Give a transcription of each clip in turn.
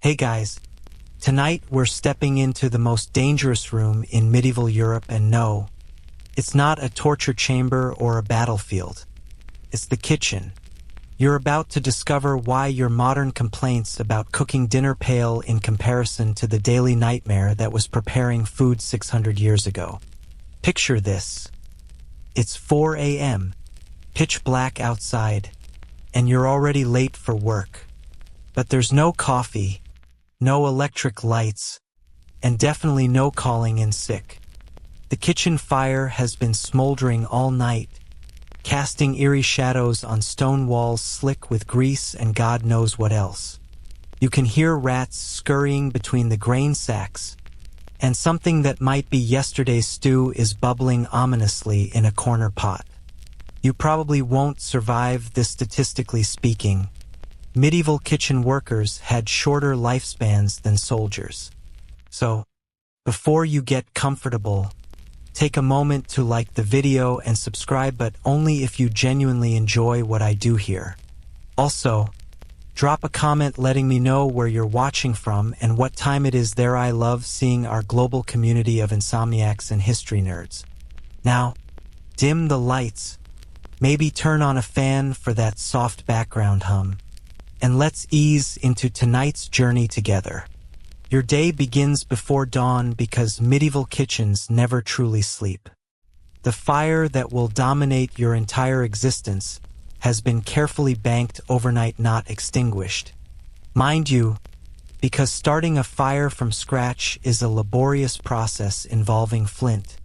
Hey guys, tonight we're stepping into the most dangerous room in medieval Europe, and no, it's not a torture chamber or a battlefield. It's the kitchen. You're about to discover why your modern complaints about cooking dinner pale in comparison to the daily nightmare that was preparing food 600 years ago. Picture this. It's 4 a.m., pitch black outside, and you're already late for work. But there's no coffee, no electric lights, and definitely no calling in sick. The kitchen fire has been smoldering all night, casting eerie shadows on stone walls slick with grease and God knows what else. You can hear rats scurrying between the grain sacks, and something that might be yesterday's stew is bubbling ominously in a corner pot. You probably won't survive this, statistically speaking. Medieval kitchen workers had shorter lifespans than soldiers. So, before you get comfortable, take a moment to like the video and subscribe, but only if you genuinely enjoy what I do here. Also, drop a comment letting me know where you're watching from and what time it is there. I love seeing our global community of insomniacs and history nerds. Now, dim the lights, maybe turn on a fan for that soft background hum, and let's ease into tonight's journey together. Your day begins before dawn because medieval kitchens never truly sleep. The fire that will dominate your entire existence has been carefully banked overnight, not extinguished. Mind you, because starting a fire from scratch is a laborious process involving flint,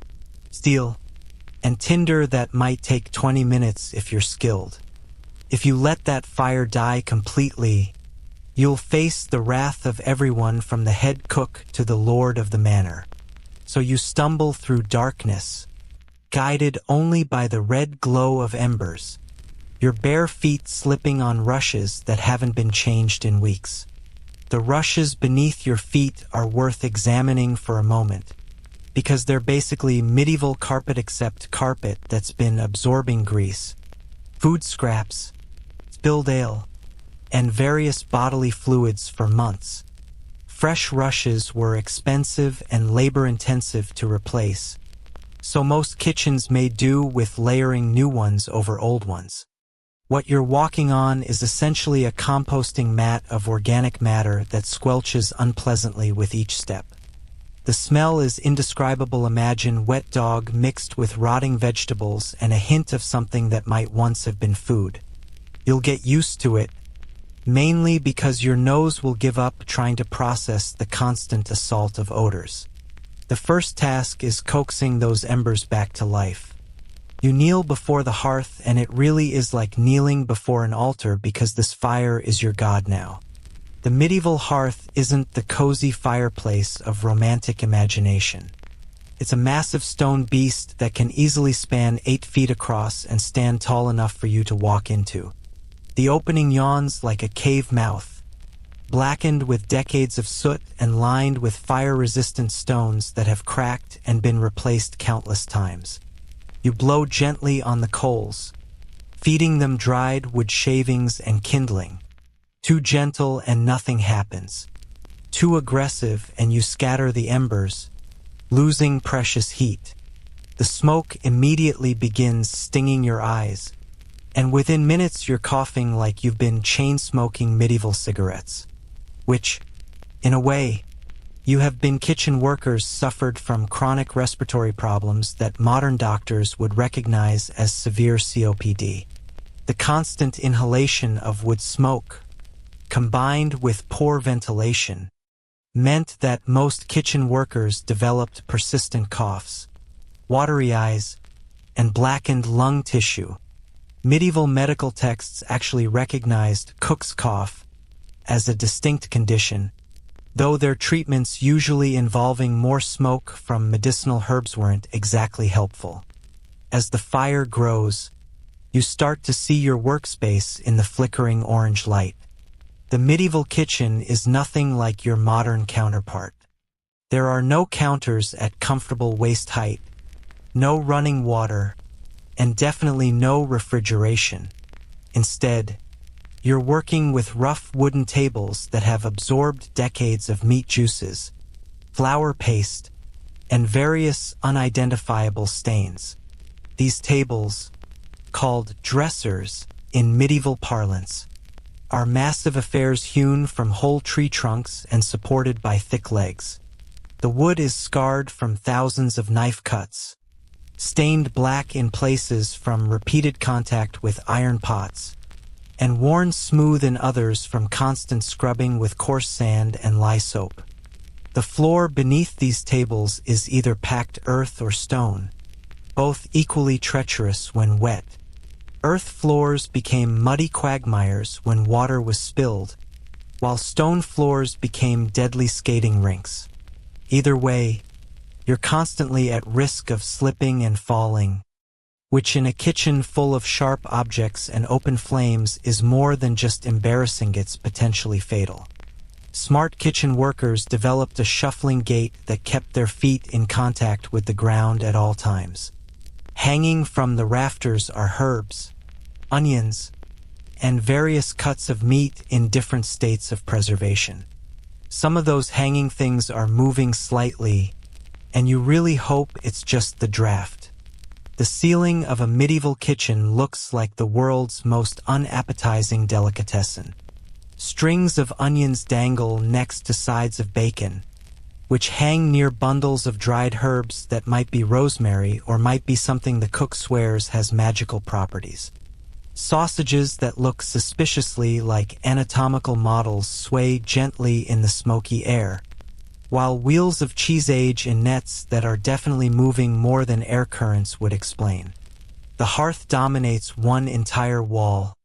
steel, and tinder that might take 20 minutes if you're skilled. If you let that fire die completely, you'll face the wrath of everyone from the head cook to the lord of the manor. So you stumble through darkness, guided only by the red glow of embers, your bare feet slipping on rushes that haven't been changed in weeks. The rushes beneath your feet are worth examining for a moment, because they're basically medieval carpet, except carpet that's been absorbing grease, food scraps, spilled ale, and various bodily fluids for months. Fresh rushes were expensive and labor-intensive to replace, so most kitchens made do with layering new ones over old ones. What you're walking on is essentially a composting mat of organic matter that squelches unpleasantly with each step. The smell is indescribable. Imagine wet dog mixed with rotting vegetables and a hint of something that might once have been food. You'll get used to it, mainly because your nose will give up trying to process the constant assault of odors. The first task is coaxing those embers back to life. You kneel before the hearth, and it really is like kneeling before an altar because this fire is your god now. The medieval hearth isn't the cozy fireplace of romantic imagination. It's a massive stone beast that can easily span 8 feet across and stand tall enough for you to walk into. The opening yawns like a cave mouth, blackened with decades of soot and lined with fire-resistant stones that have cracked and been replaced countless times. You blow gently on the coals, feeding them dried wood shavings and kindling. Too gentle and nothing happens. Too aggressive and you scatter the embers, losing precious heat. The smoke immediately begins stinging your eyes, and within minutes you're coughing like you've been chain-smoking medieval cigarettes. Which, in a way, you have been. Kitchen workers suffered from chronic respiratory problems that modern doctors would recognize as severe COPD. The constant inhalation of wood smoke, combined with poor ventilation, meant that most kitchen workers developed persistent coughs, watery eyes, and blackened lung tissue. Medieval medical texts actually recognized cook's cough as a distinct condition, though their treatments, usually involving more smoke from medicinal herbs, weren't exactly helpful. As the fire grows, you start to see your workspace in the flickering orange light. The medieval kitchen is nothing like your modern counterpart. There are no counters at comfortable waist height, no running water, and definitely no refrigeration. Instead, You're working with rough wooden tables that have absorbed decades of meat juices, flour paste, and various unidentifiable stains. These tables, called dressers in medieval parlance, are massive affairs hewn from whole tree trunks and supported by thick legs. The wood is scarred from thousands of knife cuts, stained black in places from repeated contact with iron pots, and worn smooth in others from constant scrubbing with coarse sand and lye soap. The floor beneath these tables is either packed earth or stone, both equally treacherous when wet. Earth floors became muddy quagmires when water was spilled, while stone floors became deadly skating rinks. Either way, you're constantly at risk of slipping and falling, which in a kitchen full of sharp objects and open flames is more than just embarrassing, it's potentially fatal. Smart kitchen workers developed a shuffling gait that kept their feet in contact with the ground at all times. Hanging from the rafters are herbs, onions, and various cuts of meat in different states of preservation. Some of those hanging things are moving slightly, and you really hope it's just the draft. The ceiling of a medieval kitchen looks like the world's most unappetizing delicatessen. Strings of onions dangle next to sides of bacon, which hang near bundles of dried herbs that might be rosemary or might be something the cook swears has magical properties. Sausages that look suspiciously like anatomical models sway gently in the smoky air, while wheels of cheese age in nets that are definitely moving more than air currents would explain. The hearth dominates one entire wall,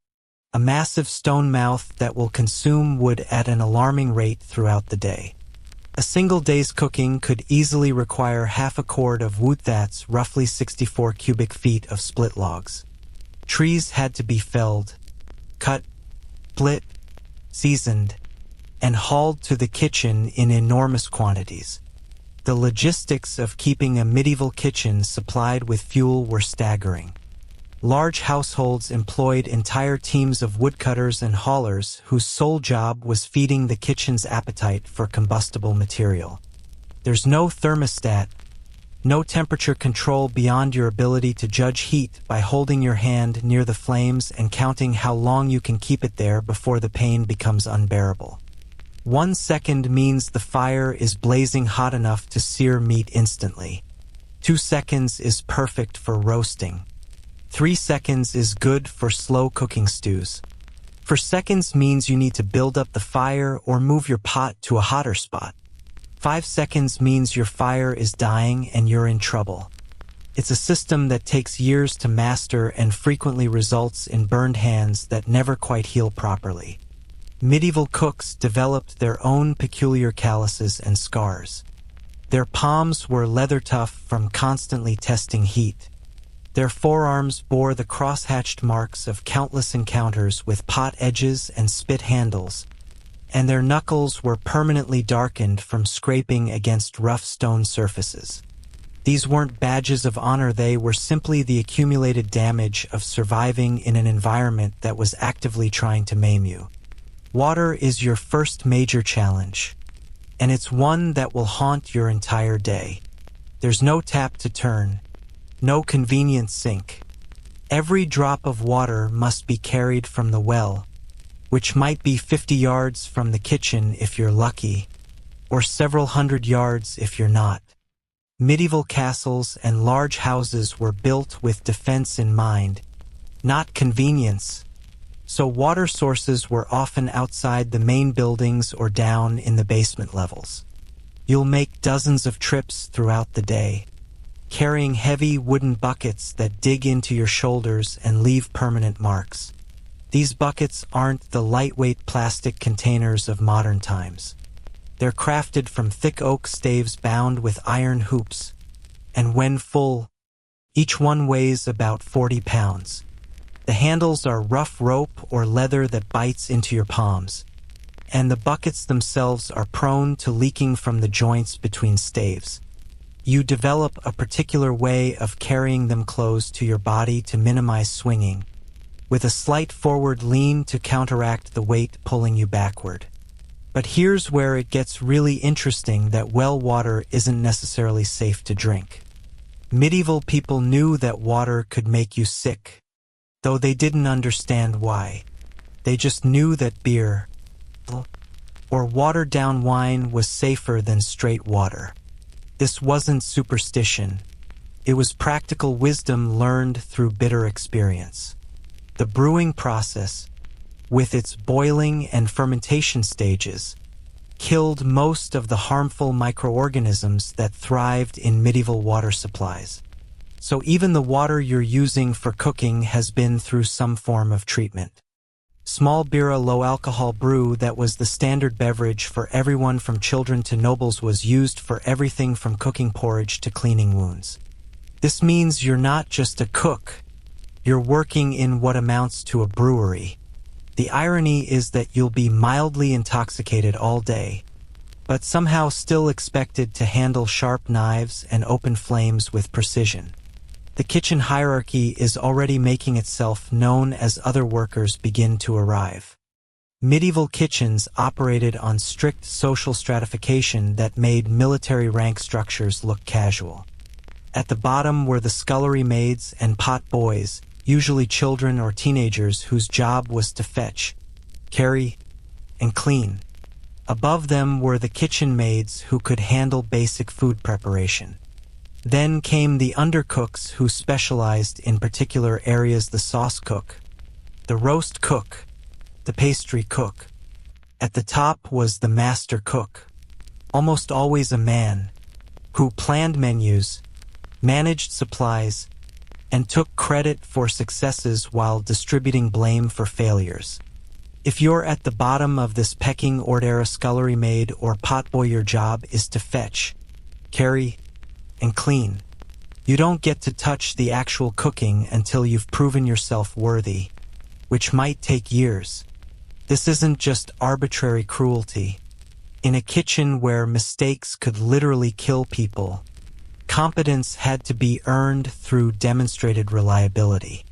a massive stone mouth that will consume wood at an alarming rate throughout the day. A single day's cooking could easily require half a cord of wood, that's roughly 64 cubic feet of split logs. Trees had to be felled, cut, split, seasoned, and hauled to the kitchen in enormous quantities. The logistics of keeping a medieval kitchen supplied with fuel were staggering. Large households employed entire teams of woodcutters and haulers whose sole job was feeding the kitchen's appetite for combustible material. There's no thermostat, no temperature control beyond your ability to judge heat by holding your hand near the flames and counting how long you can keep it there before the pain becomes unbearable. 1 second means the fire is blazing hot enough to sear meat instantly. 2 seconds is perfect for roasting. 3 seconds is good for slow cooking stews. 4 seconds means you need to build up the fire or move your pot to a hotter spot. 5 seconds means your fire is dying and you're in trouble. It's a system that takes years to master and frequently results in burned hands that never quite heal properly. Medieval cooks developed their own peculiar calluses and scars. Their palms were leather tough from constantly testing heat. Their forearms bore the cross-hatched marks of countless encounters with pot edges and spit handles, and their knuckles were permanently darkened from scraping against rough stone surfaces. These weren't badges of honor, they were simply the accumulated damage of surviving in an environment that was actively trying to maim you. Water is your first major challenge, and it's one that will haunt your entire day. There's no tap to turn, no convenient sink. Every drop of water must be carried from the well, which might be 50 yards from the kitchen if you're lucky, or several hundred yards if you're not. Medieval castles and large houses were built with defense in mind, not convenience, so water sources were often outside the main buildings or down in the basement levels. You'll make dozens of trips throughout the day, carrying heavy wooden buckets that dig into your shoulders and leave permanent marks. These buckets aren't the lightweight plastic containers of modern times. They're crafted from thick oak staves bound with iron hoops, and when full, each one weighs about 40 pounds. The handles are rough rope or leather that bites into your palms, and the buckets themselves are prone to leaking from the joints between staves. You develop a particular way of carrying them close to your body to minimize swinging, with a slight forward lean to counteract the weight pulling you backward. But here's where it gets really interesting that well water isn't necessarily safe to drink. Medieval people knew that water could make you sick, though they didn't understand why. They just knew that beer or watered-down wine was safer than straight water. This wasn't superstition. It was practical wisdom learned through bitter experience. The brewing process, with its boiling and fermentation stages, killed most of the harmful microorganisms that thrived in medieval water supplies. So even the water you're using for cooking has been through some form of treatment. Small beer, a low-alcohol brew that was the standard beverage for everyone from children to nobles, was used for everything from cooking porridge to cleaning wounds. This means you're not just a cook, you're working in what amounts to a brewery. The irony is that you'll be mildly intoxicated all day, but somehow still expected to handle sharp knives and open flames with precision. The kitchen hierarchy is already making itself known as other workers begin to arrive. Medieval kitchens operated on strict social stratification that made military rank structures look casual. At the bottom were the scullery maids and pot boys, usually children or teenagers whose job was to fetch, carry, and clean. Above them were the kitchen maids who could handle basic food preparation. Then came the undercooks who specialized in particular areas: the sauce cook, the roast cook, the pastry cook. At the top was the master cook, almost always a man, who planned menus, managed supplies, and took credit for successes while distributing blame for failures. If you're at the bottom of this pecking order, a scullery maid or potboy, your job is to fetch, carry, and clean. You don't get to touch the actual cooking until you've proven yourself worthy, which might take years. This isn't just arbitrary cruelty. In a kitchen where mistakes could literally kill people, competence had to be earned through demonstrated reliability.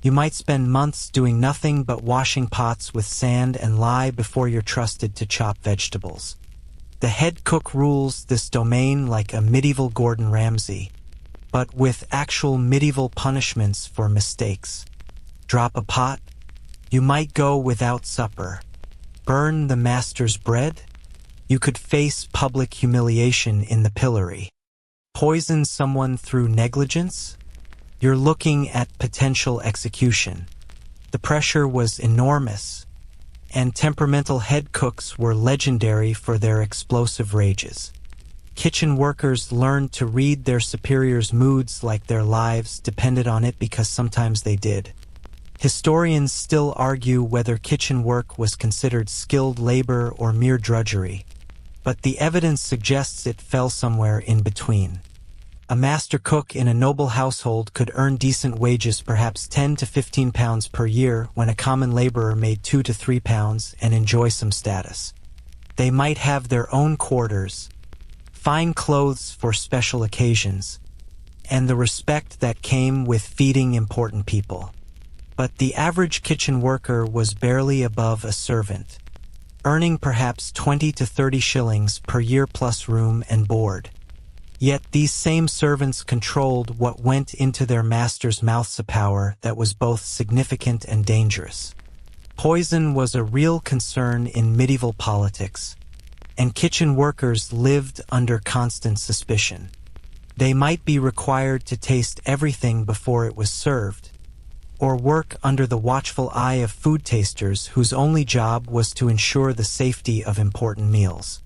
You might spend months doing nothing but washing pots with sand and lye before you're trusted to chop vegetables. The head cook rules this domain like a medieval Gordon Ramsay, but with actual medieval punishments for mistakes. Drop a pot, you might go without supper. Burn the master's bread, you could face public humiliation in the pillory. Poison someone through negligence, you're looking at potential execution. The pressure was enormous, and temperamental head cooks were legendary for their explosive rages. Kitchen workers learned to read their superiors' moods like their lives depended on it, because sometimes they did. Historians still argue whether kitchen work was considered skilled labor or mere drudgery, but the evidence suggests it fell somewhere in between. A master cook in a noble household could earn decent wages, perhaps 10 to 15 pounds per year, when a common laborer made 2 to 3 pounds, and enjoy some status. They might have their own quarters, fine clothes for special occasions, and the respect that came with feeding important people. But the average kitchen worker was barely above a servant, earning perhaps 20 to 30 shillings per year plus room and board. Yet these same servants controlled what went into their master's mouths, a power that was both significant and dangerous. Poison was a real concern in medieval politics, and kitchen workers lived under constant suspicion. They might be required to taste everything before it was served, or work under the watchful eye of food tasters whose only job was to ensure the safety of important meals.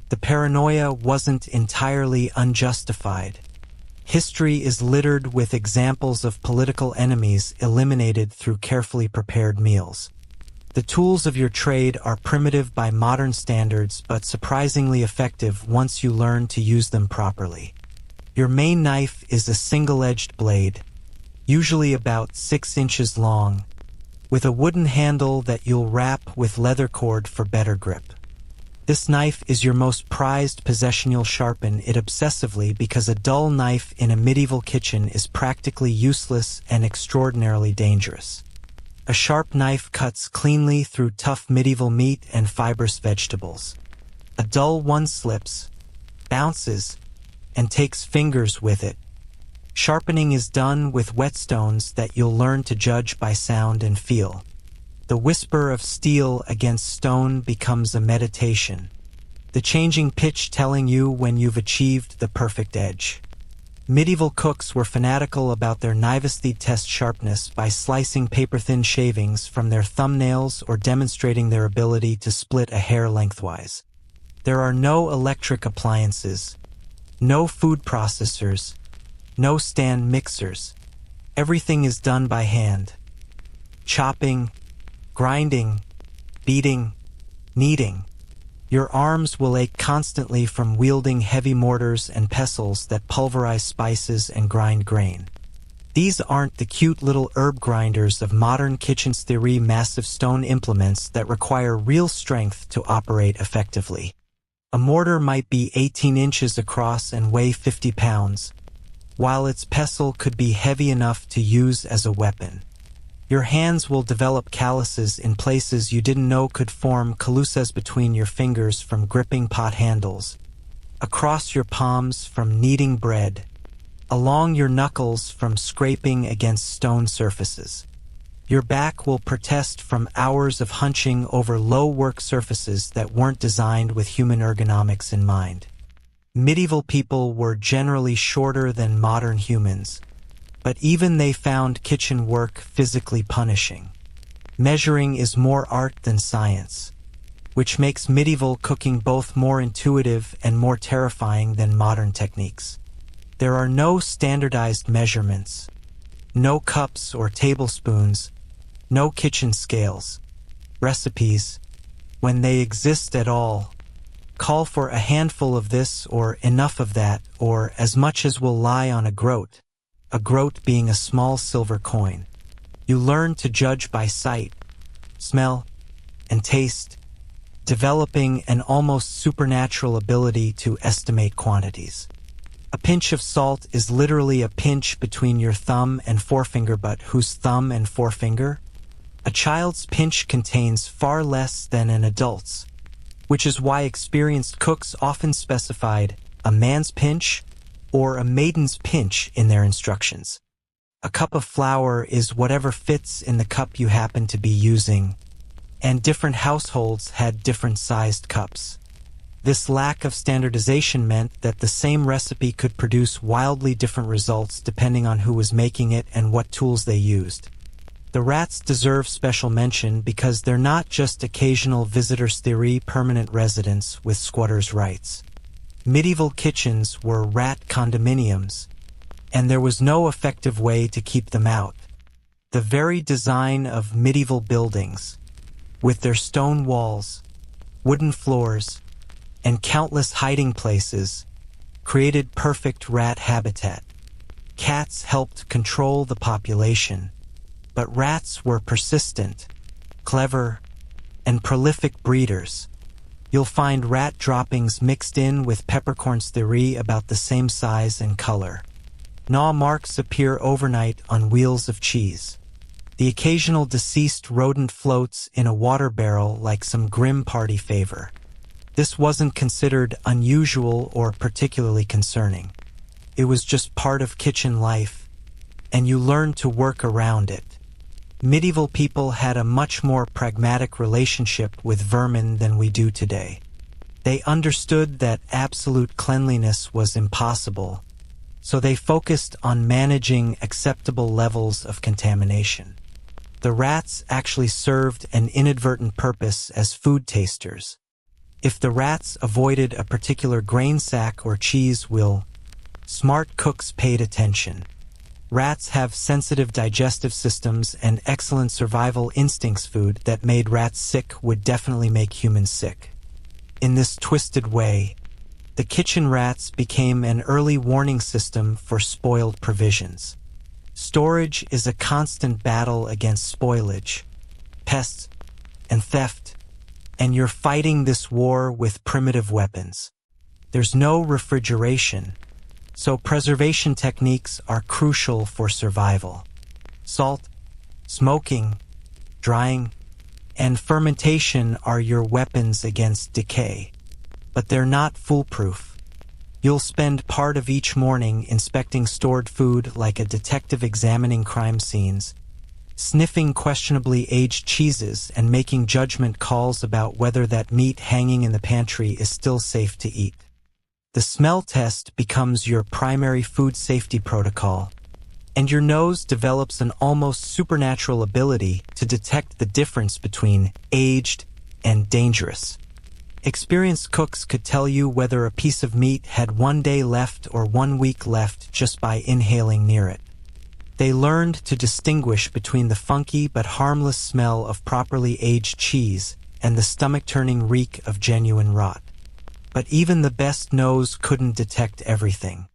The paranoia wasn't entirely unjustified. History is littered with examples of political enemies eliminated through carefully prepared meals. The tools of your trade are primitive by modern standards, but surprisingly effective once you learn to use them properly. Your main knife is a single-edged blade, usually about 6 inches long, with a wooden handle that you'll wrap with leather cord for better grip. This knife is your most prized possession. You'll sharpen it obsessively because a dull knife in a medieval kitchen is practically useless and extraordinarily dangerous. A sharp knife cuts cleanly through tough medieval meat and fibrous vegetables. A dull one slips, bounces, and takes fingers with it. Sharpening is done with whetstones that you'll learn to judge by sound and feel. The whisper of steel against stone becomes a meditation, the changing pitch telling you when you've achieved the perfect edge. Medieval cooks were fanatical about their knives-they'd test sharpness by slicing paper-thin shavings from their thumbnails or demonstrating their ability to split a hair lengthwise. There are no electric appliances, no food processors, no stand mixers. Everything is done by hand. Chopping, grinding, beating, kneading. Your arms will ache constantly from wielding heavy mortars and pestles that pulverize spices and grind grain. These aren't the cute little herb grinders of modern kitchens theory, massive stone implements that require real strength to operate effectively. A mortar might be 18 inches across and weigh 50 pounds, while its pestle could be heavy enough to use as a weapon. Your hands will develop calluses in places you didn't know could form calluses between your fingers from gripping pot handles, across your palms from kneading bread, along your knuckles from scraping against stone surfaces. Your back will protest from hours of hunching over low work surfaces that weren't designed with human ergonomics in mind. Medieval people were generally shorter than modern humans, but even they found kitchen work physically punishing. Measuring is more art than science, which makes medieval cooking both more intuitive and more terrifying than modern techniques. There are no standardized measurements, no cups or tablespoons, no kitchen scales. Recipes, when they exist at all, call for a handful of this or enough of that or as much as will lie on a groat being a small silver coin. You learn to judge by sight, smell, and taste, developing an almost supernatural ability to estimate quantities. A pinch of salt is literally a pinch between your thumb and forefinger, but whose thumb and forefinger? A child's pinch contains far less than an adult's, which is why experienced cooks often specified a man's pinch or a maiden's pinch in their instructions. A cup of flour is whatever fits in the cup you happen to be using, and different households had different sized cups. This lack of standardization meant that the same recipe could produce wildly different results depending on who was making it and what tools they used. The rats deserve special mention because they're not just occasional visitors theory permanent residents with squatters' rights. Medieval kitchens were rat condominiums, and there was no effective way to keep them out. The very design of medieval buildings, with their stone walls, wooden floors, and countless hiding places, created perfect rat habitat. Cats helped control the population, but rats were persistent, clever, and prolific breeders. You'll find rat droppings mixed in with peppercorns theory about the same size and color. Gnaw marks appear overnight on wheels of cheese. The occasional deceased rodent floats in a water barrel like some grim party favor. This wasn't considered unusual or particularly concerning. It was just part of kitchen life, and you learned to work around it. Medieval people had a much more pragmatic relationship with vermin than we do today. They understood that absolute cleanliness was impossible, so they focused on managing acceptable levels of contamination. The rats actually served an inadvertent purpose as food tasters. If the rats avoided a particular grain sack or cheese wheel, smart cooks paid attention. Rats have sensitive digestive systems and excellent survival instincts. Food that made rats sick would definitely make humans sick. In this twisted way, the kitchen rats became an early warning system for spoiled provisions. Storage is a constant battle against spoilage, pests, and theft, and you're fighting this war with primitive weapons. There's no refrigeration, so preservation techniques are crucial for survival. Salt, smoking, drying, and fermentation are your weapons against decay. But they're not foolproof. You'll spend part of each morning inspecting stored food like a detective examining crime scenes, sniffing questionably aged cheeses and making judgment calls about whether that meat hanging in the pantry is still safe to eat. The smell test becomes your primary food safety protocol, and your nose develops an almost supernatural ability to detect the difference between aged and dangerous. Experienced cooks could tell you whether a piece of meat had 1 day left or 1 week left just by inhaling near it. They learned to distinguish between the funky but harmless smell of properly aged cheese and the stomach-turning reek of genuine rot. But even the best nose couldn't detect everything.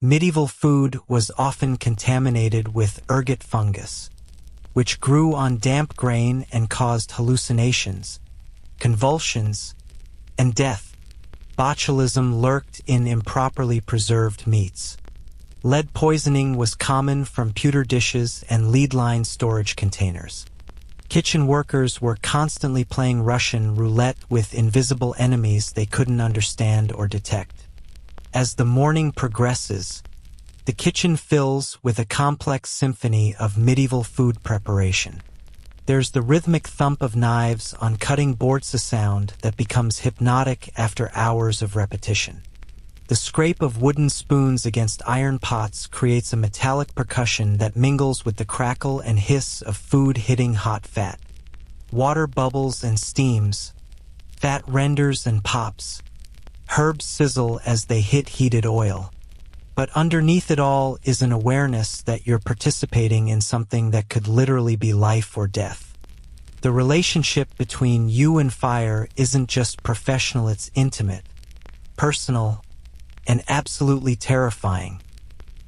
Medieval food was often contaminated with ergot fungus, which grew on damp grain and caused hallucinations, convulsions, and death. Botulism lurked in improperly preserved meats. Lead poisoning was common from pewter dishes and lead-lined storage containers. Kitchen workers were constantly playing Russian roulette with invisible enemies they couldn't understand or detect. As the morning progresses, the kitchen fills with a complex symphony of medieval food preparation. There's the rhythmic thump of knives on cutting boards, a sound that becomes hypnotic after hours of repetition. The scrape of wooden spoons against iron pots creates a metallic percussion that mingles with the crackle and hiss of food hitting hot fat. Water bubbles and steams, fat renders and pops. Herbs sizzle as they hit heated oil. But underneath it all is an awareness that you're participating in something that could literally be life or death. The relationship between you and fire isn't just professional, it's intimate, personal, and absolutely terrifying.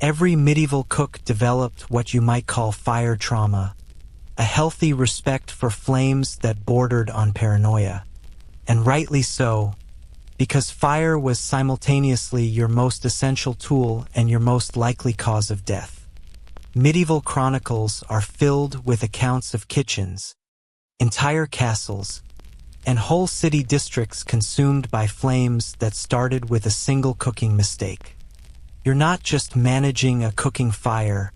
Every medieval cook developed what you might call fire trauma, a healthy respect for flames that bordered on paranoia. And rightly so, because fire was simultaneously your most essential tool and your most likely cause of death. Medieval chronicles are filled with accounts of kitchens, entire castles, and whole city districts consumed by flames that started with a single cooking mistake. You're not just managing a cooking fire,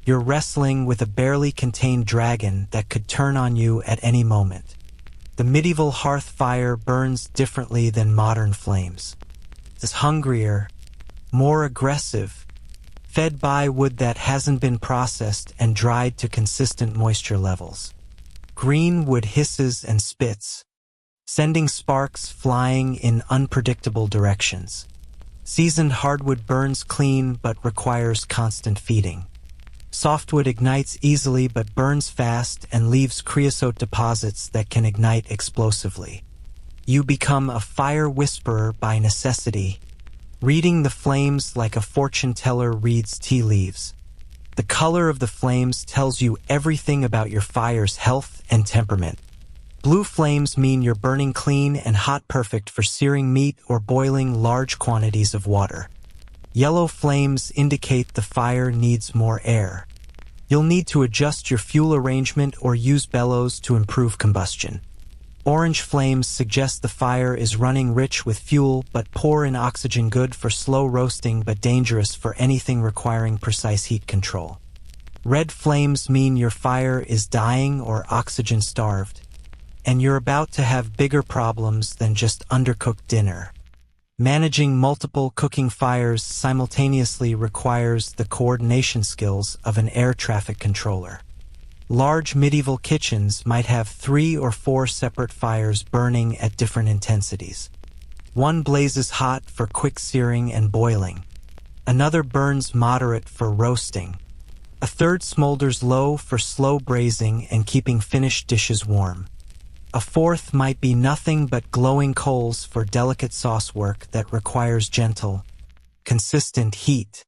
you're wrestling with a barely contained dragon that could turn on you at any moment. The medieval hearth fire burns differently than modern flames. It's hungrier, more aggressive, fed by wood that hasn't been processed and dried to consistent moisture levels. Green wood hisses and spits, sending sparks flying in unpredictable directions. Seasoned hardwood burns clean but requires constant feeding. Softwood ignites easily but burns fast and leaves creosote deposits that can ignite explosively. You become a fire whisperer by necessity, reading the flames like a fortune teller reads tea leaves. The color of the flames tells you everything about your fire's health and temperament. Blue flames mean you're burning clean and hot, perfect for searing meat or boiling large quantities of water. Yellow flames indicate the fire needs more air. You'll need to adjust your fuel arrangement or use bellows to improve combustion. Orange flames suggest the fire is running rich with fuel but poor in oxygen, good for slow roasting but dangerous for anything requiring precise heat control. Red flames mean your fire is dying or oxygen starved, and you're about to have bigger problems than just undercooked dinner. Managing multiple cooking fires simultaneously requires the coordination skills of an air traffic controller. Large medieval kitchens might have 3 or 4 separate fires burning at different intensities. One blazes hot for quick searing and boiling. Another burns moderate for roasting. A third smolders low for slow braising and keeping finished dishes warm. A fourth might be nothing but glowing coals for delicate sauce work that requires gentle, consistent heat.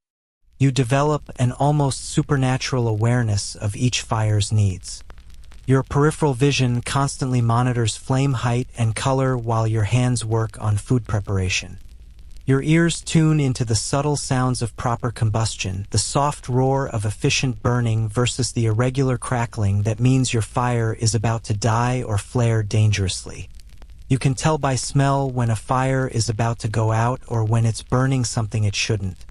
You develop an almost supernatural awareness of each fire's needs. Your peripheral vision constantly monitors flame height and color while your hands work on food preparation. Your ears tune into the subtle sounds of proper combustion, the soft roar of efficient burning versus the irregular crackling that means your fire is about to die or flare dangerously. You can tell by smell when a fire is about to go out or when it's burning something it shouldn't.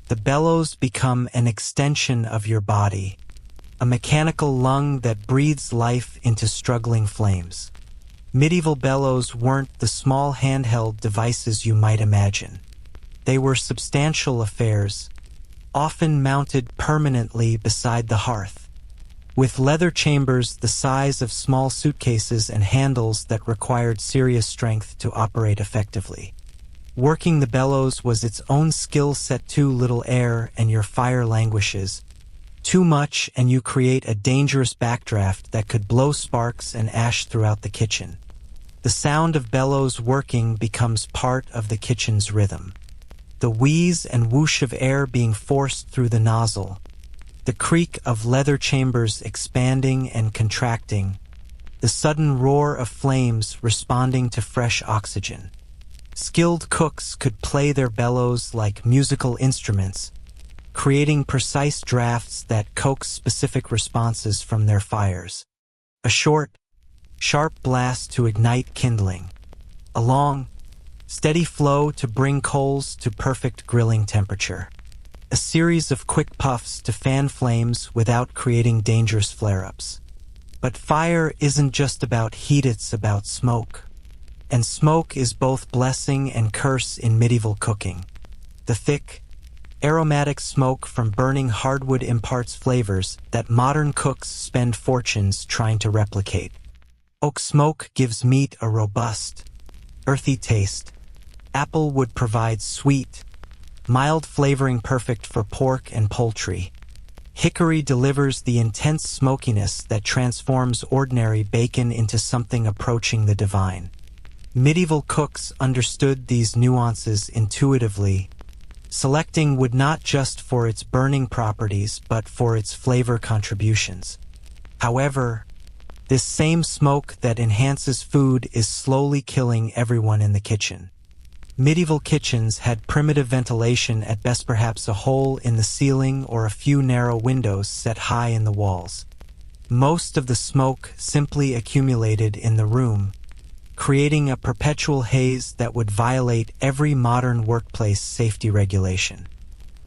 The bellows become an extension of your body, a mechanical lung that breathes life into struggling flames. Medieval bellows weren't the small handheld devices you might imagine. They were substantial affairs, often mounted permanently beside the hearth, with leather chambers the size of small suitcases and handles that required serious strength to operate effectively. Working the bellows was its own skill set. Too little air and your fire languishes. Too much and you create a dangerous backdraft that could blow sparks and ash throughout the kitchen. The sound of bellows working becomes part of the kitchen's rhythm. The wheeze and whoosh of air being forced through the nozzle, the creak of leather chambers expanding and contracting, the sudden roar of flames responding to fresh oxygen. Skilled cooks could play their bellows like musical instruments, creating precise drafts that coax specific responses from their fires. A short, sharp blast to ignite kindling. A long, steady flow to bring coals to perfect grilling temperature. A series of quick puffs to fan flames without creating dangerous flare-ups. But fire isn't just about heat, it's about smoke. And smoke is both blessing and curse in medieval cooking. The thick, aromatic smoke from burning hardwood imparts flavors that modern cooks spend fortunes trying to replicate. Oak smoke gives meat a robust, earthy taste. Apple wood provides sweet, mild flavoring perfect for pork and poultry. Hickory delivers the intense smokiness that transforms ordinary bacon into something approaching the divine. Medieval cooks understood these nuances intuitively, selecting wood not just for its burning properties but for its flavor contributions. However, this same smoke that enhances food is slowly killing everyone in the kitchen. Medieval kitchens had primitive ventilation, at best perhaps a hole in the ceiling or a few narrow windows set high in the walls. Most of the smoke simply accumulated in the room, creating a perpetual haze that would violate every modern workplace safety regulation.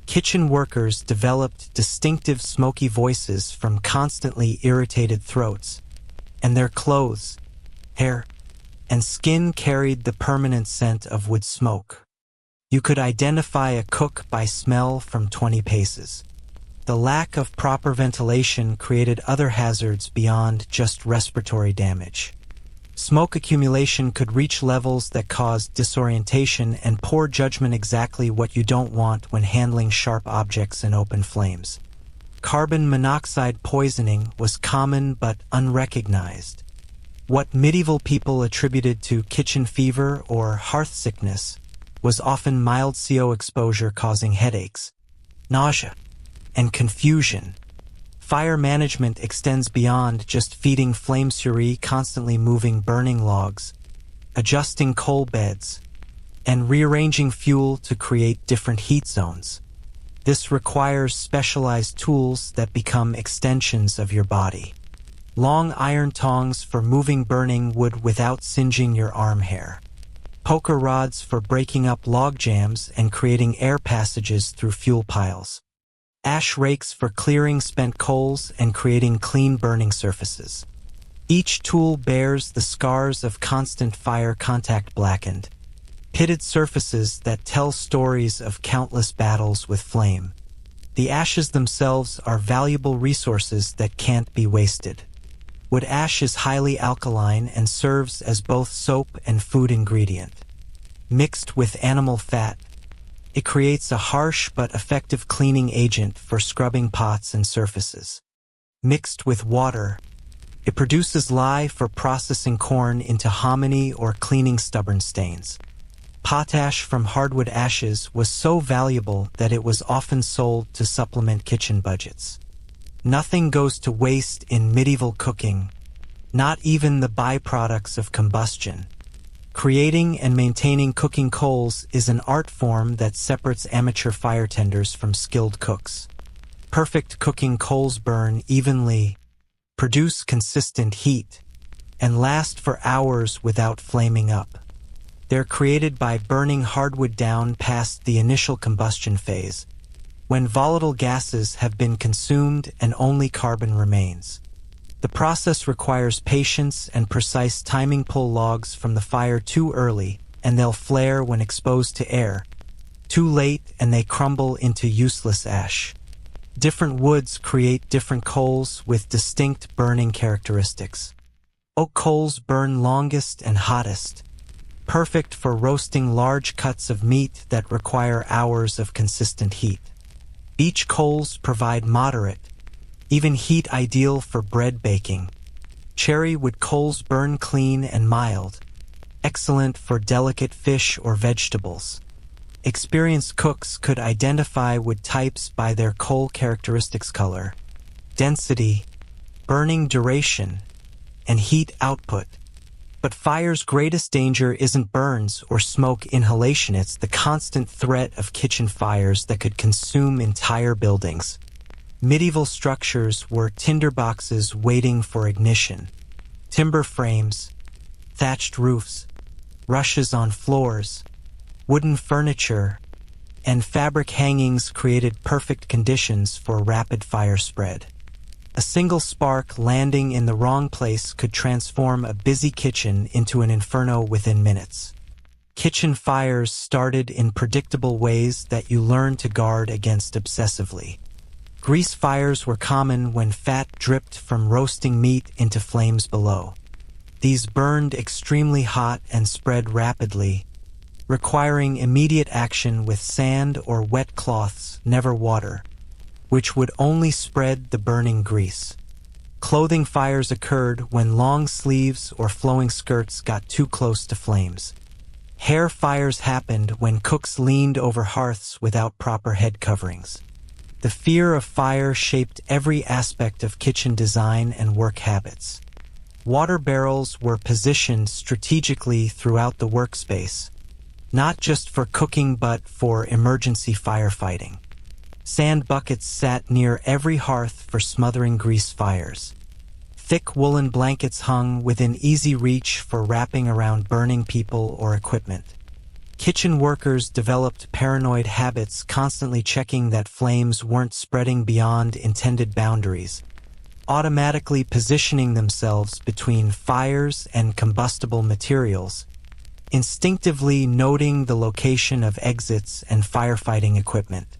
Kitchen workers developed distinctive smoky voices from constantly irritated throats, and their clothes, hair, and skin carried the permanent scent of wood smoke. You could identify a cook by smell from 20 paces. The lack of proper ventilation created other hazards beyond just respiratory damage. Smoke accumulation could reach levels that caused disorientation and poor judgment, exactly what you don't want when handling sharp objects in open flames. Carbon monoxide poisoning was common but unrecognized. What medieval people attributed to kitchen fever or hearth sickness was often mild CO exposure causing headaches, nausea, and confusion. Fire management extends beyond just feeding flames. Constantly moving burning logs, adjusting coal beds, and rearranging fuel to create different heat zones. This requires specialized tools that become extensions of your body. Long iron tongs for moving burning wood without singeing your arm hair. Poker rods for breaking up log jams and creating air passages through fuel piles. Ash rakes for clearing spent coals and creating clean burning surfaces. Each tool bears the scars of constant fire contact, blackened, pitted surfaces that tell stories of countless battles with flame. The ashes themselves are valuable resources that can't be wasted. Wood ash is highly alkaline and serves as both soap and food ingredient. Mixed with animal fat, it creates a harsh but effective cleaning agent for scrubbing pots and surfaces. Mixed with water, it produces lye for processing corn into hominy or cleaning stubborn stains. Potash from hardwood ashes was so valuable that it was often sold to supplement kitchen budgets. Nothing goes to waste in medieval cooking, not even the byproducts of combustion. Creating and maintaining cooking coals is an art form that separates amateur firetenders from skilled cooks. Perfect cooking coals burn evenly, produce consistent heat, and last for hours without flaming up. They're created by burning hardwood down past the initial combustion phase, when volatile gases have been consumed and only carbon remains. The process requires patience and precise timing. Pull logs from the fire too early, and they'll flare when exposed to air. Too late, and they crumble into useless ash. Different woods create different coals with distinct burning characteristics. Oak coals burn longest and hottest, perfect for roasting large cuts of meat that require hours of consistent heat. Beech coals provide moderate, even heat, ideal for bread baking. Cherry wood coals burn clean and mild, excellent for delicate fish or vegetables. Experienced cooks could identify wood types by their coal characteristics: color, density, burning duration, and heat output. But fire's greatest danger isn't burns or smoke inhalation, it's the constant threat of kitchen fires that could consume entire buildings. Medieval structures were tinderboxes waiting for ignition. Timber frames, thatched roofs, rushes on floors, wooden furniture, and fabric hangings created perfect conditions for rapid fire spread. A single spark landing in the wrong place could transform a busy kitchen into an inferno within minutes. Kitchen fires started in predictable ways that you learn to guard against obsessively. Grease fires were common when fat dripped from roasting meat into flames below. These burned extremely hot and spread rapidly, requiring immediate action with sand or wet cloths, never water, which would only spread the burning grease. Clothing fires occurred when long sleeves or flowing skirts got too close to flames. Hair fires happened when cooks leaned over hearths without proper head coverings. The fear of fire shaped every aspect of kitchen design and work habits. Water barrels were positioned strategically throughout the workspace, not just for cooking but for emergency firefighting. Sand buckets sat near every hearth for smothering grease fires. Thick woolen blankets hung within easy reach for wrapping around burning people or equipment. Kitchen workers developed paranoid habits, constantly checking that flames weren't spreading beyond intended boundaries, automatically positioning themselves between fires and combustible materials, instinctively noting the location of exits and firefighting equipment.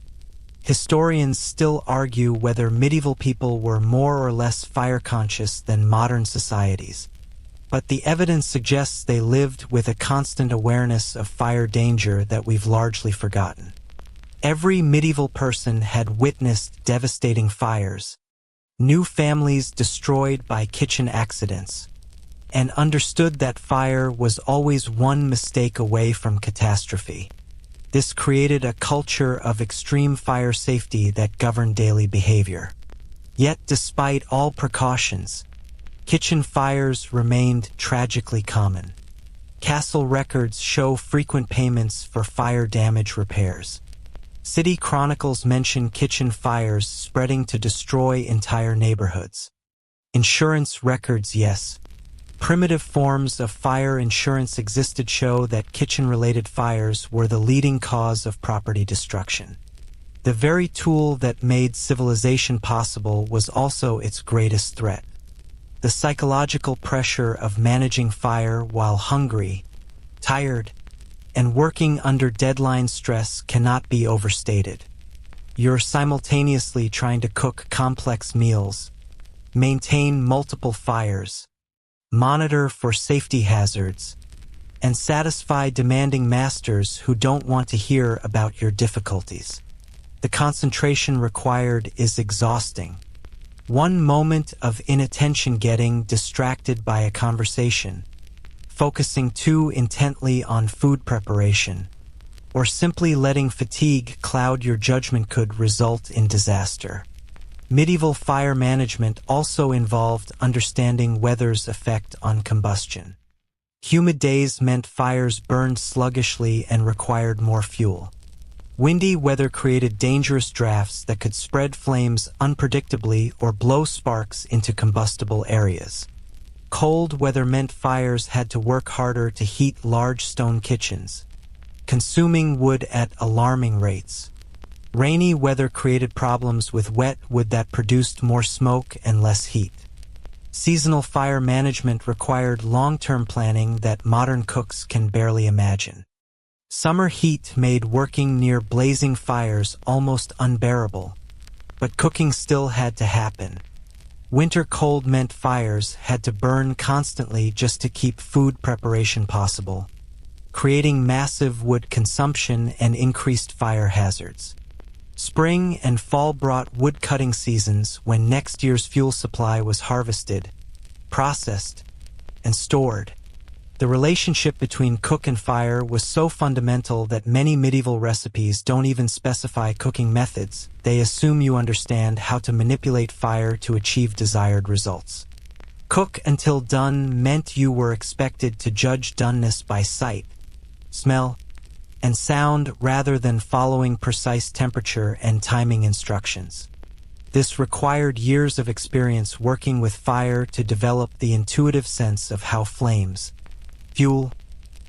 Historians still argue whether medieval people were more or less fire-conscious than modern societies, but the evidence suggests they lived with a constant awareness of fire danger that we've largely forgotten. Every medieval person had witnessed devastating fires, new families destroyed by kitchen accidents, and understood that fire was always one mistake away from catastrophe. This created a culture of extreme fire safety that governed daily behavior. Yet, despite all precautions, kitchen fires remained tragically common. Castle records show frequent payments for fire damage repairs. City chronicles mention kitchen fires spreading to destroy entire neighborhoods. Insurance records, yes. Primitive forms of fire insurance existed, show that kitchen-related fires were the leading cause of property destruction. The very tool that made civilization possible was also its greatest threat. The psychological pressure of managing fire while hungry, tired, and working under deadline stress cannot be overstated. You're simultaneously trying to cook complex meals, maintain multiple fires, monitor for safety hazards, and satisfy demanding masters who don't want to hear about your difficulties. The concentration required is exhausting. One moment of inattention, getting distracted by a conversation, focusing too intently on food preparation, or simply letting fatigue cloud your judgment could result in disaster. Medieval fire management also involved understanding weather's effect on combustion. Humid days meant fires burned sluggishly and required more fuel. Windy weather created dangerous drafts that could spread flames unpredictably or blow sparks into combustible areas. Cold weather meant fires had to work harder to heat large stone kitchens, consuming wood at alarming rates. Rainy weather created problems with wet wood that produced more smoke and less heat. Seasonal fire management required long-term planning that modern cooks can barely imagine. Summer heat made working near blazing fires almost unbearable, but cooking still had to happen. Winter cold meant fires had to burn constantly just to keep food preparation possible, creating massive wood consumption and increased fire hazards. Spring and fall brought wood-cutting seasons when next year's fuel supply was harvested, processed, and stored. The relationship between cook and fire was so fundamental that many medieval recipes don't even specify cooking methods. They assume you understand how to manipulate fire to achieve desired results. Cook until done meant you were expected to judge doneness by sight, smell, and sound rather than following precise temperature and timing instructions. This required years of experience working with fire to develop the intuitive sense of how flames, fuel,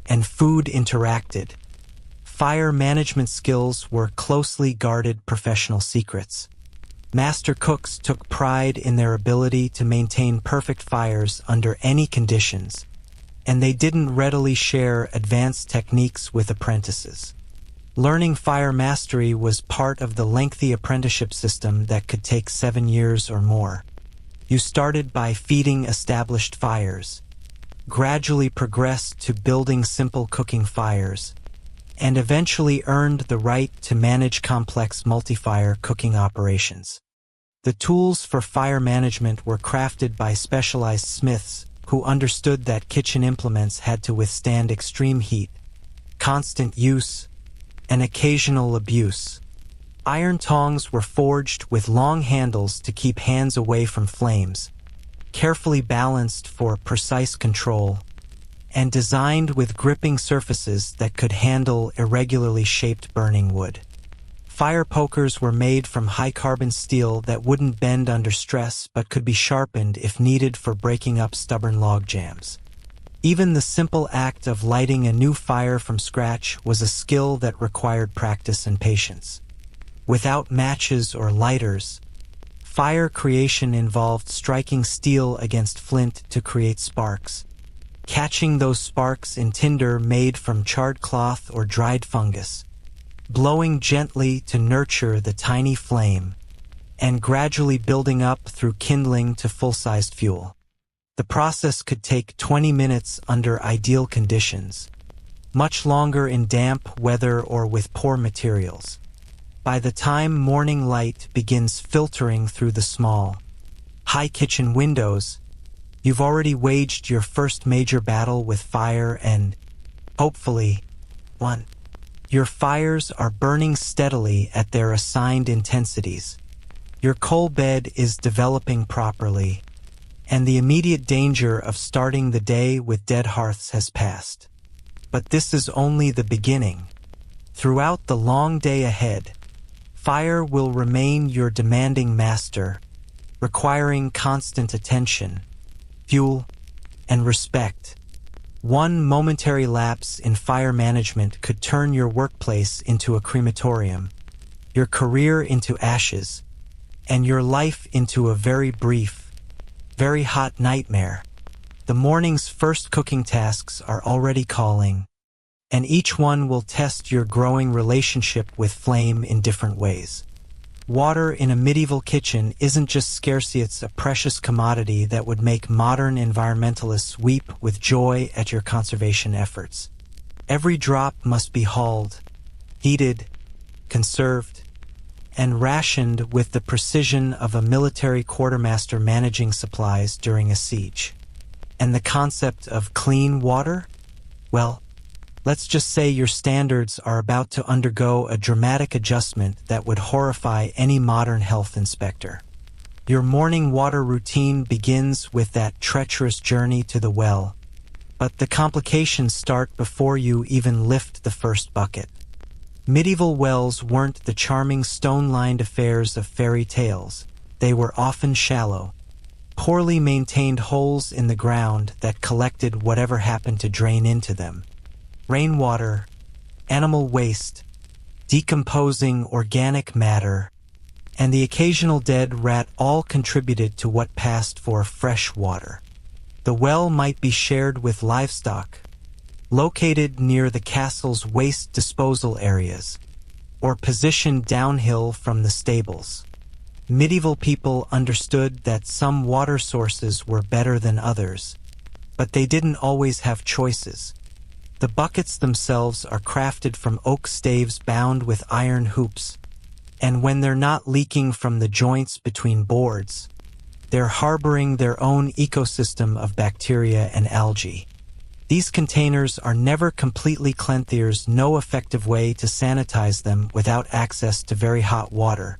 and food interacted. Fire management skills were closely guarded professional secrets. Master cooks took pride in their ability to maintain perfect fires under any conditions, and they didn't readily share advanced techniques with apprentices. Learning fire mastery was part of the lengthy apprenticeship system that could take 7 years or more. You started by feeding established fires, gradually progressed to building simple cooking fires, and eventually earned the right to manage complex multi-fire cooking operations. The tools for fire management were crafted by specialized smiths who understood that kitchen implements had to withstand extreme heat, constant use, and occasional abuse. Iron tongs were forged with long handles to keep hands away from flames, carefully balanced for precise control, and designed with gripping surfaces that could handle irregularly shaped burning wood. Fire pokers were made from high-carbon steel that wouldn't bend under stress but could be sharpened if needed for breaking up stubborn log jams. Even the simple act of lighting a new fire from scratch was a skill that required practice and patience. Without matches or lighters, fire creation involved striking steel against flint to create sparks, catching those sparks in tinder made from charred cloth or dried fungus, blowing gently to nurture the tiny flame, and gradually building up through kindling to full-sized fuel. The process could take 20 minutes under ideal conditions, much longer in damp weather or with poor materials. By the time morning light begins filtering through the small, high kitchen windows, you've already waged your first major battle with fire and, hopefully, won. Your fires are burning steadily at their assigned intensities. Your coal bed is developing properly, and the immediate danger of starting the day with dead hearths has passed. But this is only the beginning. Throughout the long day ahead, fire will remain your demanding master, requiring constant attention, fuel, and respect. One momentary lapse in fire management could turn your workplace into a crematorium, your career into ashes, and your life into a very brief, very hot nightmare. The morning's first cooking tasks are already calling, and each one will test your growing relationship with flame in different ways. Water in a medieval kitchen isn't just scarcity, it's a precious commodity that would make modern environmentalists weep with joy at your conservation efforts. Every drop must be hauled, heated, conserved, and rationed with the precision of a military quartermaster managing supplies during a siege. And the concept of clean water? Well, let's just say your standards are about to undergo a dramatic adjustment that would horrify any modern health inspector. Your morning water routine begins with that treacherous journey to the well, But the complications start before you even lift the first bucket. Medieval wells weren't the charming stone-lined affairs of fairy tales. They were often shallow, poorly maintained holes in the ground that collected whatever happened to drain into them. Rainwater, animal waste, decomposing organic matter, and the occasional dead rat all contributed to what passed for fresh water. The well might be shared with livestock, located near the castle's waste disposal areas, or positioned downhill from the stables. Medieval people understood that some water sources were better than others, but they didn't always have choices. The buckets themselves are crafted from oak staves bound with iron hoops, and when they're not leaking from the joints between boards, they're harboring their own ecosystem of bacteria and algae. These containers are never completely cleansed. There's no effective way to sanitize them without access to very hot water,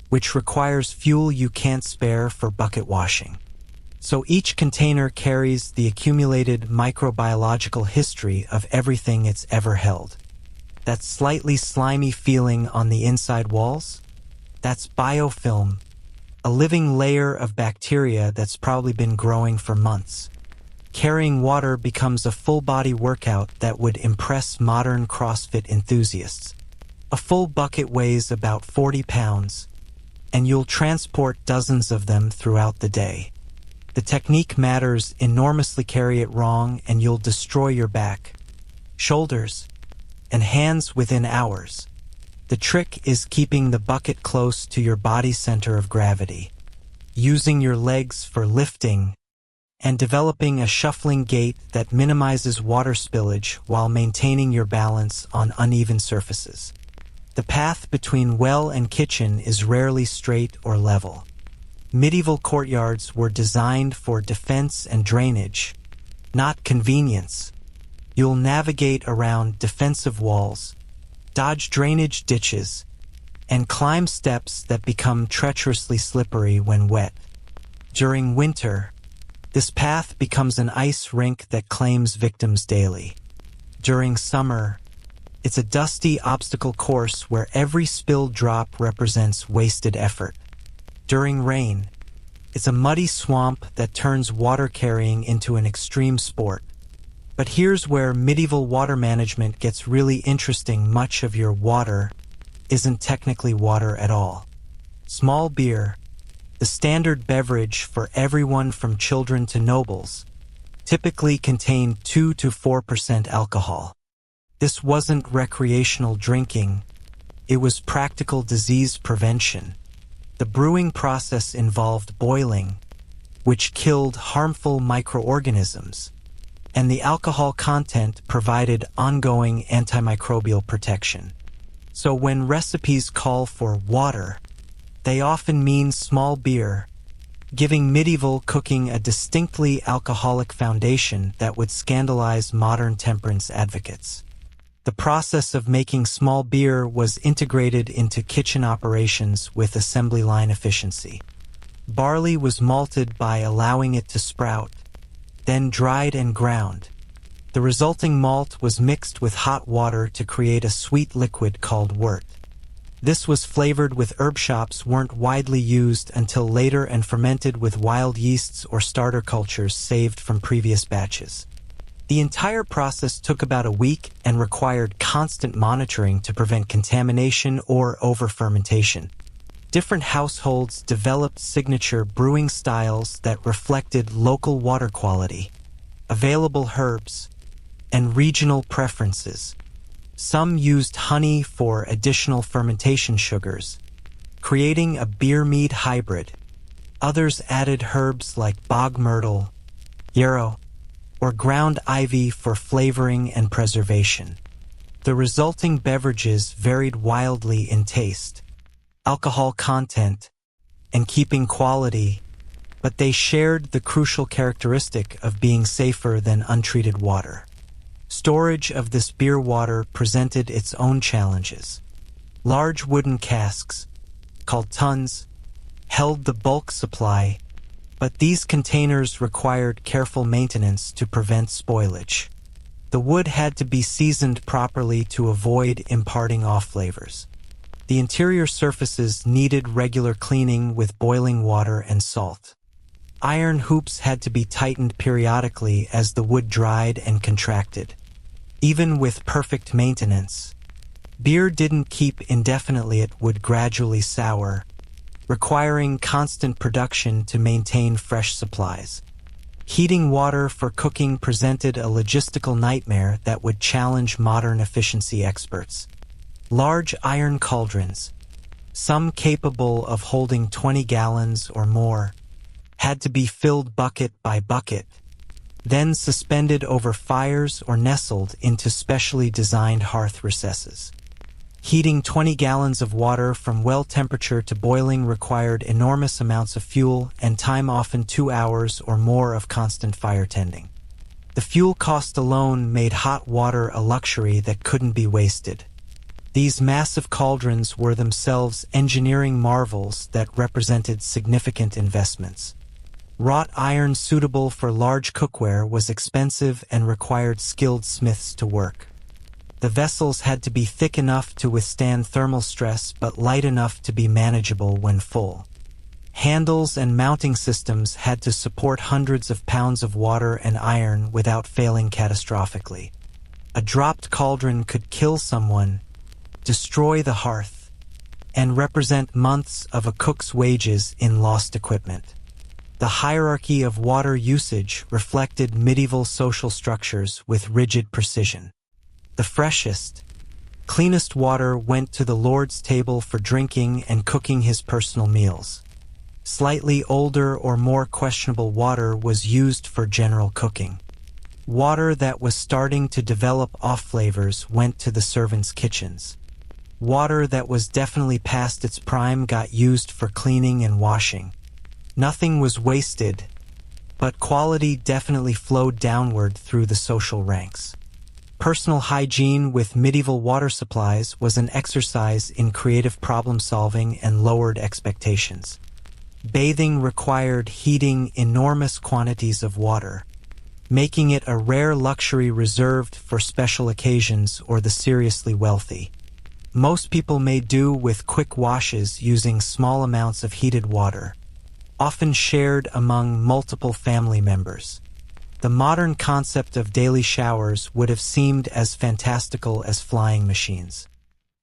which requires fuel you can't spare for bucket washing. So each container carries the accumulated microbiological history of everything it's ever held. That slightly slimy feeling on the inside walls? That's biofilm, a living layer of bacteria that's probably been growing for months. Carrying water becomes a full-body workout that would impress modern CrossFit enthusiasts. A full bucket weighs about 40 pounds, and you'll transport dozens of them throughout the day. The technique matters enormously. Carry it wrong and you'll destroy your back, shoulders, and hands within hours. The trick is keeping the bucket close to your body's center of gravity, using your legs for lifting, and developing a shuffling gait that minimizes water spillage while maintaining your balance on uneven surfaces. The path between well and kitchen is rarely straight or level. Medieval courtyards were designed for defense and drainage, not convenience. You'll navigate around defensive walls, dodge drainage ditches, and climb steps that become treacherously slippery when wet. During winter, this path becomes an ice rink that claims victims daily. During summer, it's a dusty obstacle course where every spilled drop represents wasted effort. During rain, it's a muddy swamp that turns water carrying into an extreme sport. But here's where medieval water management gets really interesting. Much of your water isn't technically water at all. Small beer, the standard beverage for everyone from children to nobles, typically contained 2 to 4% alcohol. This wasn't recreational drinking, it was practical disease prevention. The brewing process involved boiling, which killed harmful microorganisms, and the alcohol content provided ongoing antimicrobial protection. So when recipes call for water, they often mean small beer, giving medieval cooking a distinctly alcoholic foundation that would scandalize modern temperance advocates. The process of making small beer was integrated into kitchen operations with assembly line efficiency. Barley was malted by allowing it to sprout, then dried and ground. The resulting malt was mixed with hot water to create a sweet liquid called wort. This was flavored with herb. Shops weren't widely used until later and fermented with wild yeasts or starter cultures saved from previous batches. The entire process took about a week and required constant monitoring to prevent contamination or over-fermentation. Different households developed signature brewing styles that reflected local water quality, available herbs, and regional preferences. Some used honey for additional fermentation sugars, creating a beer-mead hybrid. Others added herbs like bog myrtle, yarrow, or ground ivy for flavoring and preservation. The resulting beverages varied wildly in taste, alcohol content, and keeping quality, but they shared the crucial characteristic of being safer than untreated water. Storage of this beer water presented its own challenges. Large wooden casks, called tuns, held the bulk supply, But these containers required careful maintenance to prevent spoilage. The wood had to be seasoned properly to avoid imparting off flavors. The interior surfaces needed regular cleaning with boiling water and salt. Iron hoops had to be tightened periodically as the wood dried and contracted. Even with perfect maintenance, beer didn't keep indefinitely. It would gradually sour, requiring constant production to maintain fresh supplies. Heating water for cooking presented a logistical nightmare that would challenge modern efficiency experts. Large iron cauldrons, some capable of holding 20 gallons or more, had to be filled bucket by bucket, then suspended over fires or nestled into specially designed hearth recesses. Heating 20 gallons of water from well temperature to boiling required enormous amounts of fuel and time, often 2 hours or more of constant fire tending. The fuel cost alone made hot water a luxury that couldn't be wasted. These massive cauldrons were themselves engineering marvels that represented significant investments. Wrought iron suitable for large cookware was expensive and required skilled smiths to work. The vessels had to be thick enough to withstand thermal stress but light enough to be manageable when full. Handles and mounting systems had to support hundreds of pounds of water and iron without failing catastrophically. A dropped cauldron could kill someone, destroy the hearth, and represent months of a cook's wages in lost equipment. The hierarchy of water usage reflected medieval social structures with rigid precision. The freshest, cleanest water went to the Lord's table for drinking and cooking his personal meals. Slightly older or more questionable water was used for general cooking. Water that was starting to develop off flavors went to the servants' kitchens. Water that was definitely past its prime got used for cleaning and washing. Nothing was wasted, but quality definitely flowed downward through the social ranks. Personal hygiene with medieval water supplies was an exercise in creative problem-solving and lowered expectations. Bathing required heating enormous quantities of water, making it a rare luxury reserved for special occasions or the seriously wealthy. Most people made do with quick washes using small amounts of heated water, often shared among multiple family members. The modern concept of daily showers would have seemed as fantastical as flying machines.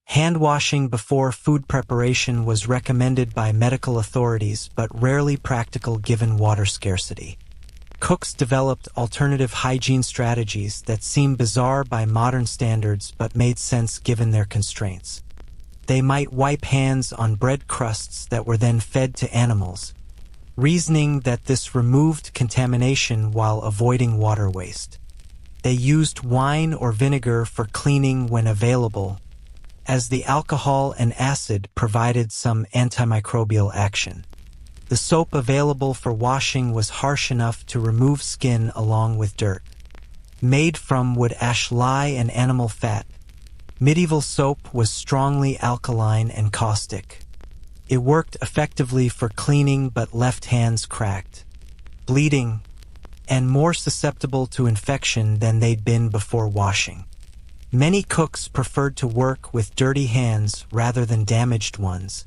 Hand washing before food preparation was recommended by medical authorities but rarely practical given water scarcity. Cooks developed alternative hygiene strategies that seem bizarre by modern standards but made sense given their constraints. They might wipe hands on bread crusts that were then fed to animals, reasoning that this removed contamination while avoiding water waste. They used wine or vinegar for cleaning when available, as the alcohol and acid provided some antimicrobial action. The soap available for washing was harsh enough to remove skin along with dirt. Made from wood ash lye and animal fat, medieval soap was strongly alkaline and caustic. It worked effectively for cleaning but left hands cracked, bleeding, and more susceptible to infection than they'd been before washing. Many cooks preferred to work with dirty hands rather than damaged ones,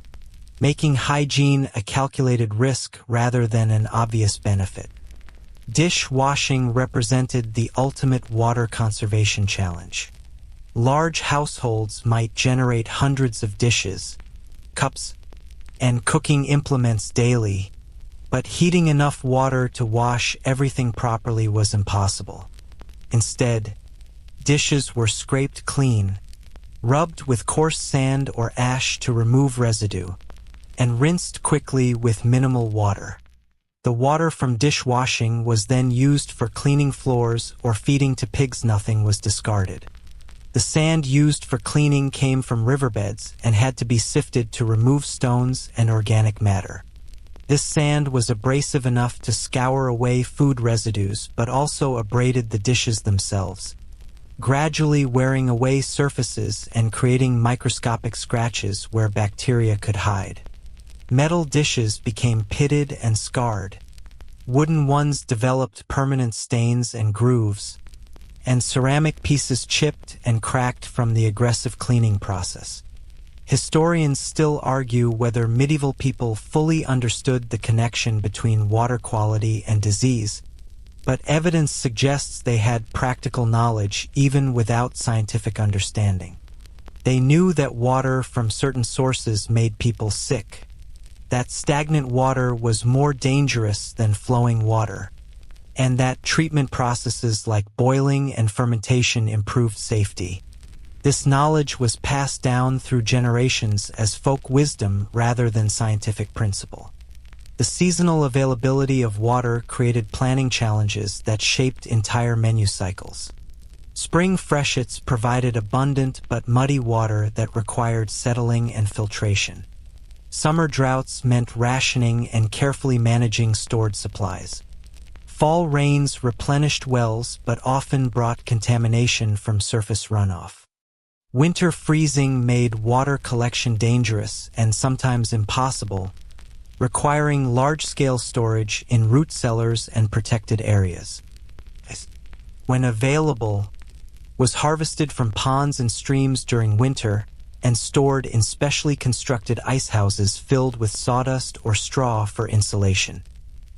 making hygiene a calculated risk rather than an obvious benefit. Dish washing represented the ultimate water conservation challenge. Large households might generate hundreds of dishes, cups, and cooking implements daily, but heating enough water to wash everything properly was impossible. Instead, dishes were scraped clean, rubbed with coarse sand or ash to remove residue, and rinsed quickly with minimal water. The water from dishwashing was then used for cleaning floors or feeding to pigs. Nothing was discarded. The sand used for cleaning came from riverbeds and had to be sifted to remove stones and organic matter. This sand was abrasive enough to scour away food residues but also abraded the dishes themselves, gradually wearing away surfaces and creating microscopic scratches where bacteria could hide. Metal dishes became pitted and scarred, Wooden ones developed permanent stains and grooves, and ceramic pieces chipped and cracked from the aggressive cleaning process. Historians still argue whether medieval people fully understood the connection between water quality and disease, but evidence suggests they had practical knowledge even without scientific understanding. They knew that water from certain sources made people sick, that stagnant water was more dangerous than flowing water, and that treatment processes like boiling and fermentation improved safety. This knowledge was passed down through generations as folk wisdom rather than scientific principle. The seasonal availability of water created planning challenges that shaped entire menu cycles. Spring freshets provided abundant but muddy water that required settling and filtration. Summer droughts meant rationing and carefully managing stored supplies. Fall rains replenished wells but often brought contamination from surface runoff. Winter freezing made water collection dangerous and sometimes impossible, requiring large-scale storage in root cellars and protected areas. When available, was harvested from ponds and streams during winter and stored in specially constructed ice houses filled with sawdust or straw for insulation.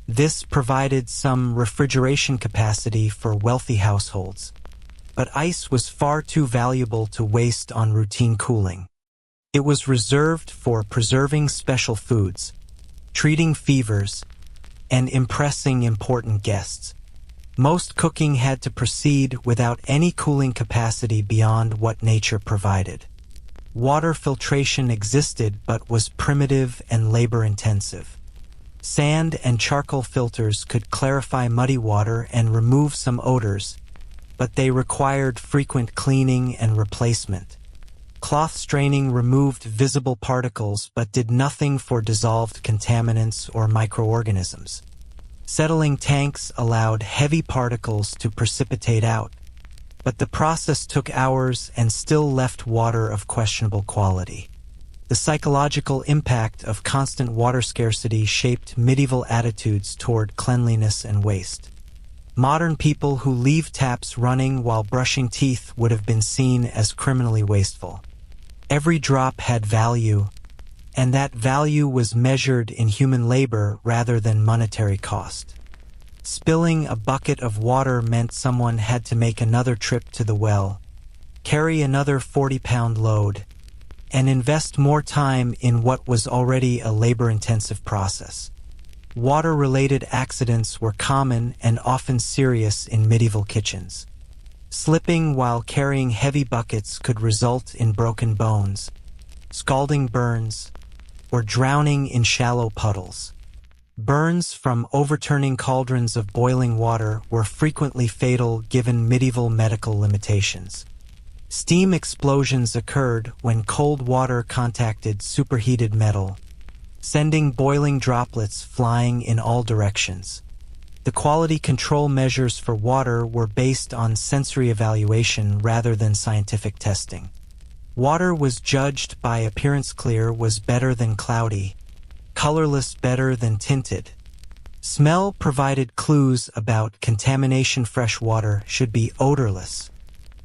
This provided some refrigeration capacity for wealthy households, but ice was far too valuable to waste on routine cooling. It was reserved for preserving special foods, treating fevers, and impressing important guests. Most cooking had to proceed without any cooling capacity beyond what nature provided. Water filtration existed but was primitive and labor-intensive. Sand and charcoal filters could clarify muddy water and remove some odors, but they required frequent cleaning and replacement. Cloth straining removed visible particles but did nothing for dissolved contaminants or microorganisms. Settling tanks allowed heavy particles to precipitate out, but the process took hours and still left water of questionable quality. The psychological impact of constant water scarcity shaped medieval attitudes toward cleanliness and waste. Modern people who leave taps running while brushing teeth would have been seen as criminally wasteful. Every drop had value, and that value was measured in human labor rather than monetary cost. Spilling a bucket of water meant someone had to make another trip to the well, carry another 40-pound load, and invest more time in what was already a labor-intensive process. Water-related accidents were common and often serious in medieval kitchens. Slipping while carrying heavy buckets could result in broken bones, scalding burns, or drowning in shallow puddles. Burns from overturning cauldrons of boiling water were frequently fatal given medieval medical limitations. Steam explosions occurred when cold water contacted superheated metal, sending boiling droplets flying in all directions. The quality control measures for water were based on sensory evaluation rather than scientific testing. Water was judged by appearance. Clear was better than cloudy, colorless better than tinted. Smell provided clues about contamination. Fresh water should be odorless,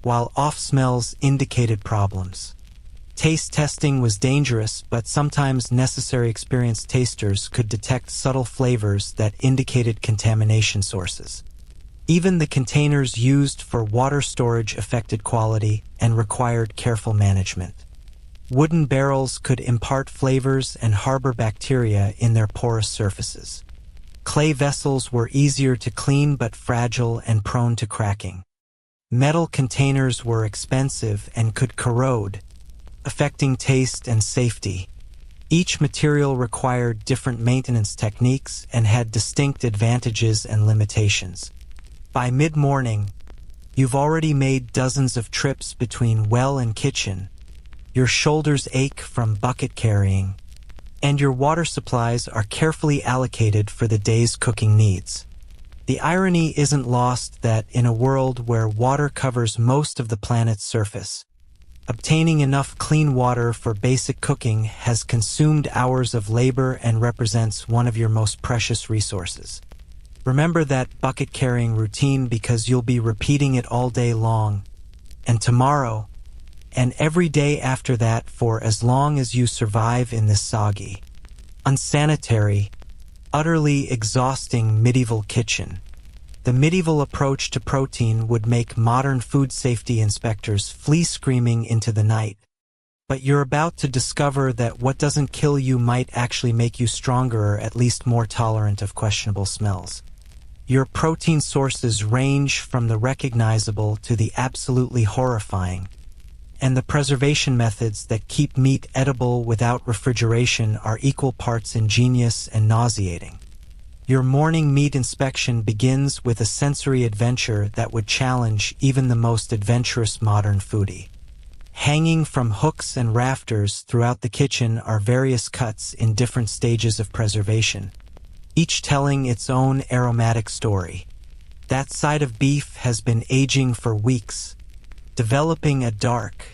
while off smells indicated problems. Taste testing was dangerous, but sometimes necessary. Experienced tasters could detect subtle flavors that indicated contamination sources. Even the containers used for water storage affected quality and required careful management. Wooden barrels could impart flavors and harbor bacteria in their porous surfaces. Clay vessels were easier to clean but fragile and prone to cracking. Metal containers were expensive and could corrode, affecting taste and safety. Each material required different maintenance techniques and had distinct advantages and limitations. By mid-morning, you've already made dozens of trips between well and kitchen. Your shoulders ache from bucket carrying, and your water supplies are carefully allocated for the day's cooking needs. The irony isn't lost that in a world where water covers most of the planet's surface, obtaining enough clean water for basic cooking has consumed hours of labor and represents one of your most precious resources. Remember that bucket-carrying routine because you'll be repeating it all day long, and tomorrow, and every day after that for as long as you survive in this soggy, unsanitary, utterly exhausting medieval kitchen. The medieval approach to protein would make modern food safety inspectors flee screaming into the night. But you're about to discover that what doesn't kill you might actually make you stronger or at least more tolerant of questionable smells. Your protein sources range from the recognizable to the absolutely horrifying, and the preservation methods that keep meat edible without refrigeration are equal parts ingenious and nauseating. Your morning meat inspection begins with a sensory adventure that would challenge even the most adventurous modern foodie. Hanging from hooks and rafters throughout the kitchen are various cuts in different stages of preservation, each telling its own aromatic story. That side of beef has been aging for weeks, developing a dark,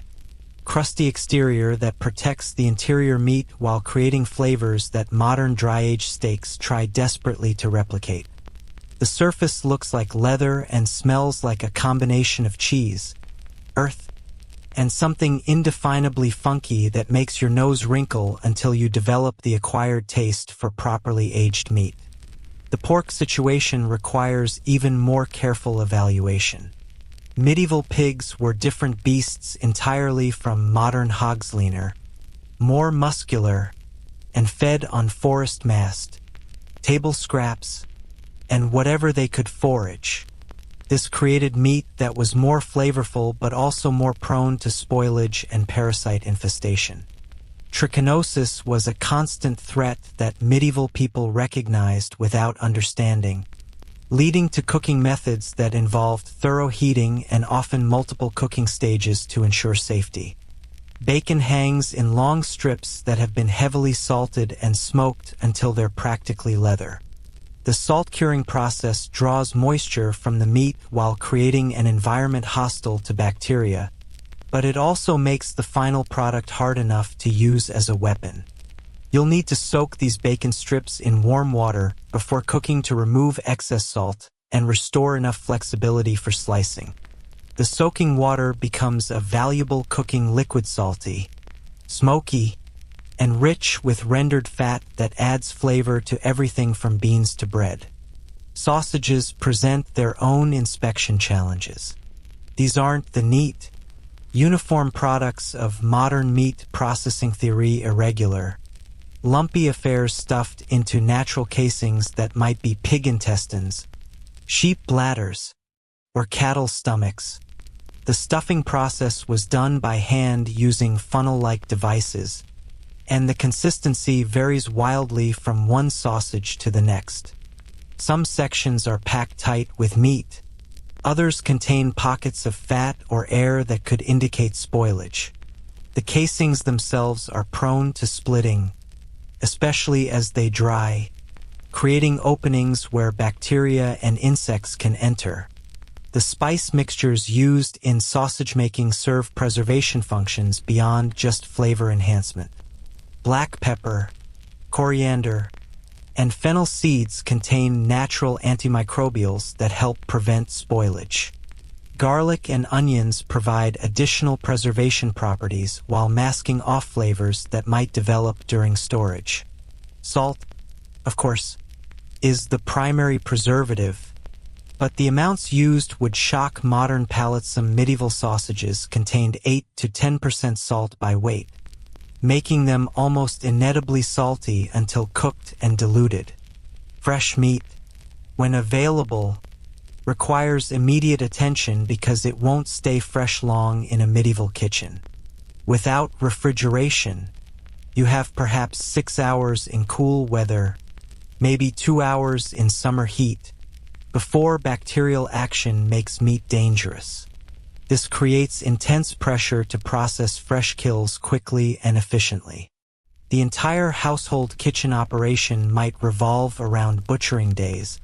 crusty exterior that protects the interior meat while creating flavors that modern dry-aged steaks try desperately to replicate. The surface looks like leather and smells like a combination of cheese, earth, and something indefinably funky that makes your nose wrinkle until you develop the acquired taste for properly aged meat. The pork situation requires even more careful evaluation. Medieval pigs were different beasts entirely from modern hogs, leaner, more muscular, and fed on forest mast, table scraps, and whatever they could forage. This created meat that was more flavorful but also more prone to spoilage and parasite infestation. Trichinosis was a constant threat that medieval people recognized without understanding, leading to cooking methods that involved thorough heating and often multiple cooking stages to ensure safety. Bacon hangs in long strips that have been heavily salted and smoked until they're practically leather. The salt curing process draws moisture from the meat while creating an environment hostile to bacteria, but it also makes the final product hard enough to use as a weapon. You'll need to soak these bacon strips in warm water before cooking to remove excess salt and restore enough flexibility for slicing. The soaking water becomes a valuable cooking liquid, salty, smoky, and rich with rendered fat that adds flavor to everything from beans to bread. Sausages present their own inspection challenges. These aren't the neat, uniform products of modern meat processing theory, irregular, lumpy affairs stuffed into natural casings that might be pig intestines, sheep bladders, or cattle stomachs. The stuffing process was done by hand using funnel-like devices, and the consistency varies wildly from one sausage to the next. Some sections are packed tight with meat. Others contain pockets of fat or air that could indicate spoilage. The casings themselves are prone to splitting, especially as they dry, creating openings where bacteria and insects can enter. The spice mixtures used in sausage making serve preservation functions beyond just flavor enhancement. Black pepper, coriander, and fennel seeds contain natural antimicrobials that help prevent spoilage. Garlic and onions provide additional preservation properties while masking off flavors that might develop during storage. Salt, of course, is the primary preservative, but the amounts used would shock modern palates. Some medieval sausages contained 8 to 10% salt by weight, making them almost inedibly salty until cooked and diluted. Fresh meat, when available, requires immediate attention because it won't stay fresh long in a medieval kitchen. Without refrigeration, you have perhaps 6 hours in cool weather, maybe 2 hours in summer heat, before bacterial action makes meat dangerous. This creates intense pressure to process fresh kills quickly and efficiently. The entire household kitchen operation might revolve around butchering days,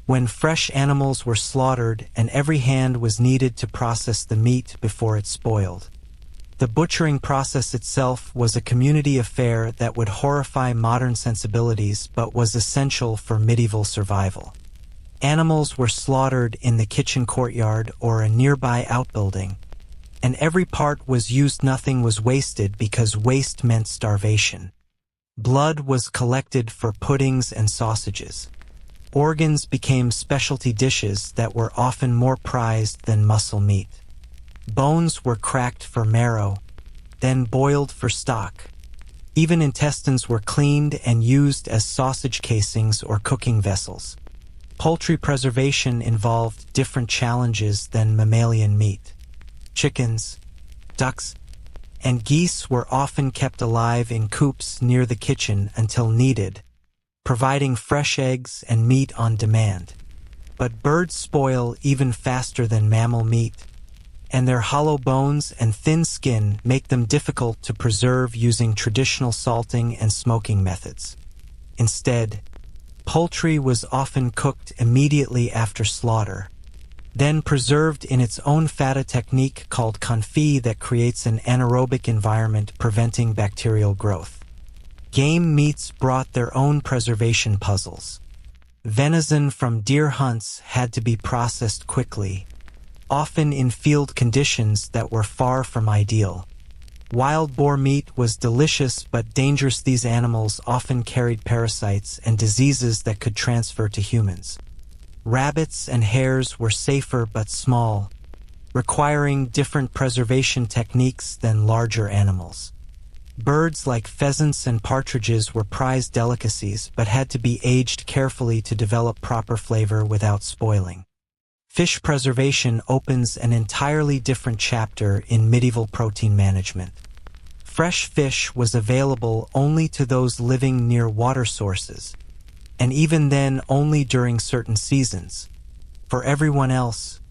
when fresh animals were slaughtered and every hand was needed to process the meat before it spoiled. The butchering process itself was a community affair that would horrify modern sensibilities but was essential for medieval survival. Animals were slaughtered in the kitchen courtyard or a nearby outbuilding, and every part was used. Nothing was wasted because waste meant starvation. Blood was collected for puddings and sausages. Organs became specialty dishes that were often more prized than muscle meat. Bones were cracked for marrow, then boiled for stock. Even intestines were cleaned and used as sausage casings or cooking vessels. Poultry preservation involved different challenges than mammalian meat. Chickens, ducks, and geese were often kept alive in coops near the kitchen until needed, providing fresh eggs and meat on demand. But birds spoil even faster than mammal meat, and their hollow bones and thin skin make them difficult to preserve using traditional salting and smoking methods. Instead, poultry was often cooked immediately after slaughter, then preserved in its own fata technique called confit that creates an anaerobic environment preventing bacterial growth. Game meats brought their own preservation puzzles. Venison from deer hunts had to be processed quickly, often in field conditions that were far from ideal. Wild boar meat was delicious but dangerous. These animals often carried parasites and diseases that could transfer to humans. Rabbits and hares were safer but small, requiring different preservation techniques than larger animals. Birds like pheasants and partridges were prized delicacies but had to be aged carefully to develop proper flavor without spoiling. Fish preservation opens an entirely different chapter in medieval protein management. Fresh fish was available only to those living near water sources, and even then only during certain seasons. For everyone else,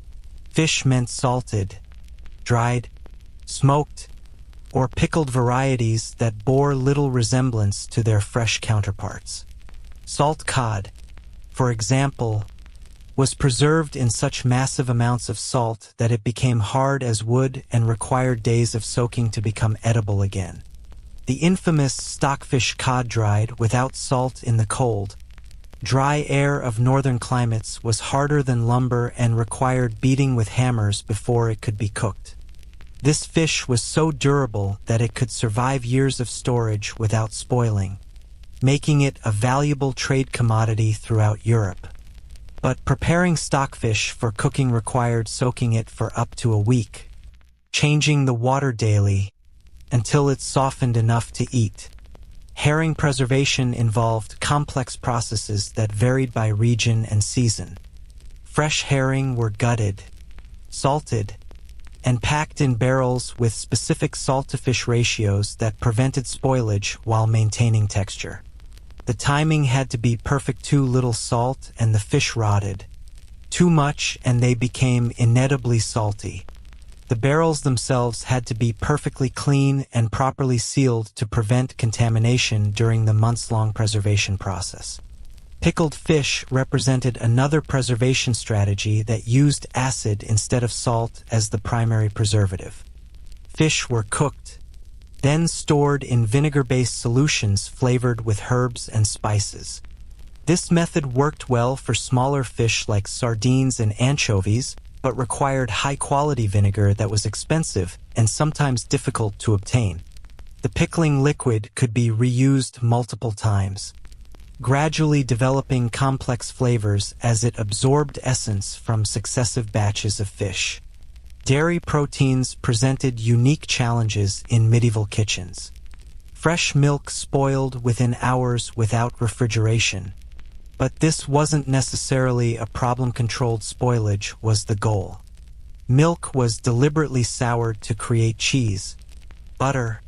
fish meant salted, dried, smoked, or pickled varieties that bore little resemblance to their fresh counterparts. Salt cod, for example, was preserved in such massive amounts of salt that it became hard as wood and required days of soaking to become edible again. The infamous stockfish cod dried without salt in the cold, dry air of northern climates was harder than lumber and required beating with hammers before it could be cooked. This fish was so durable that it could survive years of storage without spoiling, making it a valuable trade commodity throughout Europe. But preparing stockfish for cooking required soaking it for up to a week, changing the water daily until it softened enough to eat. Herring preservation involved complex processes that varied by region and season. Fresh herring were gutted, salted, and packed in barrels with specific salt-to-fish ratios that prevented spoilage while maintaining texture. The timing had to be perfect. Too little salt and the fish rotted. Too much and they became inedibly salty. The barrels themselves had to be perfectly clean and properly sealed to prevent contamination during the months-long preservation process. Pickled fish represented another preservation strategy that used acid instead of salt as the primary preservative. Fish were cooked, then stored in vinegar-based solutions flavored with herbs and spices. This method worked well for smaller fish like sardines and anchovies, but required high-quality vinegar that was expensive and sometimes difficult to obtain. The pickling liquid could be reused multiple times, gradually developing complex flavors as it absorbed essence from successive batches of fish. Dairy proteins presented unique challenges in medieval kitchens. Fresh milk spoiled within hours without refrigeration. But this wasn't necessarily a problem. Controlled spoilage was the goal. Milk was deliberately soured to create cheese, butter,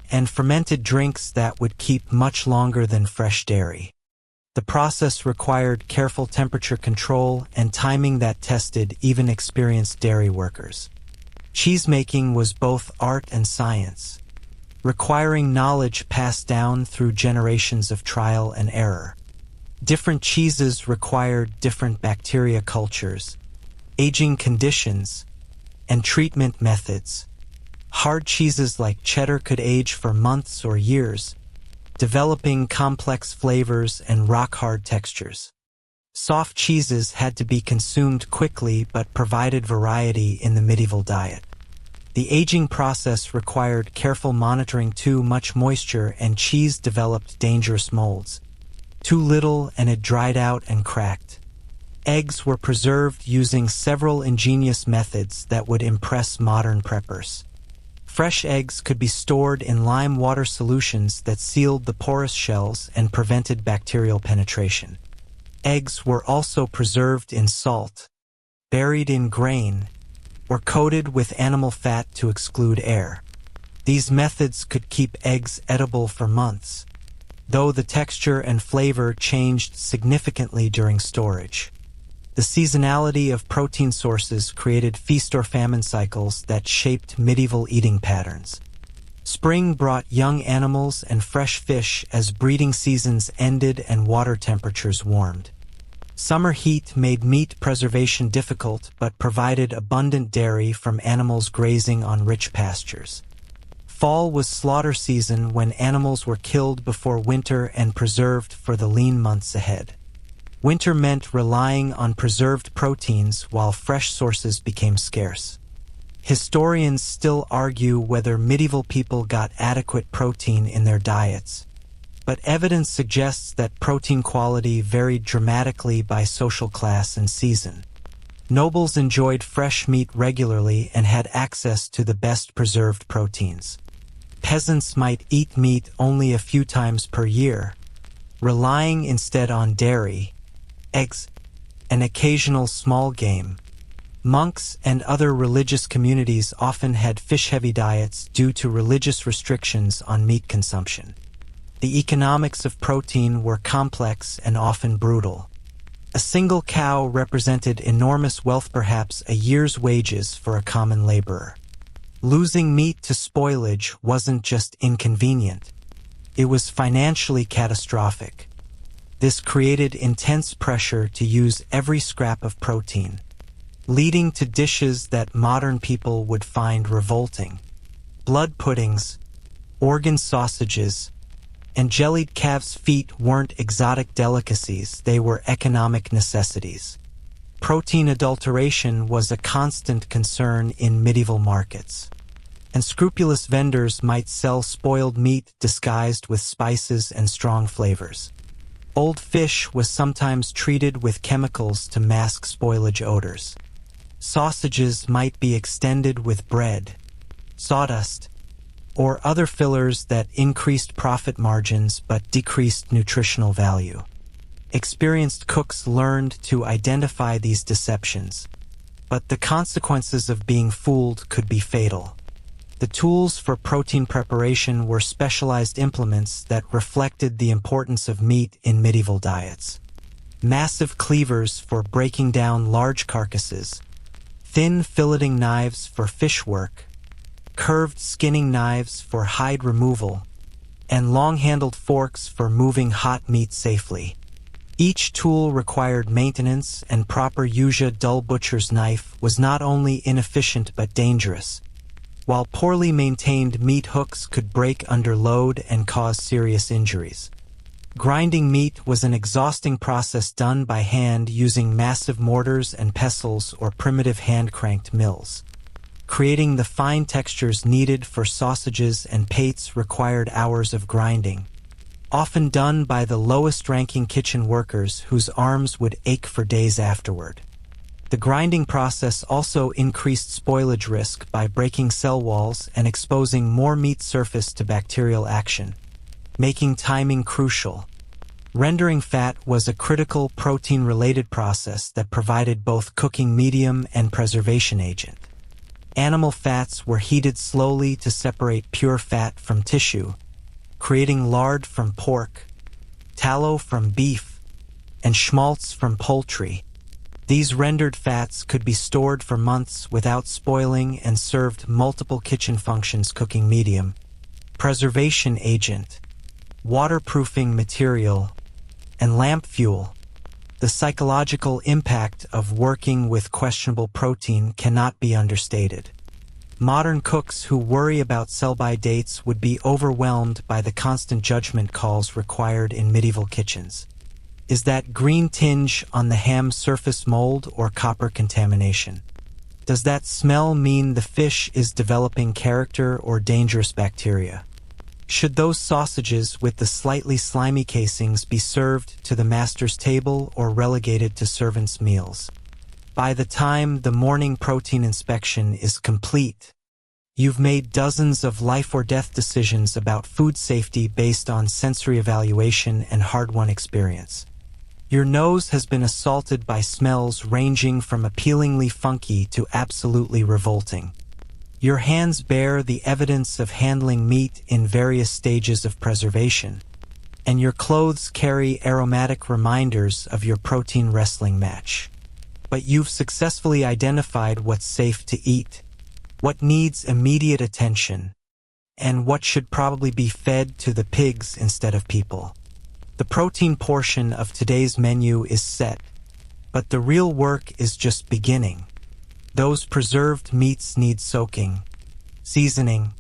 and fermented drinks that would keep much longer than fresh dairy. The process required careful temperature control and timing that tested even experienced dairy workers. Cheesemaking was both art and science, requiring knowledge passed down through generations of trial and error. Different cheeses required different bacteria cultures, aging conditions, and treatment methods. Hard cheeses like cheddar could age for months or years, developing complex flavors and rock-hard textures. Soft cheeses had to be consumed quickly but provided variety in the medieval diet. The aging process required careful monitoring. Too much moisture and cheese developed dangerous molds. Too little and it dried out and cracked. Eggs were preserved using several ingenious methods that would impress modern preppers. Fresh eggs could be stored in lime water solutions that sealed the porous shells and prevented bacterial penetration. Eggs were also preserved in salt, buried in grain, or coated with animal fat to exclude air. These methods could keep eggs edible for months, though the texture and flavor changed significantly during storage. The seasonality of protein sources created feast or famine cycles that shaped medieval eating patterns. Spring brought young animals and fresh fish as breeding seasons ended and water temperatures warmed. Summer heat made meat preservation difficult but provided abundant dairy from animals grazing on rich pastures. Fall was slaughter season when animals were killed before winter and preserved for the lean months ahead. Winter meant relying on preserved proteins while fresh sources became scarce. Historians still argue whether medieval people got adequate protein in their diets, but evidence suggests that protein quality varied dramatically by social class and season. Nobles enjoyed fresh meat regularly and had access to the best preserved proteins. Peasants might eat meat only a few times per year, relying instead on dairy, eggs, and occasional small game. Monks and other religious communities often had fish-heavy diets due to religious restrictions on meat consumption. The economics of protein were complex and often brutal. A single cow represented enormous wealth, perhaps a year's wages for a common laborer. Losing meat to spoilage wasn't just inconvenient, it was financially catastrophic. This created intense pressure to use every scrap of protein, leading to dishes that modern people would find revolting. Blood puddings, organ sausages, and jellied calves' feet weren't exotic delicacies, they were economic necessities. Protein adulteration was a constant concern in medieval markets, and scrupulous vendors might sell spoiled meat disguised with spices and strong flavors. Old fish was sometimes treated with chemicals to mask spoilage odors. Sausages might be extended with bread, sawdust, or other fillers that increased profit margins but decreased nutritional value. Experienced cooks learned to identify these deceptions, but the consequences of being fooled could be fatal. The tools for protein preparation were specialized implements that reflected the importance of meat in medieval diets. Massive cleavers for breaking down large carcasses, thin filleting knives for fish work, curved skinning knives for hide removal, and long-handled forks for moving hot meat safely. Each tool required maintenance, and proper use. A dull butcher's knife was not only inefficient but dangerous, while poorly maintained meat hooks could break under load and cause serious injuries. Grinding meat was an exhausting process done by hand using massive mortars and pestles or primitive hand-cranked mills. Creating the fine textures needed for sausages and pates required hours of grinding, often done by the lowest-ranking kitchen workers whose arms would ache for days afterward. The grinding process also increased spoilage risk by breaking cell walls and exposing more meat surface to bacterial action, making timing crucial. Rendering fat was a critical protein-related process that provided both cooking medium and preservation agent. Animal fats were heated slowly to separate pure fat from tissue, creating lard from pork, tallow from beef, and schmaltz from poultry. These rendered fats could be stored for months without spoiling and served multiple kitchen functions: cooking medium, preservation agent, waterproofing material, and lamp fuel. The psychological impact of working with questionable protein cannot be understated. Modern cooks who worry about sell-by dates would be overwhelmed by the constant judgment calls required in medieval kitchens. Is that green tinge on the ham's surface mold or copper contamination? Does that smell mean the fish is developing character or dangerous bacteria? Should those sausages with the slightly slimy casings be served to the master's table or relegated to servants' meals? By the time the morning protein inspection is complete, you've made dozens of life-or-death decisions about food safety based on sensory evaluation and hard-won experience. Your nose has been assaulted by smells ranging from appealingly funky to absolutely revolting. Your hands bear the evidence of handling meat in various stages of preservation, and your clothes carry aromatic reminders of your protein wrestling match. But you've successfully identified what's safe to eat, what needs immediate attention, and what should probably be fed to the pigs instead of people. The protein portion of today's menu is set, but the real work is just beginning. Those preserved meats need soaking, seasoning,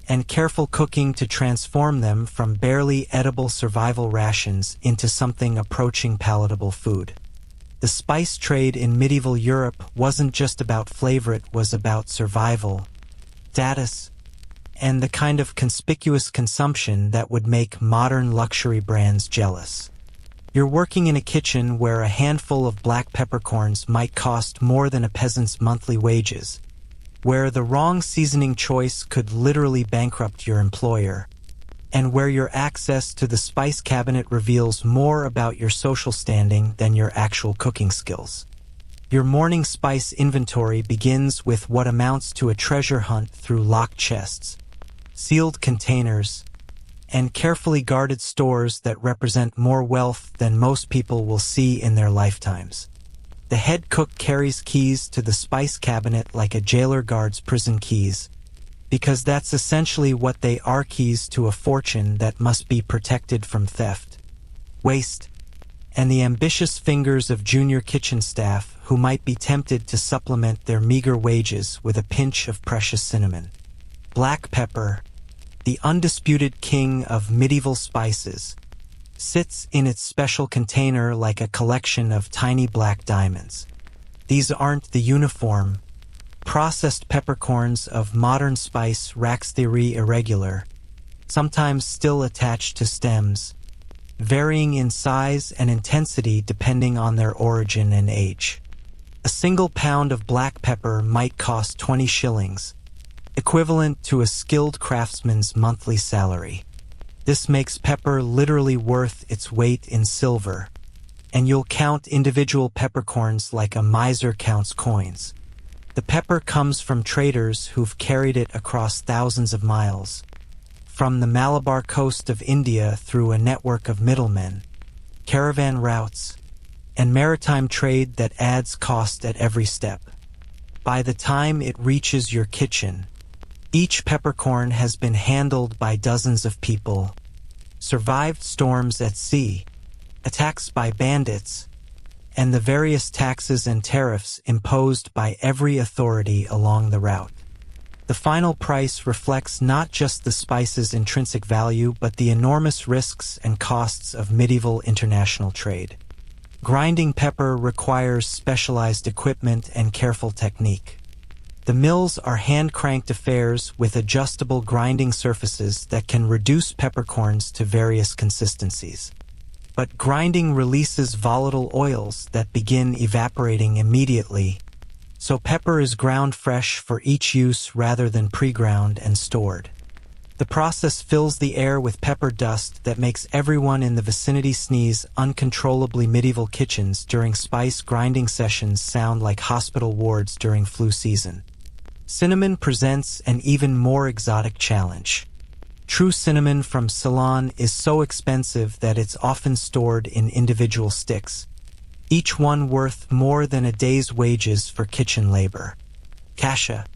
and careful cooking to transform them from barely edible survival rations into something approaching palatable food. The spice trade in medieval Europe wasn't just about flavor, it was about survival, status, and the kind of conspicuous consumption that would make modern luxury brands jealous. You're working in a kitchen where a handful of black peppercorns might cost more than a peasant's monthly wages, where the wrong seasoning choice could literally bankrupt your employer, and where your access to the spice cabinet reveals more about your social standing than your actual cooking skills. Your morning spice inventory begins with what amounts to a treasure hunt through locked chests, sealed containers, and carefully guarded stores that represent more wealth than most people will see in their lifetimes. The head cook carries keys to the spice cabinet like a jailer guards prison keys, because that's essentially what they are, keys to a fortune that must be protected from theft, waste, and the ambitious fingers of junior kitchen staff who might be tempted to supplement their meager wages with a pinch of precious cinnamon. Black pepper, the undisputed king of medieval spices, sits in its special container like a collection of tiny black diamonds. These aren't the uniform, processed peppercorns of modern spice racks. They're irregular, sometimes still attached to stems, varying in size and intensity depending on their origin and age. A single pound of black pepper might cost 20 shillings, equivalent to a skilled craftsman's monthly salary. This makes pepper literally worth its weight in silver, and you'll count individual peppercorns like a miser counts coins. The pepper comes from traders who've carried it across thousands of miles, from the Malabar coast of India through a network of middlemen, caravan routes, and maritime trade that adds cost at every step. By the time it reaches your kitchen, each peppercorn has been handled by dozens of people, survived storms at sea, attacks by bandits, and the various taxes and tariffs imposed by every authority along the route. The final price reflects not just the spice's intrinsic value, but the enormous risks and costs of medieval international trade. Grinding pepper requires specialized equipment and careful technique. The mills are hand-cranked affairs with adjustable grinding surfaces that can reduce peppercorns to various consistencies. But grinding releases volatile oils that begin evaporating immediately, so pepper is ground fresh for each use rather than pre-ground and stored. The process fills the air with pepper dust that makes everyone in the vicinity sneeze uncontrollably. Medieval kitchens during spice grinding sessions sound like hospital wards during flu season. Cinnamon presents an even more exotic challenge. True cinnamon from Ceylon is so expensive that it's often stored in individual sticks, each one worth more than a day's wages for kitchen labor. Cassia,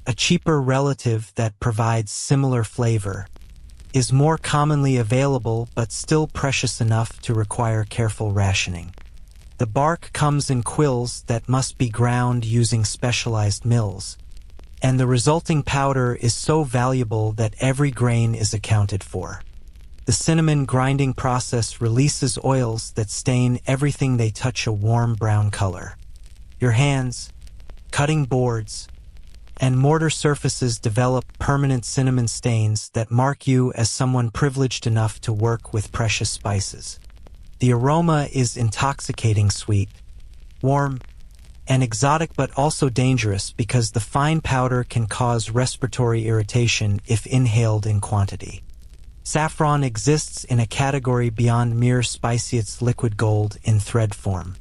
a cheaper relative that provides similar flavor, is more commonly available but still precious enough to require careful rationing. The bark comes in quills that must be ground using specialized mills, and the resulting powder is so valuable that every grain is accounted for. The cinnamon grinding process releases oils that stain everything they touch a warm brown color. Your hands, cutting boards, and mortar surfaces develop permanent cinnamon stains that mark you as someone privileged enough to work with precious spices. The aroma is intoxicating sweet, warm, and exotic, but also dangerous because the fine powder can cause respiratory irritation if inhaled in quantity. Saffron exists in a category beyond mere spicy. It's liquid gold in thread form.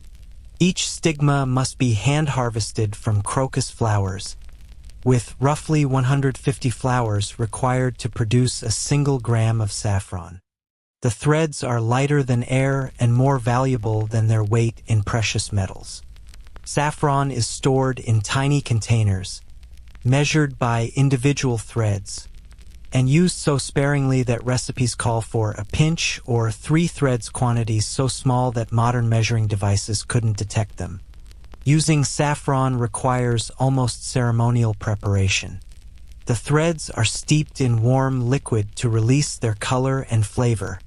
Each stigma must be hand-harvested from crocus flowers, with roughly 150 flowers required to produce a single gram of saffron. The threads are lighter than air and more valuable than their weight in precious metals. Saffron is stored in tiny containers, measured by individual threads, and used so sparingly that recipes call for a pinch or 3 threads, quantities so small that modern measuring devices couldn't detect them. Using saffron requires almost ceremonial preparation. The threads are steeped in warm liquid to release their color and flavor,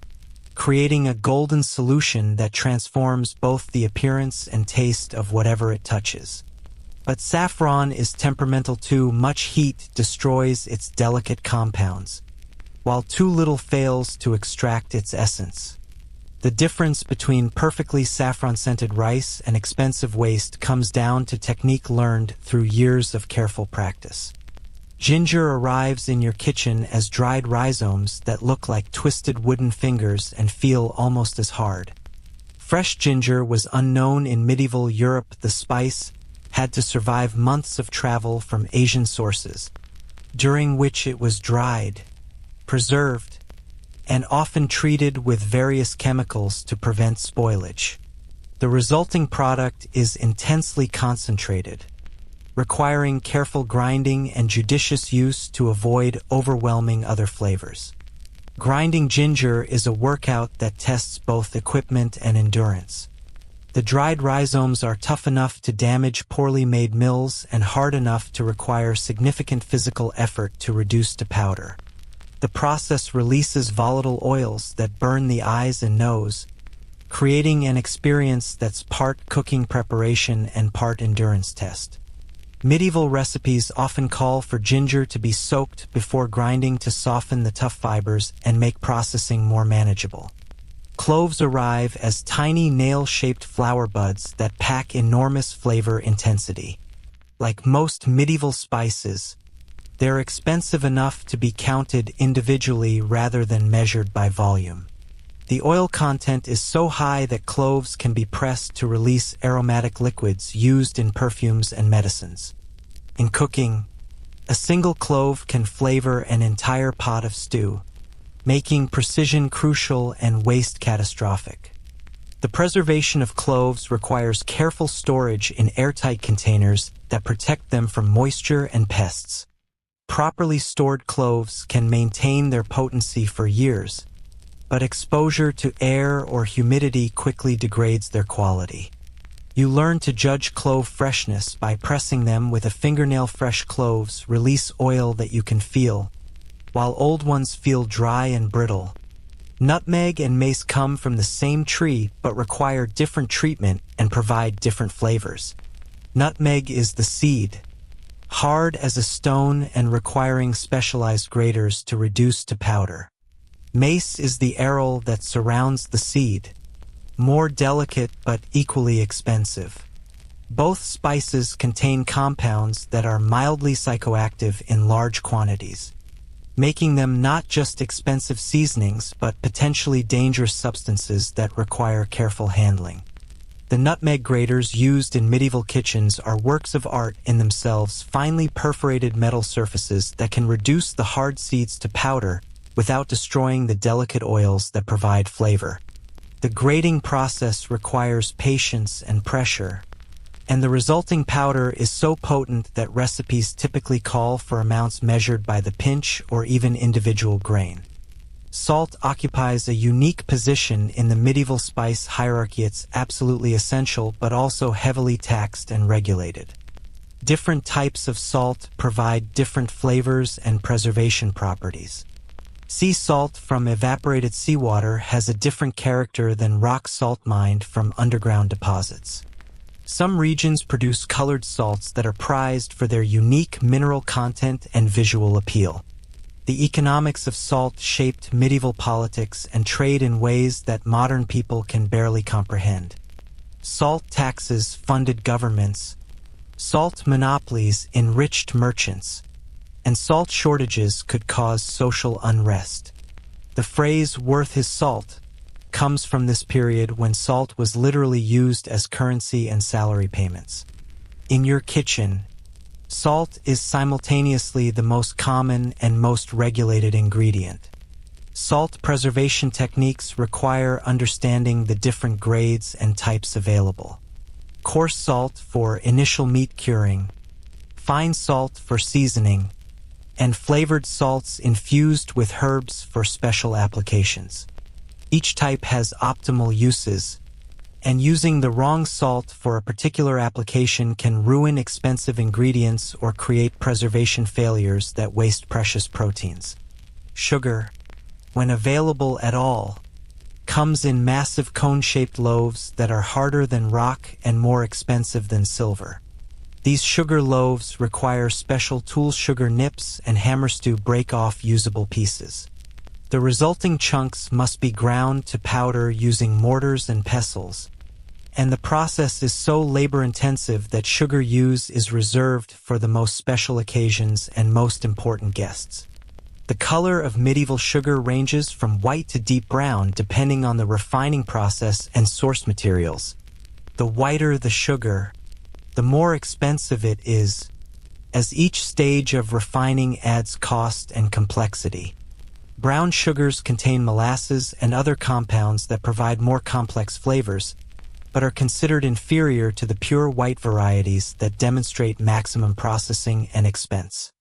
creating a golden solution that transforms both the appearance and taste of whatever it touches. But saffron is temperamental too. Much heat destroys its delicate compounds, while too little fails to extract its essence. The difference between perfectly saffron-scented rice and expensive waste comes down to technique learned through years of careful practice. Ginger arrives in your kitchen as dried rhizomes that look like twisted wooden fingers and feel almost as hard. Fresh ginger was unknown in medieval Europe. The spice had to survive months of travel from Asian sources, during which it was dried, preserved, and often treated with various chemicals to prevent spoilage. The resulting product is intensely concentrated, requiring careful grinding and judicious use to avoid overwhelming other flavors. Grinding ginger is a workout that tests both equipment and endurance. The dried rhizomes are tough enough to damage poorly made mills and hard enough to require significant physical effort to reduce to powder. The process releases volatile oils that burn the eyes and nose, creating an experience that's part cooking preparation and part endurance test. Medieval recipes often call for ginger to be soaked before grinding to soften the tough fibers and make processing more manageable. Cloves arrive as tiny nail-shaped flower buds that pack enormous flavor intensity. Like most medieval spices, they're expensive enough to be counted individually rather than measured by volume. The oil content is so high that cloves can be pressed to release aromatic liquids used in perfumes and medicines. In cooking, a single clove can flavor an entire pot of stew, making precision crucial and waste catastrophic. The preservation of cloves requires careful storage in airtight containers that protect them from moisture and pests. Properly stored cloves can maintain their potency for years, but exposure to air or humidity quickly degrades their quality. You learn to judge clove freshness by pressing them with a fingernail. Fresh cloves release oil that you can feel, while old ones feel dry and brittle. Nutmeg and mace come from the same tree but require different treatment and provide different flavors. Nutmeg is the seed, hard as a stone and requiring specialized graters to reduce to powder. Mace is the aril that surrounds the seed, more delicate but equally expensive. Both spices contain compounds that are mildly psychoactive in large quantities, making them not just expensive seasonings but potentially dangerous substances that require careful handling. The nutmeg graters used in medieval kitchens are works of art in themselves, finely perforated metal surfaces that can reduce the hard seeds to powder without destroying the delicate oils that provide flavor. The grating process requires patience and pressure, and the resulting powder is so potent that recipes typically call for amounts measured by the pinch or even individual grain. Salt occupies a unique position in the medieval spice hierarchy. It's absolutely essential but also heavily taxed and regulated. Different types of salt provide different flavors and preservation properties. Sea salt from evaporated seawater has a different character than rock salt mined from underground deposits. Some regions produce colored salts that are prized for their unique mineral content and visual appeal. The economics of salt shaped medieval politics and trade in ways that modern people can barely comprehend. Salt taxes funded governments, salt monopolies enriched merchants, and salt shortages could cause social unrest. The phrase "worth his salt" comes from this period when salt was literally used as currency and salary payments. In your kitchen, salt is simultaneously the most common and most regulated ingredient. Salt preservation techniques require understanding the different grades and types available. Coarse salt for initial meat curing, fine salt for seasoning, and flavored salts infused with herbs for special applications. Each type has optimal uses, and using the wrong salt for a particular application can ruin expensive ingredients or create preservation failures that waste precious proteins. Sugar, when available at all, comes in massive cone-shaped loaves that are harder than rock and more expensive than silver. These sugar loaves require special tool sugar nips and hammers to break off usable pieces. The resulting chunks must be ground to powder using mortars and pestles, and the process is so labor-intensive that sugar use is reserved for the most special occasions and most important guests. The color of medieval sugar ranges from white to deep brown depending on the refining process and source materials. The whiter the sugar, the more expensive it is, as each stage of refining adds cost and complexity. Brown sugars contain molasses and other compounds that provide more complex flavors, but are considered inferior to the pure white varieties that demonstrate maximum processing and expense.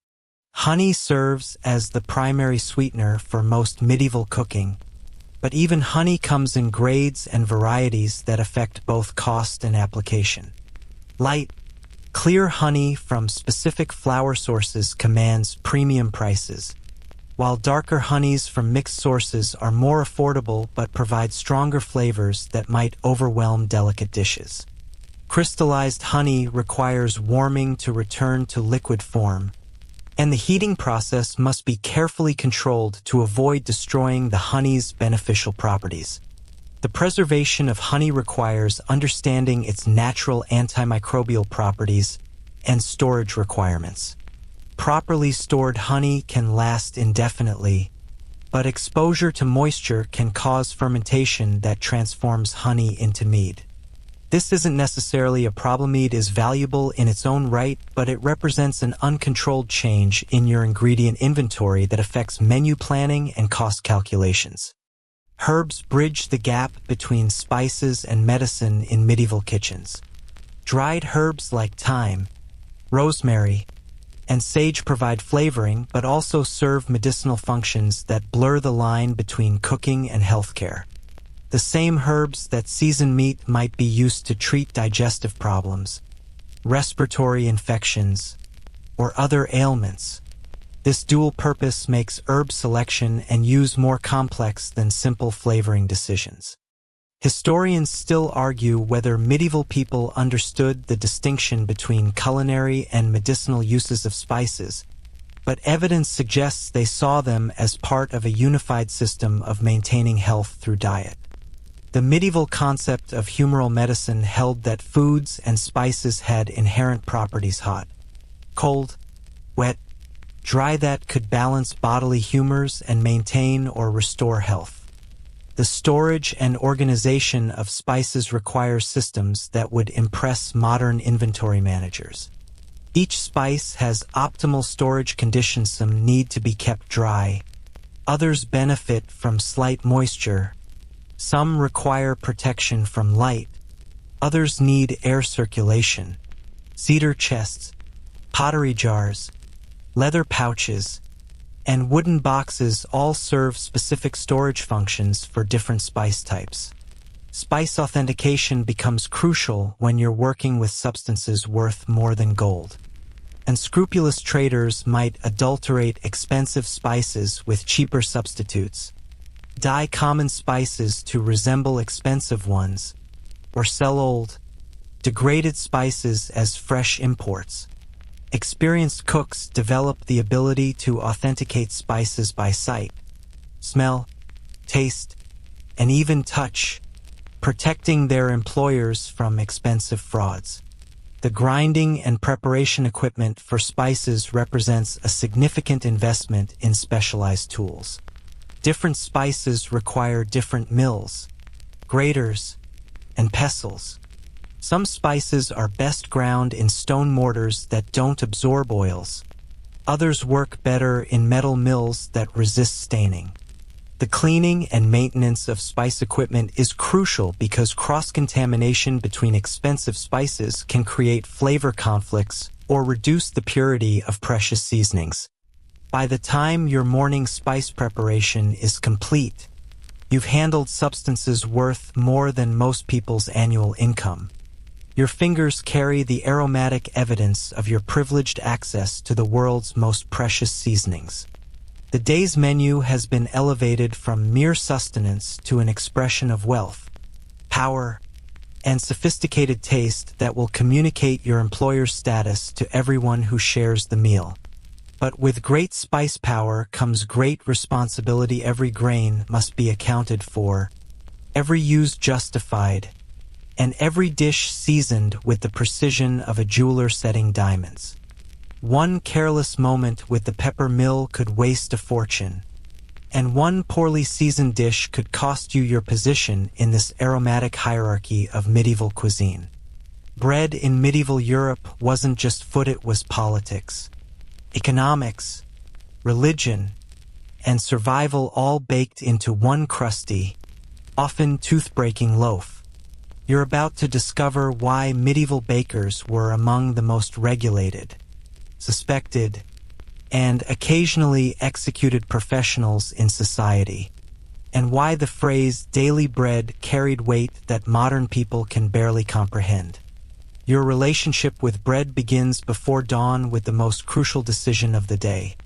Honey serves as the primary sweetener for most medieval cooking, but even honey comes in grades and varieties that affect both cost and application. Light, clear honey from specific flower sources commands premium prices, while darker honeys from mixed sources are more affordable but provide stronger flavors that might overwhelm delicate dishes. Crystallized honey requires warming to return to liquid form, and the heating process must be carefully controlled to avoid destroying the honey's beneficial properties. The preservation of honey requires understanding its natural antimicrobial properties and storage requirements. Properly stored honey can last indefinitely, but exposure to moisture can cause fermentation that transforms honey into mead. This isn't necessarily a problem. Mead is valuable in its own right, but it represents an uncontrolled change in your ingredient inventory that affects menu planning and cost calculations. Herbs bridge the gap between spices and medicine in medieval kitchens. Dried herbs like thyme, rosemary, and sage provide flavoring but also serve medicinal functions that blur the line between cooking and healthcare. The same herbs that season meat might be used to treat digestive problems, respiratory infections, or other ailments. This dual purpose makes herb selection and use more complex than simple flavoring decisions. Historians still argue whether medieval people understood the distinction between culinary and medicinal uses of spices, but evidence suggests they saw them as part of a unified system of maintaining health through diet. The medieval concept of humoral medicine held that foods and spices had inherent properties: hot, cold, wet, dry, that could balance bodily humors and maintain or restore health. The storage and organization of spices require systems that would impress modern inventory managers. Each spice has optimal storage conditions. Some need to be kept dry. Others benefit from slight moisture. Some require protection from light. Others need air circulation. Cedar chests, pottery jars, leather pouches, and wooden boxes all serve specific storage functions for different spice types. Spice authentication becomes crucial when you're working with substances worth more than gold. Unscrupulous traders might adulterate expensive spices with cheaper substitutes, dye common spices to resemble expensive ones, or sell old, degraded spices as fresh imports. Experienced cooks develop the ability to authenticate spices by sight, smell, taste, and even touch, protecting their employers from expensive frauds. The grinding and preparation equipment for spices represents a significant investment in specialized tools. Different spices require different mills, graters, and pestles. Some spices are best ground in stone mortars that don't absorb oils. Others work better in metal mills that resist staining. The cleaning and maintenance of spice equipment is crucial because cross-contamination between expensive spices can create flavor conflicts or reduce the purity of precious seasonings. By the time your morning spice preparation is complete, you've handled substances worth more than most people's annual income. Your fingers carry the aromatic evidence of your privileged access to the world's most precious seasonings. The day's menu has been elevated from mere sustenance to an expression of wealth, power, and sophisticated taste that will communicate your employer's status to everyone who shares the meal. But with great spice power comes great responsibility. Every grain must be accounted for, every use justified, and every dish seasoned with the precision of a jeweler setting diamonds. One careless moment with the pepper mill could waste a fortune, and one poorly seasoned dish could cost you your position in this aromatic hierarchy of medieval cuisine. Bread in medieval Europe wasn't just food, it was politics, economics, religion, and survival all baked into one crusty, often tooth-breaking loaf. You're about to discover why medieval bakers were among the most regulated, suspected, and occasionally executed professionals in society, and why the phrase daily bread carried weight that modern people can barely comprehend. Your relationship with bread begins before dawn with the most crucial decision of the day.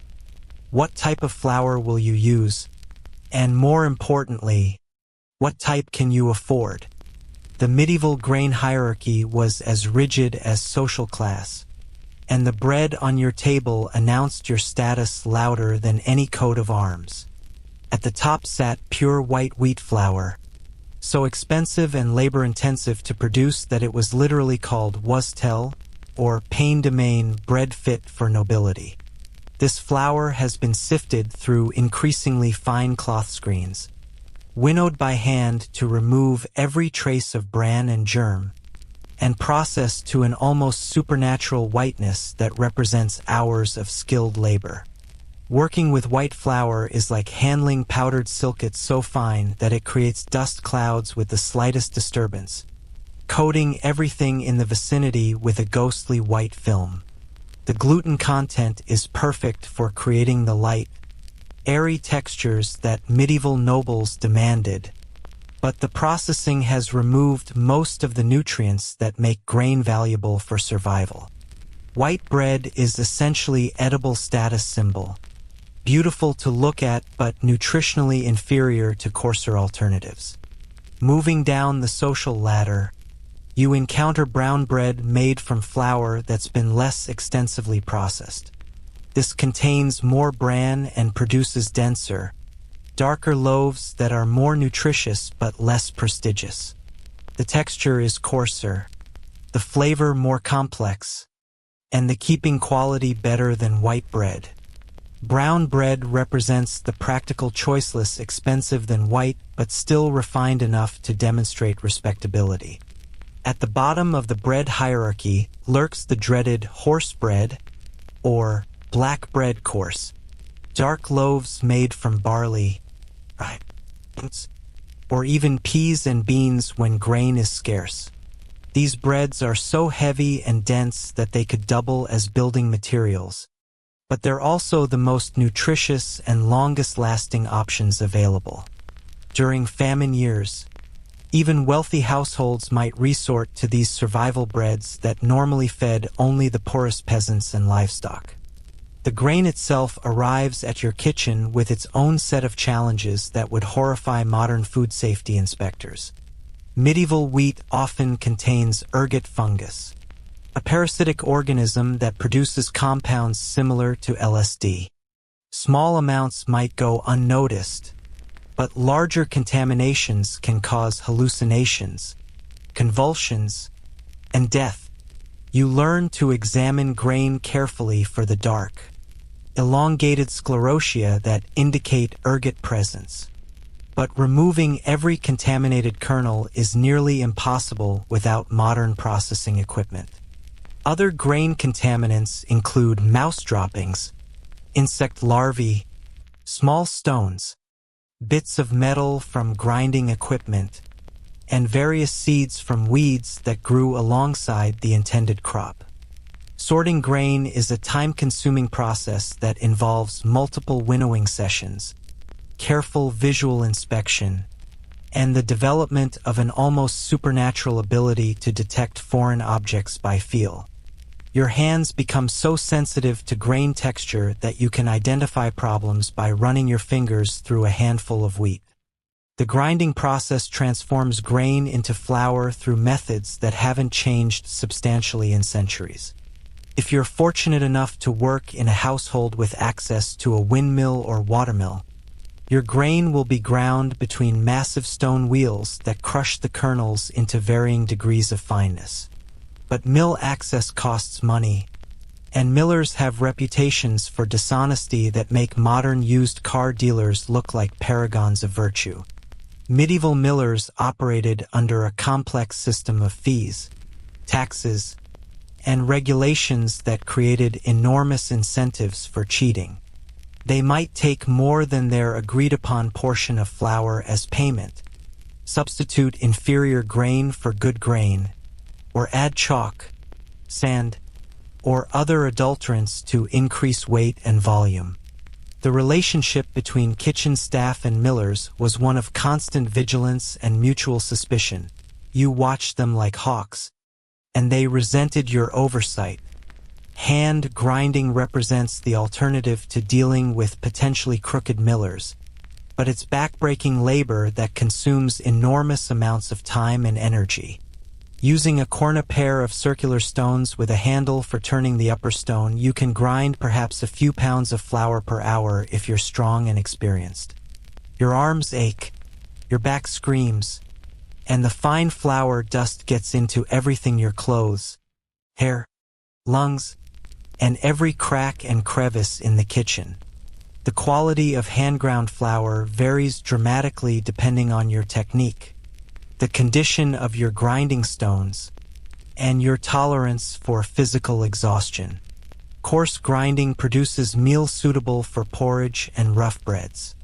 What type of flour will you use? And more importantly, what type can you afford? The medieval grain hierarchy was as rigid as social class, and the bread on your table announced your status louder than any coat of arms. At the top sat pure white wheat flour, so expensive and labor-intensive to produce that it was literally called wastel, or pain de main, bread fit for nobility. This flour has been sifted through increasingly fine cloth screens, winnowed by hand to remove every trace of bran and germ, and processed to an almost supernatural whiteness that represents hours of skilled labor. Working with white flour is like handling powdered silk. It's so fine that it creates dust clouds with the slightest disturbance, coating everything in the vicinity with a ghostly white film. The gluten content is perfect for creating the light, airy textures that medieval nobles demanded, but the processing has removed most of the nutrients that make grain valuable for survival. White bread is essentially edible status symbol, beautiful to look at but nutritionally inferior to coarser alternatives. Moving down the social ladder, you encounter brown bread made from flour that's been less extensively processed. This contains more bran and produces denser, darker loaves that are more nutritious but less prestigious. The texture is coarser, the flavor more complex, and the keeping quality better than white bread. Brown bread represents the practical choice, less expensive than white, but still refined enough to demonstrate respectability. At the bottom of the bread hierarchy lurks the dreaded horse bread, or black bread course, dark loaves made from barley, or even peas and beans when grain is scarce. These breads are so heavy and dense that they could double as building materials, but they're also the most nutritious and longest-lasting options available. During famine years, Even wealthy households might resort to these survival breads that normally fed only the poorest peasants and livestock. The grain itself arrives at your kitchen with its own set of challenges that would horrify modern food safety inspectors. Medieval wheat often contains ergot fungus, a parasitic organism that produces compounds similar to LSD. Small amounts might go unnoticed, but larger contaminations can cause hallucinations, convulsions, and death. You learn to examine grain carefully for the dark, elongated sclerotia that indicate ergot presence. But removing every contaminated kernel is nearly impossible without modern processing equipment. Other grain contaminants include mouse droppings, insect larvae, small stones, bits of metal from grinding equipment, and various seeds from weeds that grew alongside the intended crop. Sorting grain is a time-consuming process that involves multiple winnowing sessions, careful visual inspection, and the development of an almost supernatural ability to detect foreign objects by feel. Your hands become so sensitive to grain texture that you can identify problems by running your fingers through a handful of wheat. The grinding process transforms grain into flour through methods that haven't changed substantially in centuries. If you're fortunate enough to work in a household with access to a windmill or watermill, your grain will be ground between massive stone wheels that crush the kernels into varying degrees of fineness. But mill access costs money, and millers have reputations for dishonesty that make modern used car dealers look like paragons of virtue. Medieval millers operated under a complex system of fees, taxes, and regulations that created enormous incentives for cheating. They might take more than their agreed-upon portion of flour as payment, substitute inferior grain for good grain, or add chalk, sand, or other adulterants to increase weight and volume. The relationship between kitchen staff and millers was one of constant vigilance and mutual suspicion. You watched them like hawks, and they resented your oversight. Hand grinding represents the alternative to dealing with potentially crooked millers, but it's backbreaking labor that consumes enormous amounts of time and energy. Using a cornu pair of circular stones with a handle for turning the upper stone, you can grind perhaps a few pounds of flour per hour if you're strong and experienced. Your arms ache, your back screams, and the fine flour dust gets into everything: your clothes, hair, lungs, and every crack and crevice in the kitchen. The quality of hand-ground flour varies dramatically depending on your technique, the condition of your grinding stones, and your tolerance for physical exhaustion. Coarse grinding produces meal suitable for porridge and rough breads.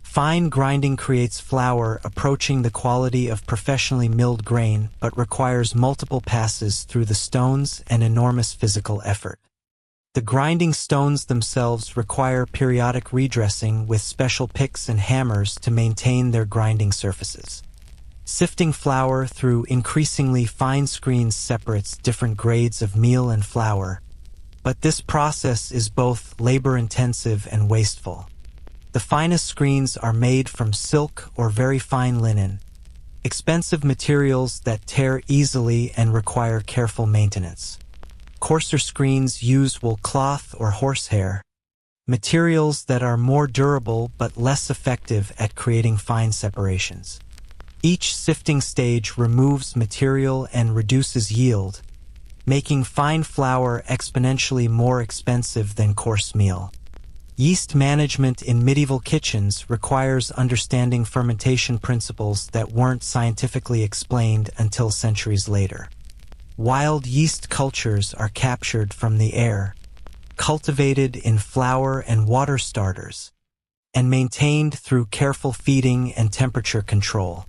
Fine grinding creates flour approaching the quality of professionally milled grain but requires multiple passes through the stones and enormous physical effort. The grinding stones themselves require periodic redressing with special picks and hammers to maintain their grinding surfaces. Sifting flour through increasingly fine screens separates different grades of meal and flour, but this process is both labor-intensive and wasteful. The finest screens are made from silk or very fine linen, expensive materials that tear easily and require careful maintenance. Coarser screens use wool cloth or horsehair, materials that are more durable but less effective at creating fine separations. Each sifting stage removes material and reduces yield, making fine flour exponentially more expensive than coarse meal. Yeast management in medieval kitchens requires understanding fermentation principles that weren't scientifically explained until centuries later. Wild yeast cultures are captured from the air, cultivated in flour and water starters, and maintained through careful feeding and temperature control.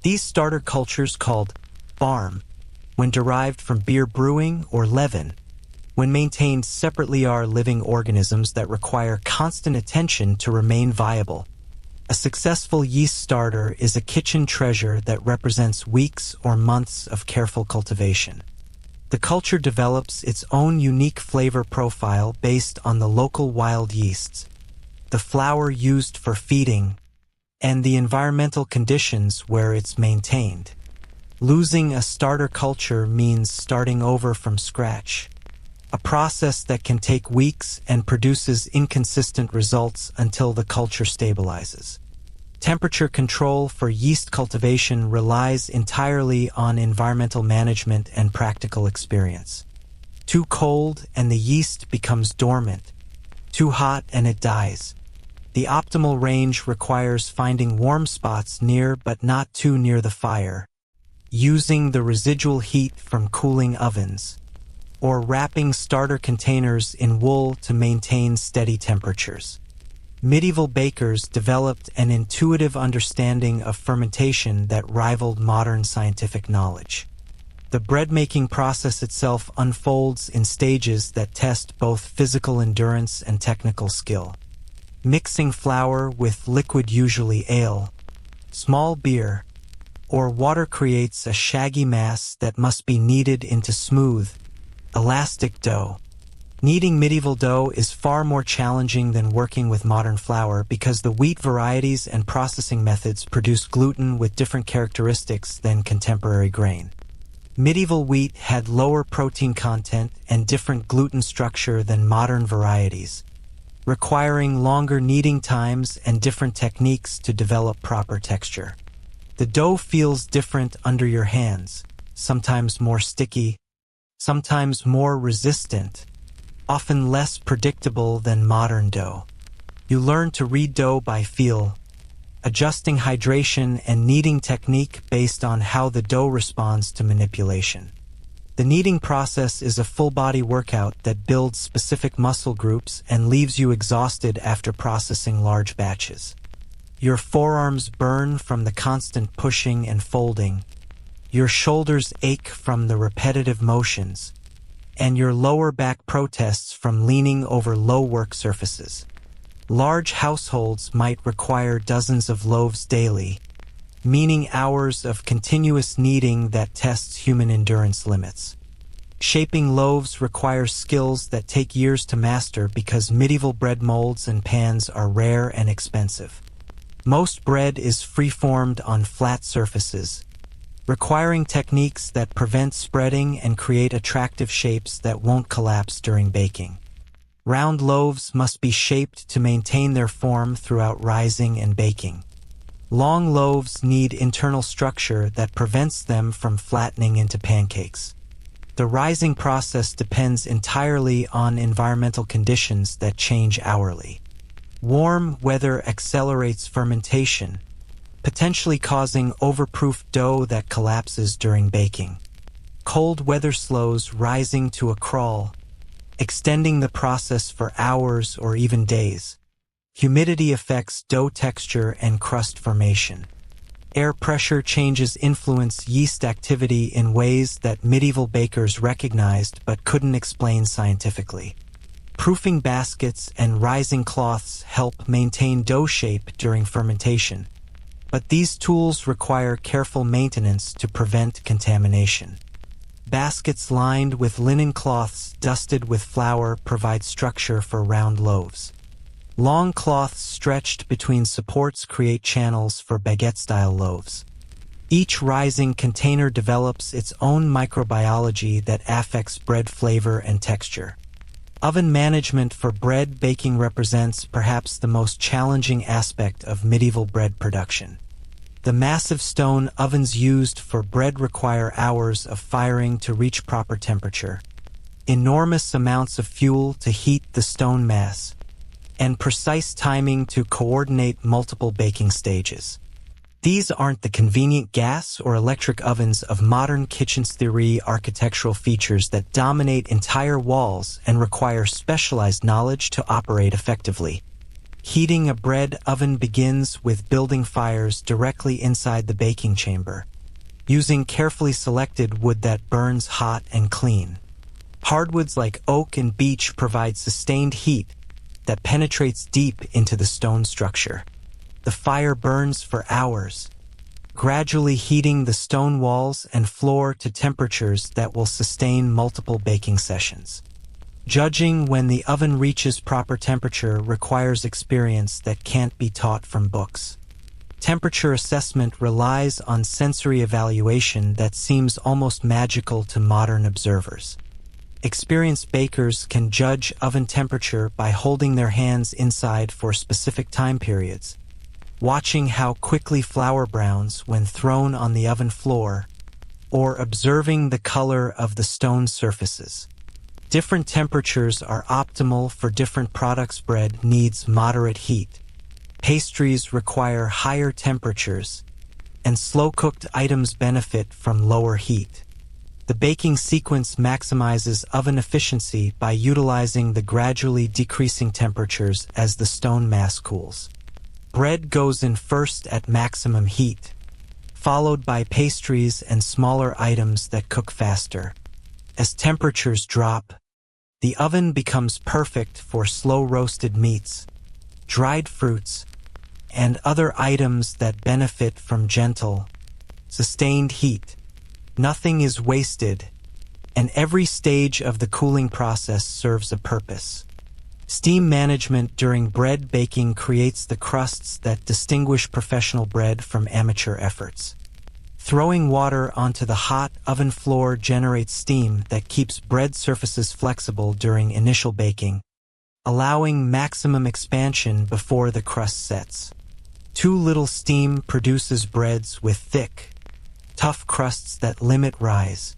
These starter cultures, called farm, when derived from beer brewing, or leaven, when maintained separately, are living organisms that require constant attention to remain viable. A successful yeast starter is a kitchen treasure that represents weeks or months of careful cultivation. The culture develops its own unique flavor profile based on the local wild yeasts, the flour used for feeding, and the environmental conditions where it's maintained. Losing a starter culture means starting over from scratch, a process that can take weeks and produces inconsistent results until the culture stabilizes. Temperature control for yeast cultivation relies entirely on environmental management and practical experience. Too cold and the yeast becomes dormant. Too hot and it dies. The optimal range requires finding warm spots near but not too near the fire, using the residual heat from cooling ovens, or wrapping starter containers in wool to maintain steady temperatures. Medieval bakers developed an intuitive understanding of fermentation that rivaled modern scientific knowledge. The bread-making process itself unfolds in stages that test both physical endurance and technical skill. Mixing flour with liquid, usually ale, small beer, or water creates a shaggy mass that must be kneaded into smooth, elastic dough. Kneading medieval dough is far more challenging than working with modern flour because the wheat varieties and processing methods produce gluten with different characteristics than contemporary grain. Medieval wheat had lower protein content and different gluten structure than modern varieties, requiring longer kneading times and different techniques to develop proper texture. The dough feels different under your hands, sometimes more sticky, sometimes more resistant, often less predictable than modern dough. You learn to read dough by feel, adjusting hydration and kneading technique based on how the dough responds to manipulation. The kneading process is a full-body workout that builds specific muscle groups and leaves you exhausted after processing large batches. Your forearms burn from the constant pushing and folding, your shoulders ache from the repetitive motions, and your lower back protests from leaning over low work surfaces. Large households might require dozens of loaves daily, meaning hours of continuous kneading that tests human endurance limits. Shaping loaves requires skills that take years to master because medieval bread molds and pans are rare and expensive. Most bread is free-formed on flat surfaces, requiring techniques that prevent spreading and create attractive shapes that won't collapse during baking. Round loaves must be shaped to maintain their form throughout rising and baking. Long loaves need internal structure that prevents them from flattening into pancakes. The rising process depends entirely on environmental conditions that change hourly. Warm weather accelerates fermentation, potentially causing overproof dough that collapses during baking. Cold weather slows rising to a crawl, extending the process for hours or even days. Humidity affects dough texture and crust formation. Air pressure changes influence yeast activity in ways that medieval bakers recognized but couldn't explain scientifically. Proofing baskets and rising cloths help maintain dough shape during fermentation, but these tools require careful maintenance to prevent contamination. Baskets lined with linen cloths dusted with flour provide structure for round loaves. Long cloths stretched between supports create channels for baguette-style loaves. Each rising container develops its own microbiology that affects bread flavor and texture. Oven management for bread baking represents perhaps the most challenging aspect of medieval bread production. The massive stone ovens used for bread require hours of firing to reach proper temperature, enormous amounts of fuel to heat the stone mass, and precise timing to coordinate multiple baking stages. These aren't the convenient gas or electric ovens of modern kitchens theory architectural features that dominate entire walls and require specialized knowledge to operate effectively. Heating a bread oven begins with building fires directly inside the baking chamber, using carefully selected wood that burns hot and clean. Hardwoods like oak and beech provide sustained heat that penetrates deep into the stone structure. The fire burns for hours, gradually heating the stone walls and floor to temperatures that will sustain multiple baking sessions. Judging when the oven reaches proper temperature requires experience that can't be taught from books. Temperature assessment relies on sensory evaluation that seems almost magical to modern observers. Experienced bakers can judge oven temperature by holding their hands inside for specific time periods, watching how quickly flour browns when thrown on the oven floor, or observing the color of the stone surfaces. Different temperatures are optimal for different products. Bread needs moderate heat. Pastries require higher temperatures, and slow-cooked items benefit from lower heat. The baking sequence maximizes oven efficiency by utilizing the gradually decreasing temperatures as the stone mass cools. Bread goes in first at maximum heat, followed by pastries and smaller items that cook faster. As temperatures drop, the oven becomes perfect for slow-roasted meats, dried fruits, and other items that benefit from gentle, sustained heat. Nothing is wasted, and every stage of the cooling process serves a purpose. Steam management during bread baking creates the crusts that distinguish professional bread from amateur efforts. Throwing water onto the hot oven floor generates steam that keeps bread surfaces flexible during initial baking, allowing maximum expansion before the crust sets. Too little steam produces breads with thick, tough crusts that limit rise.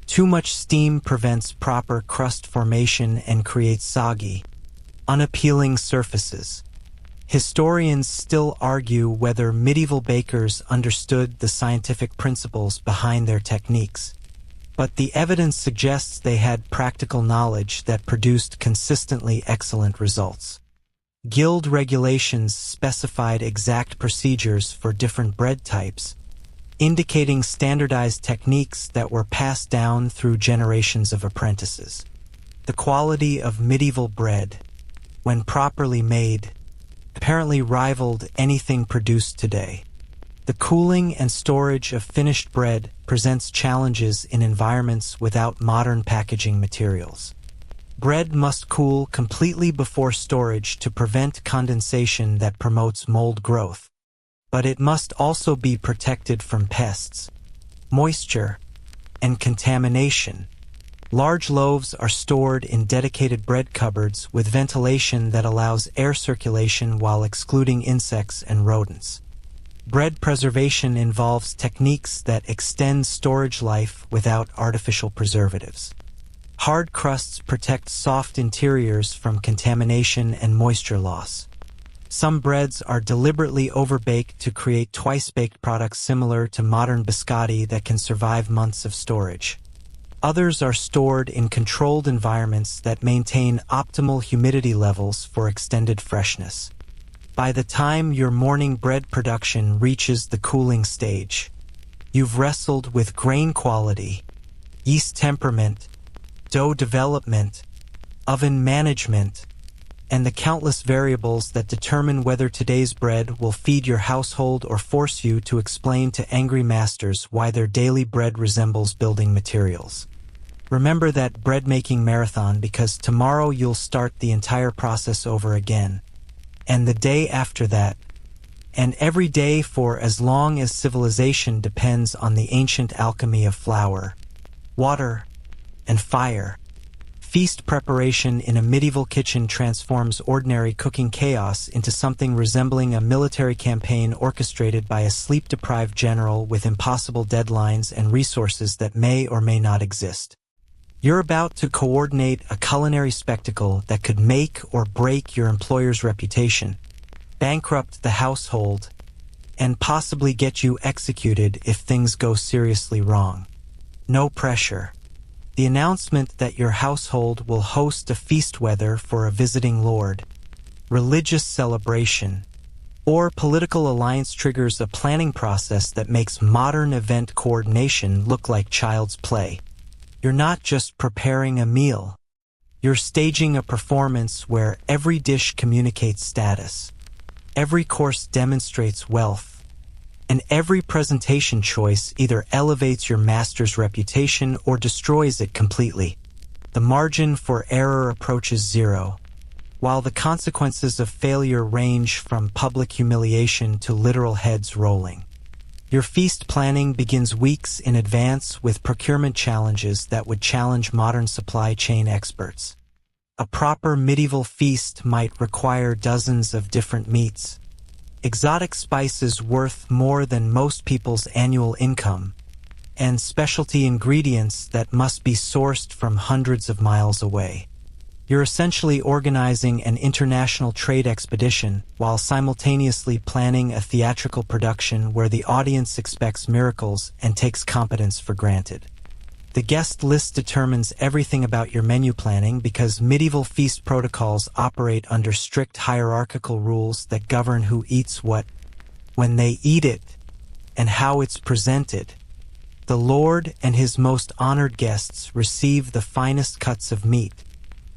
Too much steam prevents proper crust formation and creates soggy, unappealing surfaces. Historians still argue whether medieval bakers understood the scientific principles behind their techniques, but the evidence suggests they had practical knowledge that produced consistently excellent results. Guild regulations specified exact procedures for different bread types, indicating standardized techniques that were passed down through generations of apprentices. The quality of medieval bread, when properly made, apparently rivaled anything produced today. The cooling and storage of finished bread presents challenges in environments without modern packaging materials. Bread must cool completely before storage to prevent condensation that promotes mold growth, but it must also be protected from pests, moisture, and contamination. Large loaves are stored in dedicated bread cupboards with ventilation that allows air circulation while excluding insects and rodents. Bread preservation involves techniques that extend storage life without artificial preservatives. Hard crusts protect soft interiors from contamination and moisture loss. Some breads are deliberately overbaked to create twice-baked products similar to modern biscotti that can survive months of storage. Others are stored in controlled environments that maintain optimal humidity levels for extended freshness. By the time your morning bread production reaches the cooling stage, you've wrestled with grain quality, yeast temperament, dough development, oven management, and the countless variables that determine whether today's bread will feed your household or force you to explain to angry masters why their daily bread resembles building materials. Remember that bread-making marathon, because tomorrow you'll start the entire process over again, and the day after that, and every day for as long as civilization depends on the ancient alchemy of flour, water, and fire. Feast preparation in a medieval kitchen transforms ordinary cooking chaos into something resembling a military campaign orchestrated by a sleep-deprived general with impossible deadlines and resources that may or may not exist. You're about to coordinate a culinary spectacle that could make or break your employer's reputation, bankrupt the household, and possibly get you executed if things go seriously wrong. No pressure. The announcement that your household will host a feast, whether for a visiting lord, religious celebration, or political alliance, triggers a planning process that makes modern event coordination look like child's play. You're not just preparing a meal. You're staging a performance where every dish communicates status. Every course demonstrates wealth, and every presentation choice either elevates your master's reputation or destroys it completely. The margin for error approaches zero, while the consequences of failure range from public humiliation to literal heads rolling. Your feast planning begins weeks in advance with procurement challenges that would challenge modern supply chain experts. A proper medieval feast might require dozens of different meats, exotic spices worth more than most people's annual income, and specialty ingredients that must be sourced from hundreds of miles away. You're essentially organizing an international trade expedition while simultaneously planning a theatrical production where the audience expects miracles and takes competence for granted. The guest list determines everything about your menu planning because medieval feast protocols operate under strict hierarchical rules that govern who eats what, when they eat it, and how it's presented. The Lord and his most honored guests receive the finest cuts of meat,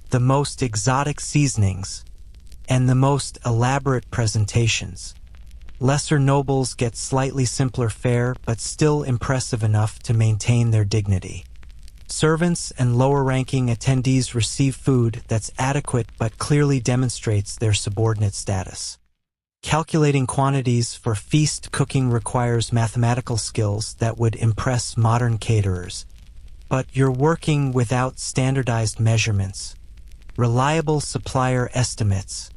the most exotic seasonings, and the most elaborate presentations. Lesser nobles get slightly simpler fare but still impressive enough to maintain their dignity. Servants and lower-ranking attendees receive food that's adequate but clearly demonstrates their subordinate status. Calculating quantities for feast cooking requires mathematical skills that would impress modern caterers, but you're working without standardized measurements, reliable supplier estimates,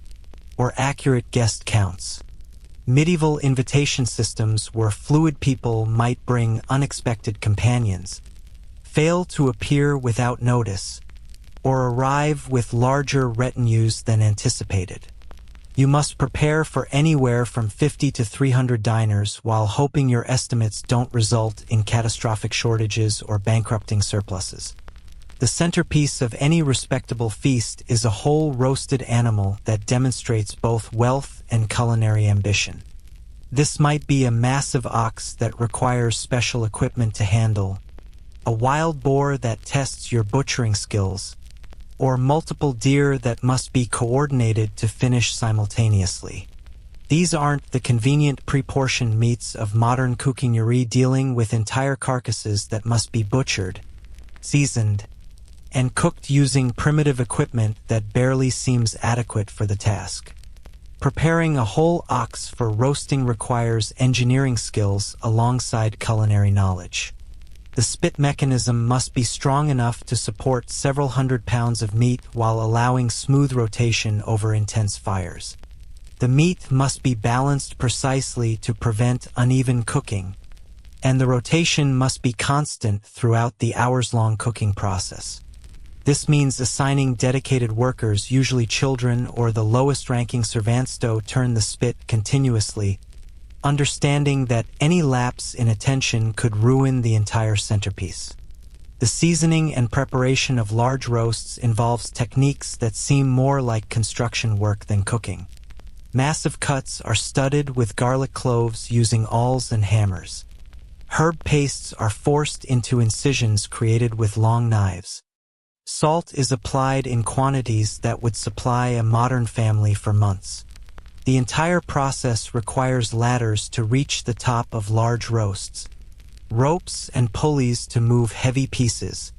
or accurate guest counts. Medieval invitation systems where fluid people might bring unexpected companions, fail to appear without notice, or arrive with larger retinues than anticipated. You must prepare for anywhere from 50 to 300 diners while hoping your estimates don't result in catastrophic shortages or bankrupting surpluses. The centerpiece of any respectable feast is a whole roasted animal that demonstrates both wealth and culinary ambition. This might be a massive ox that requires special equipment to handle, a wild boar that tests your butchering skills, or multiple deer that must be coordinated to finish simultaneously. These aren't the convenient pre-portioned meats of modern cuisinieri dealing with entire carcasses that must be butchered, seasoned, and cooked using primitive equipment that barely seems adequate for the task. Preparing a whole ox for roasting requires engineering skills alongside culinary knowledge. The spit mechanism must be strong enough to support several hundred pounds of meat while allowing smooth rotation over intense fires. The meat must be balanced precisely to prevent uneven cooking, and the rotation must be constant throughout the hours-long cooking process. This means assigning dedicated workers, usually children or the lowest-ranking servants, to turn the spit continuously, understanding that any lapse in attention could ruin the entire centerpiece. The seasoning and preparation of large roasts involves techniques that seem more like construction work than cooking. Massive cuts are studded with garlic cloves using awls and hammers. Herb pastes are forced into incisions created with long knives. Salt is applied in quantities that would supply a modern family for months. The entire process requires ladders to reach the top of large roasts, ropes and pulleys to move heavy pieces,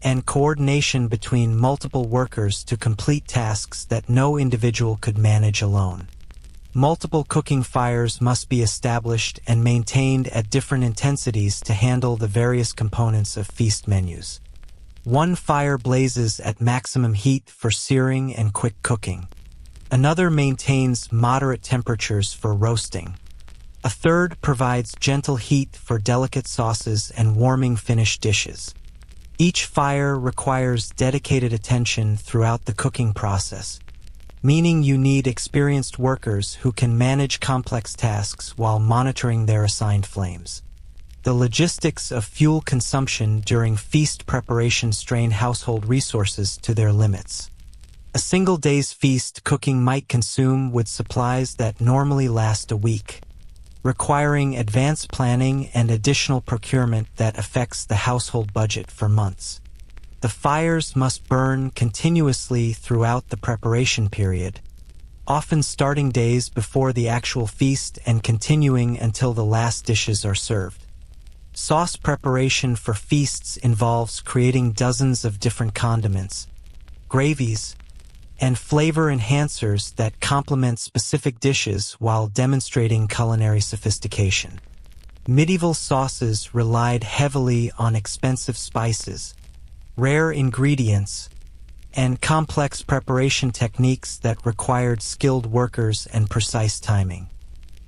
and coordination between multiple workers to complete tasks that no individual could manage alone. Multiple cooking fires must be established and maintained at different intensities to handle the various components of feast menus. One fire blazes at maximum heat for searing and quick cooking. Another maintains moderate temperatures for roasting. A third provides gentle heat for delicate sauces and warming finished dishes. Each fire requires dedicated attention throughout the cooking process, meaning you need experienced workers who can manage complex tasks while monitoring their assigned flames. The logistics of fuel consumption during feast preparation strain household resources to their limits. A single day's feast cooking might consume wood supplies that normally last a week, requiring advanced planning and additional procurement that affects the household budget for months. The fires must burn continuously throughout the preparation period, often starting days before the actual feast and continuing until the last dishes are served. Sauce preparation for feasts involves creating dozens of different condiments, gravies, and flavor enhancers that complement specific dishes while demonstrating culinary sophistication. Medieval sauces relied heavily on expensive spices, rare ingredients, and complex preparation techniques that required skilled workers and precise timing.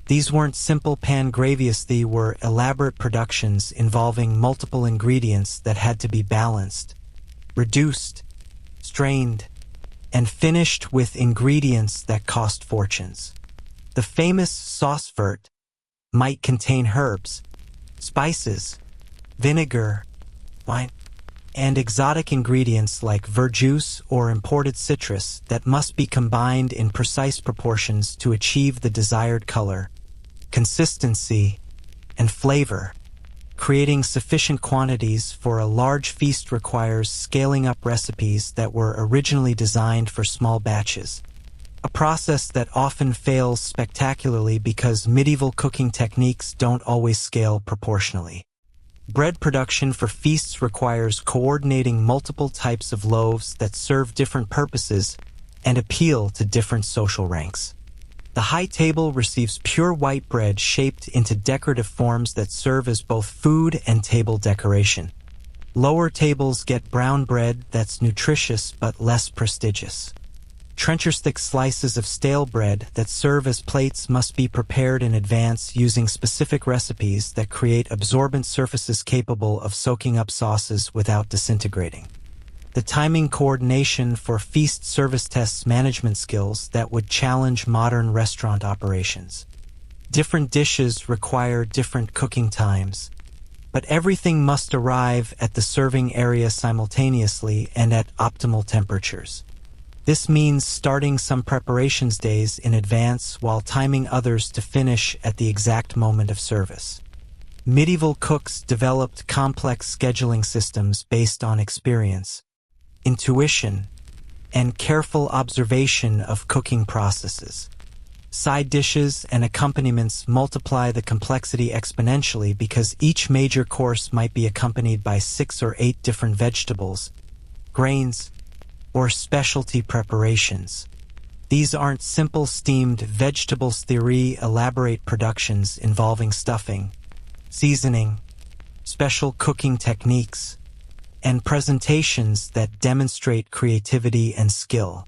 These weren't simple pan-gravies, they were elaborate productions involving multiple ingredients that had to be balanced, reduced, strained, and finished with ingredients that cost fortunes. The famous sauce vert might contain herbs, spices, vinegar, wine, and exotic ingredients like verjuice or imported citrus that must be combined in precise proportions to achieve the desired color, consistency, and flavor. Creating sufficient quantities for a large feast requires scaling up recipes that were originally designed for small batches, a process that often fails spectacularly because medieval cooking techniques don't always scale proportionally. Bread production for feasts requires coordinating multiple types of loaves that serve different purposes and appeal to different social ranks. The high table receives pure white bread shaped into decorative forms that serve as both food and table decoration. Lower tables get brown bread that's nutritious but less prestigious. Trencher-stick slices of stale bread that serve as plates must be prepared in advance using specific recipes that create absorbent surfaces capable of soaking up sauces without disintegrating. The timing coordination for feast service tests management skills that would challenge modern restaurant operations. Different dishes require different cooking times, but everything must arrive at the serving area simultaneously and at optimal temperatures. This means starting some preparations days in advance while timing others to finish at the exact moment of service. Medieval cooks developed complex scheduling systems based on experience, intuition, and careful observation of cooking processes. Side dishes and accompaniments multiply the complexity exponentially because each major course might be accompanied by 6 or 8 different vegetables, grains, or specialty preparations. These aren't simple steamed vegetables theory, elaborate productions involving stuffing, seasoning, special cooking techniques, and presentations that demonstrate creativity and skill.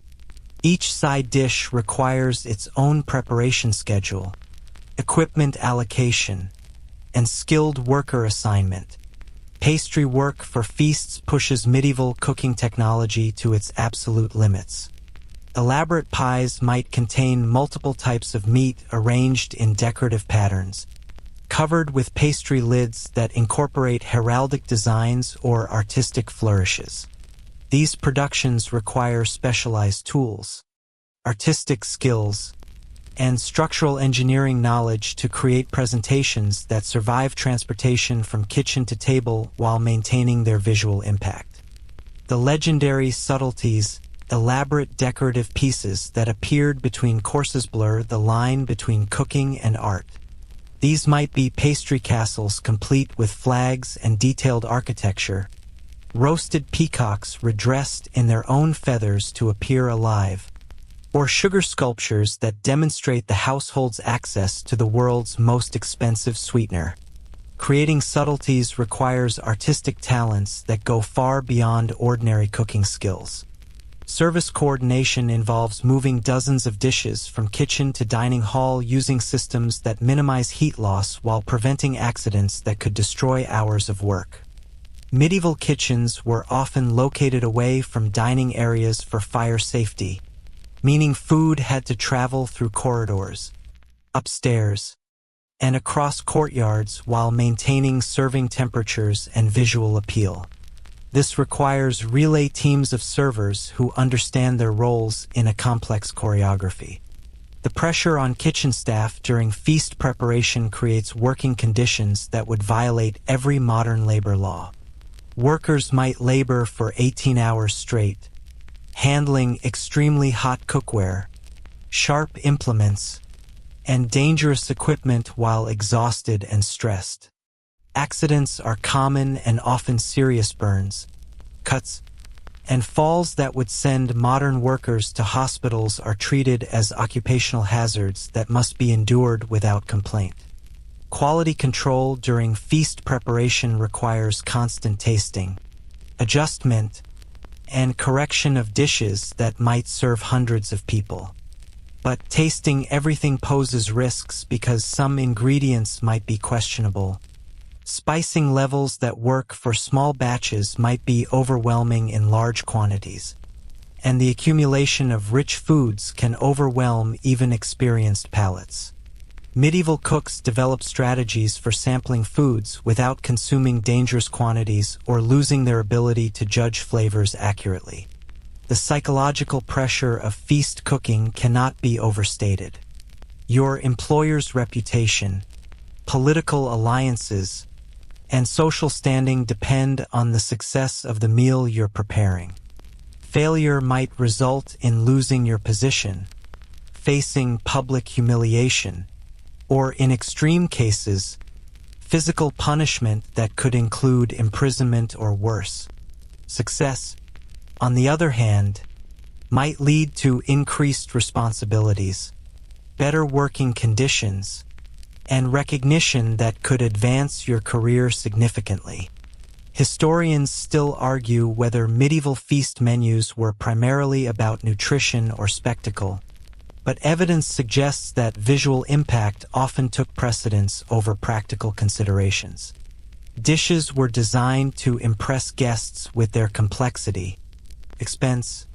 Each side dish requires its own preparation schedule, equipment allocation, and skilled worker assignment. Pastry work for feasts pushes medieval cooking technology to its absolute limits. Elaborate pies might contain multiple types of meat arranged in decorative patterns, covered with pastry lids that incorporate heraldic designs or artistic flourishes. These productions require specialized tools, artistic skills, and structural engineering knowledge to create presentations that survive transportation from kitchen to table while maintaining their visual impact. The legendary subtleties, elaborate decorative pieces that appeared between courses blur the line between cooking and art. These might be pastry castles complete with flags and detailed architecture, roasted peacocks redressed in their own feathers to appear alive, or sugar sculptures that demonstrate the household's access to the world's most expensive sweetener. Creating subtleties requires artistic talents that go far beyond ordinary cooking skills. Service coordination involves moving dozens of dishes from kitchen to dining hall using systems that minimize heat loss while preventing accidents that could destroy hours of work. Medieval kitchens were often located away from dining areas for fire safety, meaning food had to travel through corridors, upstairs, and across courtyards while maintaining serving temperatures and visual appeal. This requires relay teams of servers who understand their roles in a complex choreography. The pressure on kitchen staff during feast preparation creates working conditions that would violate every modern labor law. Workers might labor for 18 hours straight, handling extremely hot cookware, sharp implements, and dangerous equipment while exhausted and stressed. Accidents are common and often serious burns, cuts, and falls that would send modern workers to hospitals are treated as occupational hazards that must be endured without complaint. Quality control during feast preparation requires constant tasting, adjustment, and correction of dishes that might serve hundreds of people. But tasting everything poses risks because some ingredients might be questionable. Spicing levels that work for small batches might be overwhelming in large quantities, and the accumulation of rich foods can overwhelm even experienced palates. Medieval cooks developed strategies for sampling foods without consuming dangerous quantities or losing their ability to judge flavors accurately. The psychological pressure of feast cooking cannot be overstated. Your employer's reputation, political alliances, and social standing depend on the success of the meal you're preparing. Failure might result in losing your position, facing public humiliation, or in extreme cases, physical punishment that could include imprisonment or worse. Success, on the other hand, might lead to increased responsibilities, better working conditions, and recognition that could advance your career significantly. Historians still argue whether medieval feast menus were primarily about nutrition or spectacle, but evidence suggests that visual impact often took precedence over practical considerations. Dishes were designed to impress guests with their complexity, expense,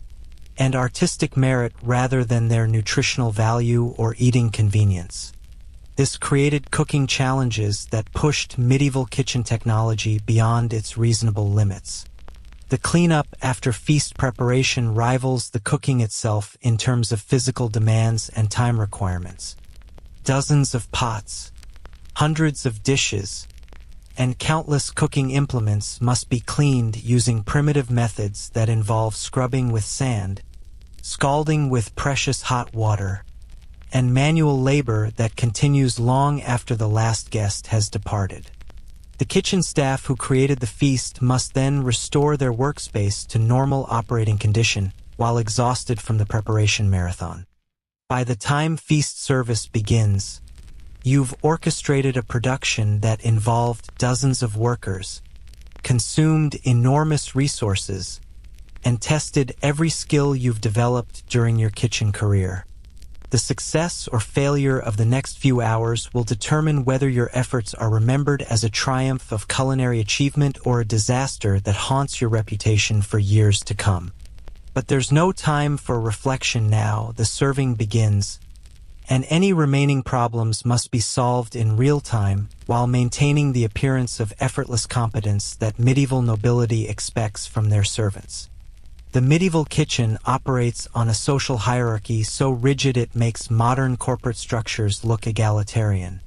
and artistic merit rather than their nutritional value or eating convenience. This created cooking challenges that pushed medieval kitchen technology beyond its reasonable limits. The cleanup after feast preparation rivals the cooking itself in terms of physical demands and time requirements. Dozens of pots, hundreds of dishes, and countless cooking implements must be cleaned using primitive methods that involve scrubbing with sand, scalding with precious hot water, and manual labor that continues long after the last guest has departed. The kitchen staff who created the feast must then restore their workspace to normal operating condition while exhausted from the preparation marathon. By the time feast service begins, you've orchestrated a production that involved dozens of workers, consumed enormous resources, and tested every skill you've developed during your kitchen career. The success or failure of the next few hours will determine whether your efforts are remembered as a triumph of culinary achievement or a disaster that haunts your reputation for years to come. But there's no time for reflection now. The serving begins, and any remaining problems must be solved in real time while maintaining the appearance of effortless competence that medieval nobility expects from their servants. The medieval kitchen operates on a social hierarchy so rigid it makes modern corporate structures look egalitarian.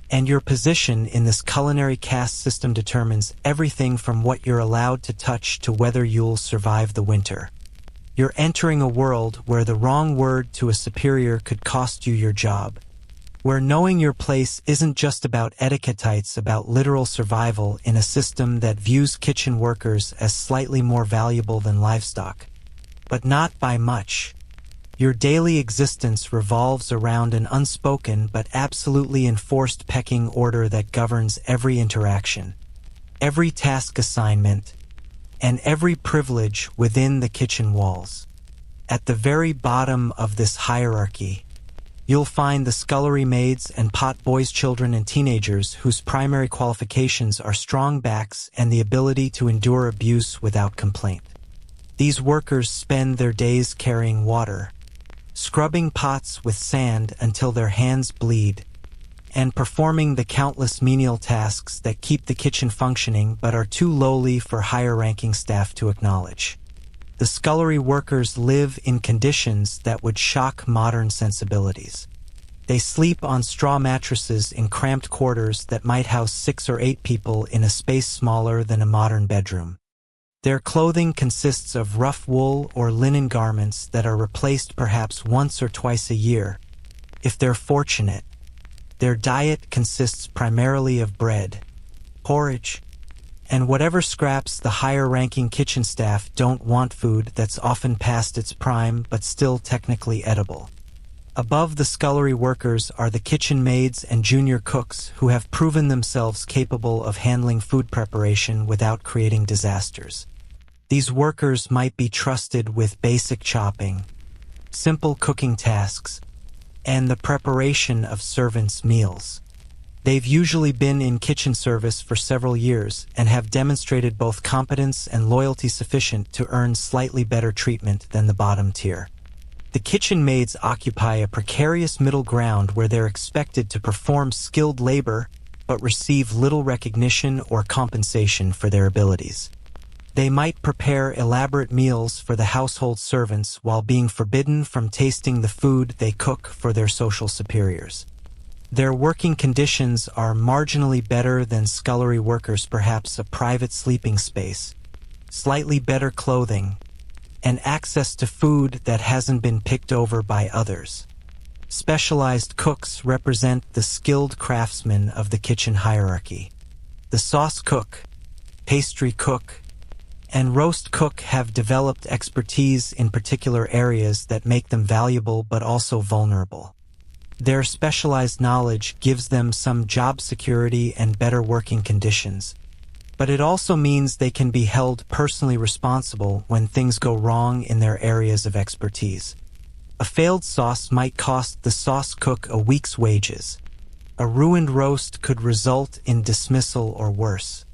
And your position in this culinary caste system determines everything from what you're allowed to touch to whether you'll survive the winter. You're entering a world where the wrong word to a superior could cost you your job, where knowing your place isn't just about etiquette, it's about literal survival in a system that views kitchen workers as slightly more valuable than livestock. But not by much. Your daily existence revolves around an unspoken but absolutely enforced pecking order that governs every interaction, every task assignment, and every privilege within the kitchen walls. At the very bottom of this hierarchy, you'll find the scullery maids and pot boys, children and teenagers whose primary qualifications are strong backs and the ability to endure abuse without complaint. These workers spend their days carrying water, scrubbing pots with sand until their hands bleed, and performing the countless menial tasks that keep the kitchen functioning but are too lowly for higher-ranking staff to acknowledge. The scullery workers live in conditions that would shock modern sensibilities. They sleep on straw mattresses in cramped quarters that might house 6 or 8 people in a space smaller than a modern bedroom. Their clothing consists of rough wool or linen garments that are replaced perhaps once or twice a year, if they're fortunate. Their diet consists primarily of bread, porridge, and whatever scraps the higher-ranking kitchen staff don't want, food that's often past its prime but still technically edible. Above the scullery workers are the kitchen maids and junior cooks who have proven themselves capable of handling food preparation without creating disasters. These workers might be trusted with basic chopping, simple cooking tasks, and the preparation of servants' meals. They've usually been in kitchen service for several years and have demonstrated both competence and loyalty sufficient to earn slightly better treatment than the bottom tier. The kitchen maids occupy a precarious middle ground where they're expected to perform skilled labor but receive little recognition or compensation for their abilities. They might prepare elaborate meals for the household servants while being forbidden from tasting the food they cook for their social superiors. Their working conditions are marginally better than scullery workers, perhaps a private sleeping space, slightly better clothing, and access to food that hasn't been picked over by others. Specialized cooks represent the skilled craftsmen of the kitchen hierarchy. The sauce cook, pastry cook, and roast cook have developed expertise in particular areas that make them valuable but also vulnerable. Their specialized knowledge gives them some job security and better working conditions, but it also means they can be held personally responsible when things go wrong in their areas of expertise. A failed sauce might cost the sauce cook a week's wages. A ruined roast could result in dismissal or worse.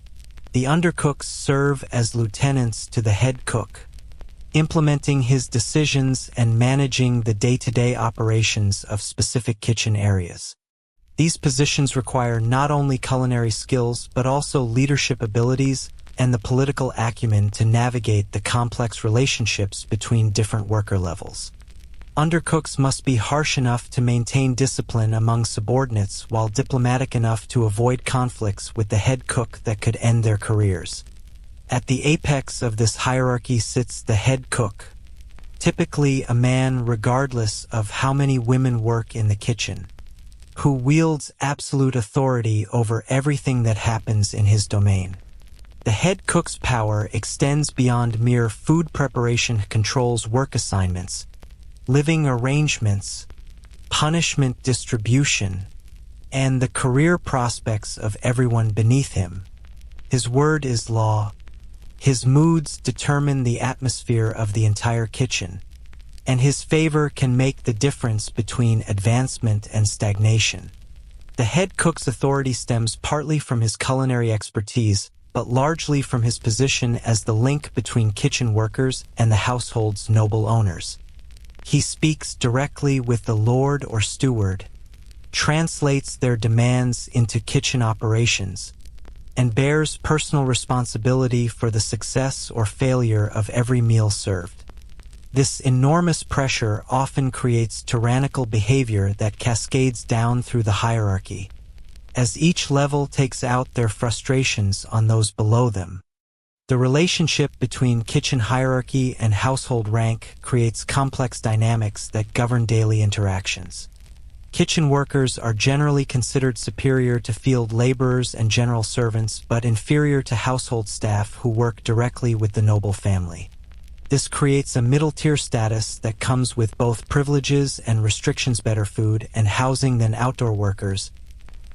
The undercooks serve as lieutenants to the head cook, implementing his decisions and managing the day-to-day operations of specific kitchen areas. These positions require not only culinary skills but also leadership abilities and the political acumen to navigate the complex relationships between different worker levels. Undercooks must be harsh enough to maintain discipline among subordinates while diplomatic enough to avoid conflicts with the head cook that could end their careers. At the apex of this hierarchy sits the head cook, typically a man regardless of how many women work in the kitchen, who wields absolute authority over everything that happens in his domain. The head cook's power extends beyond mere food preparation, controls work assignments, living arrangements, punishment distribution, and the career prospects of everyone beneath him. His word is law. His moods determine the atmosphere of the entire kitchen, and his favor can make the difference between advancement and stagnation. The head cook's authority stems partly from his culinary expertise, but largely from his position as the link between kitchen workers and the household's noble owners. He speaks directly with the lord or steward, translates their demands into kitchen operations, and bears personal responsibility for the success or failure of every meal served. This enormous pressure often creates tyrannical behavior that cascades down through the hierarchy, as each level takes out their frustrations on those below them. The relationship between kitchen hierarchy and household rank creates complex dynamics that govern daily interactions. Kitchen workers are generally considered superior to field laborers and general servants, but inferior to household staff who work directly with the noble family. This creates a middle-tier status that comes with both privileges and restrictions: better food and housing than outdoor workers,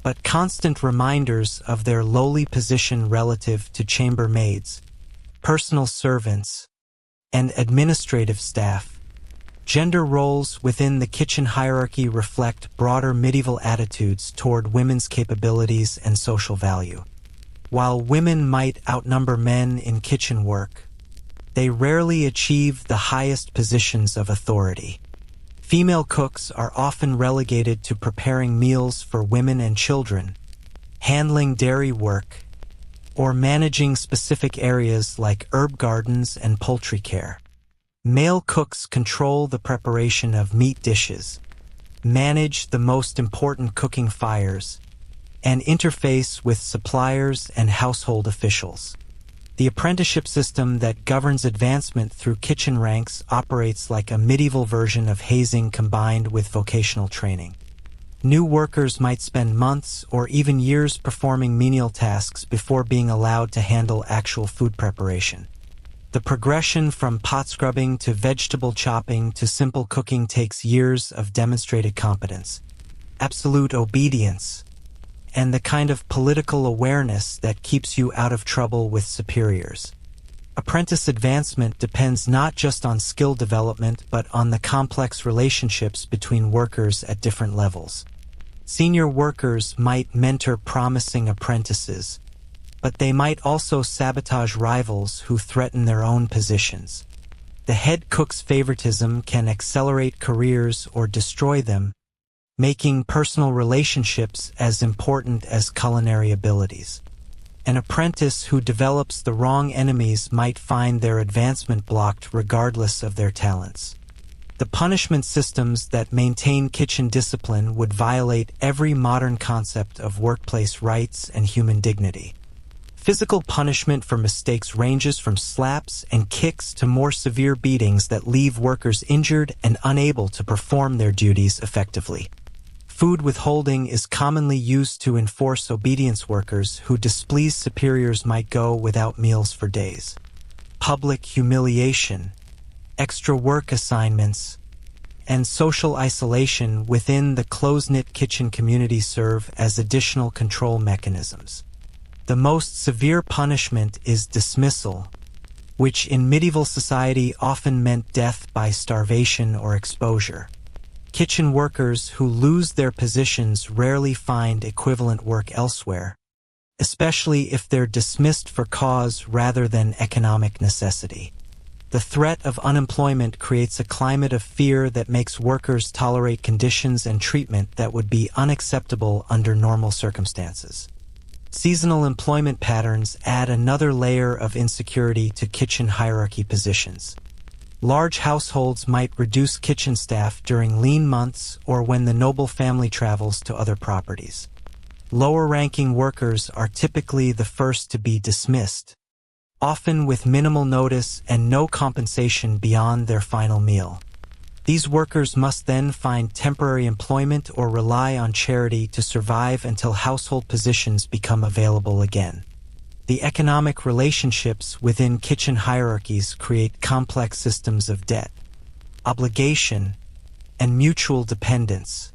but constant reminders of their lowly position relative to chambermaids, personal servants, and administrative staff. Gender roles within the kitchen hierarchy reflect broader medieval attitudes toward women's capabilities and social value. While women might outnumber men in kitchen work, they rarely achieve the highest positions of authority. Female cooks are often relegated to preparing meals for women and children, handling dairy work, or managing specific areas like herb gardens and poultry care. Male cooks control the preparation of meat dishes, manage the most important cooking fires, and interface with suppliers and household officials. The apprenticeship system that governs advancement through kitchen ranks operates like a medieval version of hazing combined with vocational training. New workers might spend months or even years performing menial tasks before being allowed to handle actual food preparation. The progression from pot scrubbing to vegetable chopping to simple cooking takes years of demonstrated competence, absolute obedience, and the kind of political awareness that keeps you out of trouble with superiors. Apprentice advancement depends not just on skill development but on the complex relationships between workers at different levels. Senior workers might mentor promising apprentices, but they might also sabotage rivals who threaten their own positions. The head cook's favoritism can accelerate careers or destroy them, making personal relationships as important as culinary abilities. An apprentice who develops the wrong enemies might find their advancement blocked regardless of their talents. The punishment systems that maintain kitchen discipline would violate every modern concept of workplace rights and human dignity. Physical punishment for mistakes ranges from slaps and kicks to more severe beatings that leave workers injured and unable to perform their duties effectively. Food withholding is commonly used to enforce obedience. Workers who displease superiors might go without meals for days. Public humiliation, extra work assignments, and social isolation within the close-knit kitchen community serve as additional control mechanisms. The most severe punishment is dismissal, which in medieval society often meant death by starvation or exposure. Kitchen workers who lose their positions rarely find equivalent work elsewhere, especially if they're dismissed for cause rather than economic necessity. The threat of unemployment creates a climate of fear that makes workers tolerate conditions and treatment that would be unacceptable under normal circumstances. Seasonal employment patterns add another layer of insecurity to kitchen hierarchy positions. Large households might reduce kitchen staff during lean months or when the noble family travels to other properties. Lower-ranking workers are typically the first to be dismissed, often with minimal notice and no compensation beyond their final meal. These workers must then find temporary employment or rely on charity to survive until household positions become available again. The economic relationships within kitchen hierarchies create complex systems of debt, obligation, and mutual dependence.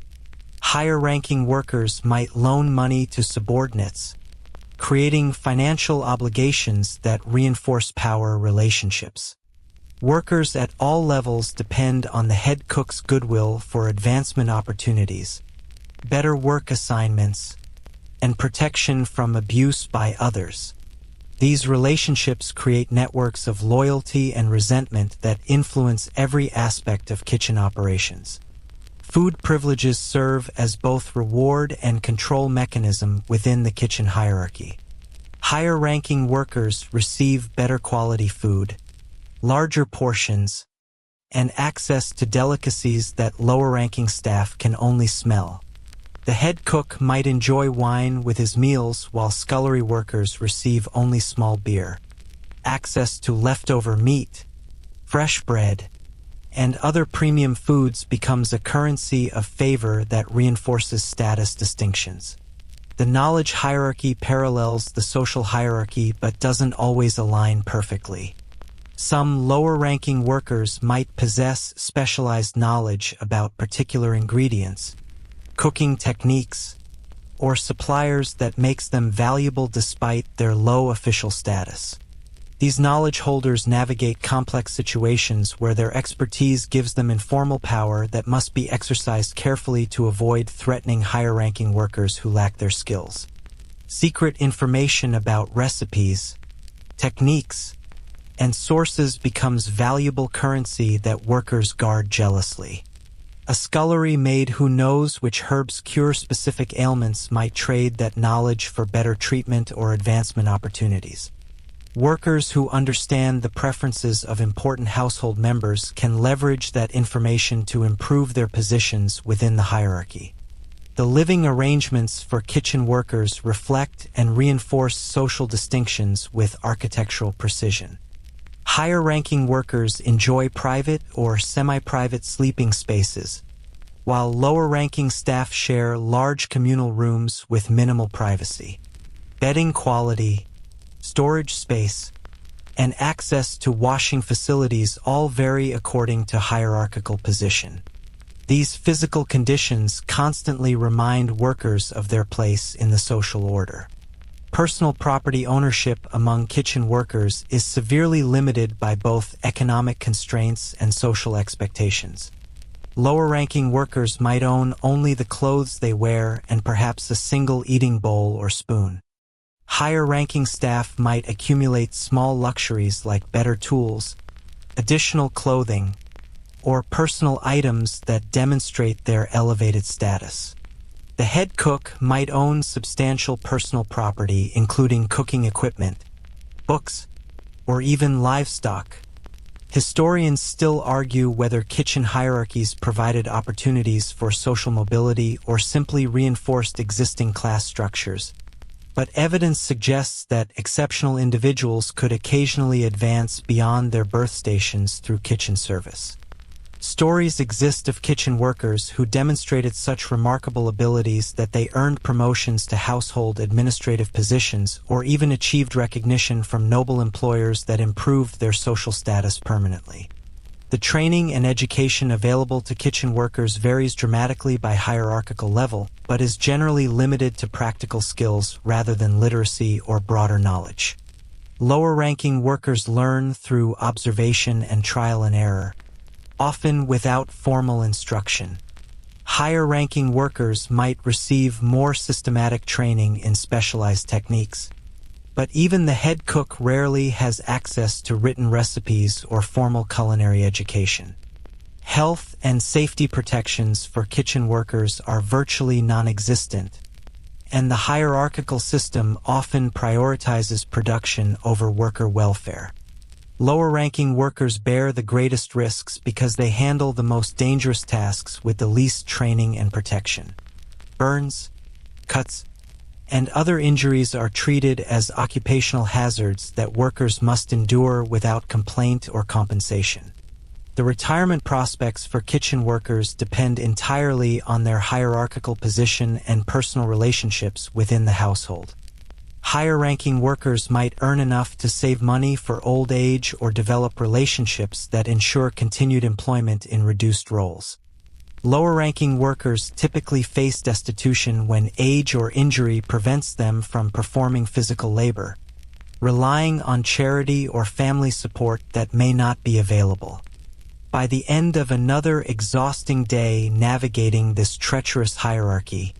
Higher-ranking workers might loan money to subordinates, creating financial obligations that reinforce power relationships. Workers at all levels depend on the head cook's goodwill for advancement opportunities, better work assignments, and protection from abuse by others. These relationships create networks of loyalty and resentment that influence every aspect of kitchen operations. Food privileges serve as both reward and control mechanism within the kitchen hierarchy. Higher-ranking workers receive better quality food, larger portions, and access to delicacies that lower-ranking staff can only smell. The head cook might enjoy wine with his meals while scullery workers receive only small beer. Access to leftover meat, fresh bread, and other premium foods becomes a currency of favor that reinforces status distinctions. The knowledge hierarchy parallels the social hierarchy but doesn't always align perfectly. Some lower-ranking workers might possess specialized knowledge about particular ingredients, cooking techniques, or suppliers that makes them valuable despite their low official status. These knowledge holders navigate complex situations where their expertise gives them informal power that must be exercised carefully to avoid threatening higher-ranking workers who lack their skills. Secret information about recipes, techniques, and sources becomes valuable currency that workers guard jealously. A scullery maid who knows which herbs cure specific ailments might trade that knowledge for better treatment or advancement opportunities. Workers who understand the preferences of important household members can leverage that information to improve their positions within the hierarchy. The living arrangements for kitchen workers reflect and reinforce social distinctions with architectural precision. Higher-ranking workers enjoy private or semi-private sleeping spaces, while lower-ranking staff share large communal rooms with minimal privacy. Bedding quality, storage space, and access to washing facilities all vary according to hierarchical position. These physical conditions constantly remind workers of their place in the social order. Personal property ownership among kitchen workers is severely limited by both economic constraints and social expectations. Lower-ranking workers might own only the clothes they wear and perhaps a single eating bowl or spoon. Higher-ranking staff might accumulate small luxuries like better tools, additional clothing, or personal items that demonstrate their elevated status. The head cook might own substantial personal property, including cooking equipment, books, or even livestock. Historians still argue whether kitchen hierarchies provided opportunities for social mobility or simply reinforced existing class structures. But evidence suggests that exceptional individuals could occasionally advance beyond their birth stations through kitchen service. Stories exist of kitchen workers who demonstrated such remarkable abilities that they earned promotions to household administrative positions or even achieved recognition from noble employers that improved their social status permanently. The training and education available to kitchen workers varies dramatically by hierarchical level, but is generally limited to practical skills rather than literacy or broader knowledge. Lower-ranking workers learn through observation and trial and error, often without formal instruction. Higher-ranking workers might receive more systematic training in specialized techniques, but even the head cook rarely has access to written recipes or formal culinary education. Health and safety protections for kitchen workers are virtually non-existent, and the hierarchical system often prioritizes production over worker welfare. Lower-ranking workers bear the greatest risks because they handle the most dangerous tasks with the least training and protection. Burns, cuts, and other injuries are treated as occupational hazards that workers must endure without complaint or compensation. The retirement prospects for kitchen workers depend entirely on their hierarchical position and personal relationships within the household. Higher-ranking workers might earn enough to save money for old age or develop relationships that ensure continued employment in reduced roles. Lower-ranking workers typically face destitution when age or injury prevents them from performing physical labor, relying on charity or family support that may not be available. By the end of another exhausting day navigating this treacherous hierarchy,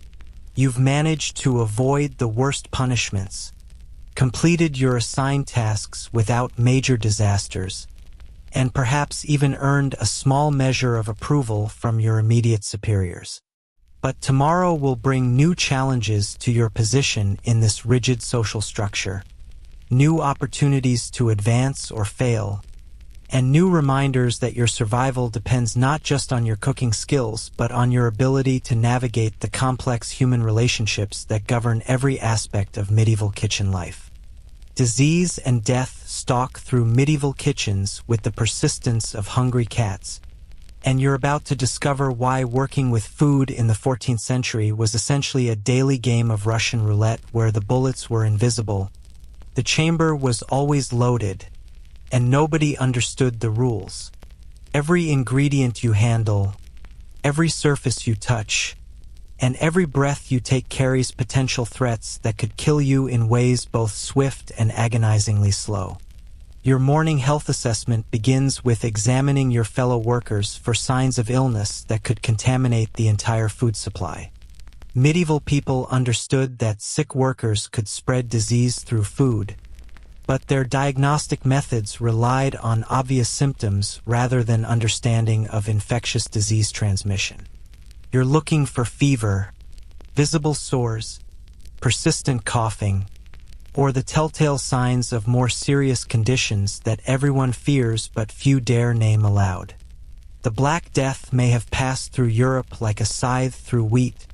you've managed to avoid the worst punishments, completed your assigned tasks without major disasters, and perhaps even earned a small measure of approval from your immediate superiors. But tomorrow will bring new challenges to your position in this rigid social structure, new opportunities to advance or fail, and new reminders that your survival depends not just on your cooking skills, but on your ability to navigate the complex human relationships that govern every aspect of medieval kitchen life. Disease and death stalk through medieval kitchens with the persistence of hungry cats, and you're about to discover why working with food in the 14th century was essentially a daily game of Russian roulette where the bullets were invisible. The chamber was always loaded, and nobody understood the rules. Every ingredient you handle, every surface you touch, and every breath you take carries potential threats that could kill you in ways both swift and agonizingly slow. Your morning health assessment begins with examining your fellow workers for signs of illness that could contaminate the entire food supply. Medieval people understood that sick workers could spread disease through food, but their diagnostic methods relied on obvious symptoms rather than understanding of infectious disease transmission. You're looking for fever, visible sores, persistent coughing, or the telltale signs of more serious conditions that everyone fears but few dare name aloud. The Black Death may have passed through Europe like a scythe through wheat,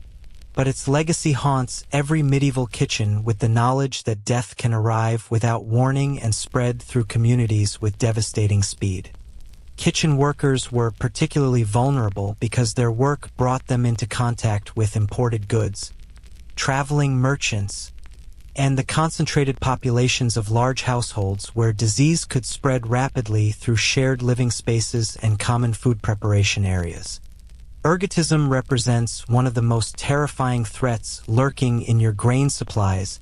But its legacy haunts every medieval kitchen with the knowledge that death can arrive without warning and spread through communities with devastating speed. Kitchen workers were particularly vulnerable because their work brought them into contact with imported goods, traveling merchants, and the concentrated populations of large households where disease could spread rapidly through shared living spaces and common food preparation areas. Ergotism represents one of the most terrifying threats lurking in your grain supplies,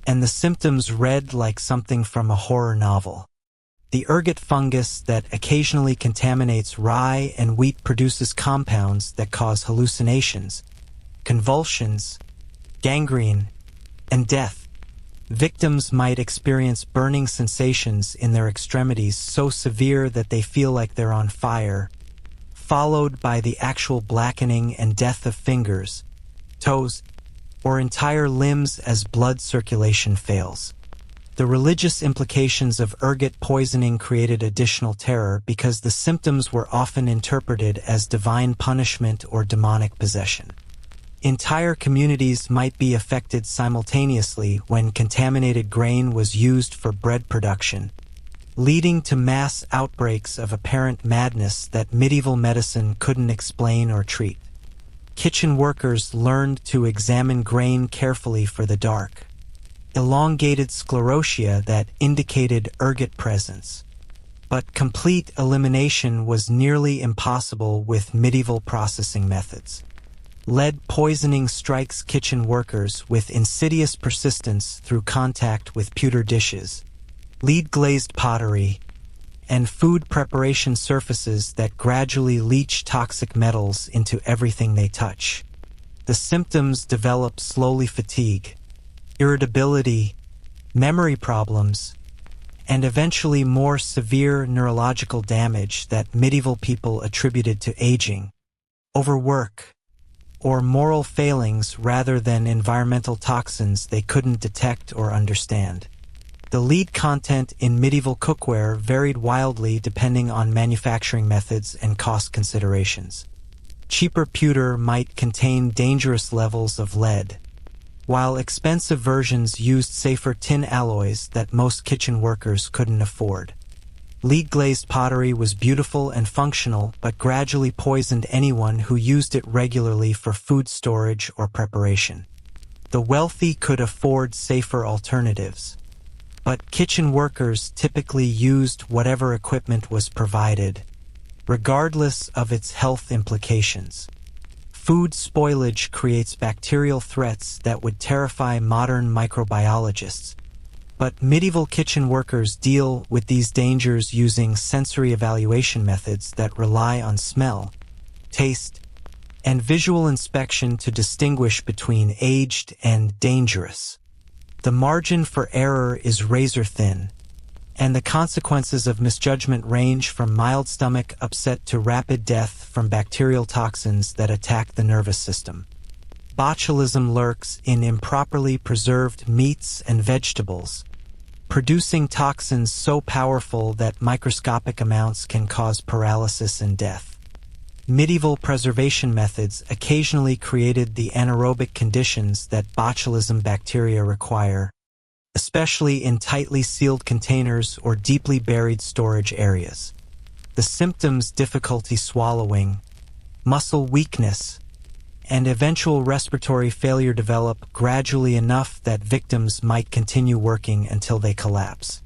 and the symptoms read like something from a horror novel. The ergot fungus that occasionally contaminates rye and wheat produces compounds that cause hallucinations, convulsions, gangrene, and death. Victims might experience burning sensations in their extremities so severe that they feel like they're on fire, followed by the actual blackening and death of fingers, toes, or entire limbs as blood circulation fails. The religious implications of ergot poisoning created additional terror because the symptoms were often interpreted as divine punishment or demonic possession. Entire communities might be affected simultaneously when contaminated grain was used for bread production, leading to mass outbreaks of apparent madness that medieval medicine couldn't explain or treat. Kitchen workers learned to examine grain carefully for the dark, elongated sclerotia that indicated ergot presence. But complete elimination was nearly impossible with medieval processing methods. Lead poisoning strikes kitchen workers with insidious persistence through contact with pewter dishes, lead-glazed pottery, and food preparation surfaces that gradually leach toxic metals into everything they touch. The symptoms develop slowly: fatigue, irritability, memory problems, and eventually more severe neurological damage that medieval people attributed to aging, overwork, or moral failings rather than environmental toxins they couldn't detect or understand. The lead content in medieval cookware varied wildly depending on manufacturing methods and cost considerations. Cheaper pewter might contain dangerous levels of lead, while expensive versions used safer tin alloys that most kitchen workers couldn't afford. Lead-glazed pottery was beautiful and functional, but gradually poisoned anyone who used it regularly for food storage or preparation. The wealthy could afford safer alternatives, but kitchen workers typically used whatever equipment was provided, regardless of its health implications. Food spoilage creates bacterial threats that would terrify modern microbiologists, but medieval kitchen workers deal with these dangers using sensory evaluation methods that rely on smell, taste, and visual inspection to distinguish between aged and dangerous. The margin for error is razor thin, and the consequences of misjudgment range from mild stomach upset to rapid death from bacterial toxins that attack the nervous system. Botulism lurks in improperly preserved meats and vegetables, producing toxins so powerful that microscopic amounts can cause paralysis and death. Medieval preservation methods occasionally created the anaerobic conditions that botulism bacteria require, especially in tightly sealed containers or deeply buried storage areas. The symptoms: difficulty swallowing, muscle weakness, and eventual respiratory failure develop gradually enough that victims might continue working until they collapse.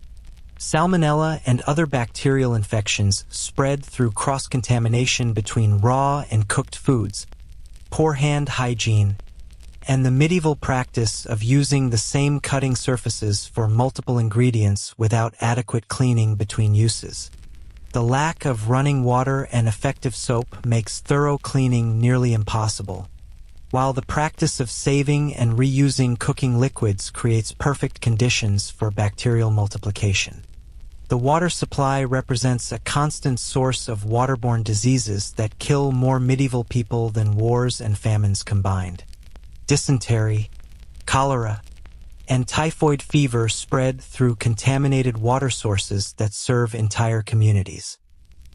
Salmonella and other bacterial infections spread through cross-contamination between raw and cooked foods, poor hand hygiene, and the medieval practice of using the same cutting surfaces for multiple ingredients without adequate cleaning between uses. The lack of running water and effective soap makes thorough cleaning nearly impossible, while the practice of saving and reusing cooking liquids creates perfect conditions for bacterial multiplication. The water supply represents a constant source of waterborne diseases that kill more medieval people than wars and famines combined. Dysentery, cholera, and typhoid fever spread through contaminated water sources that serve entire communities.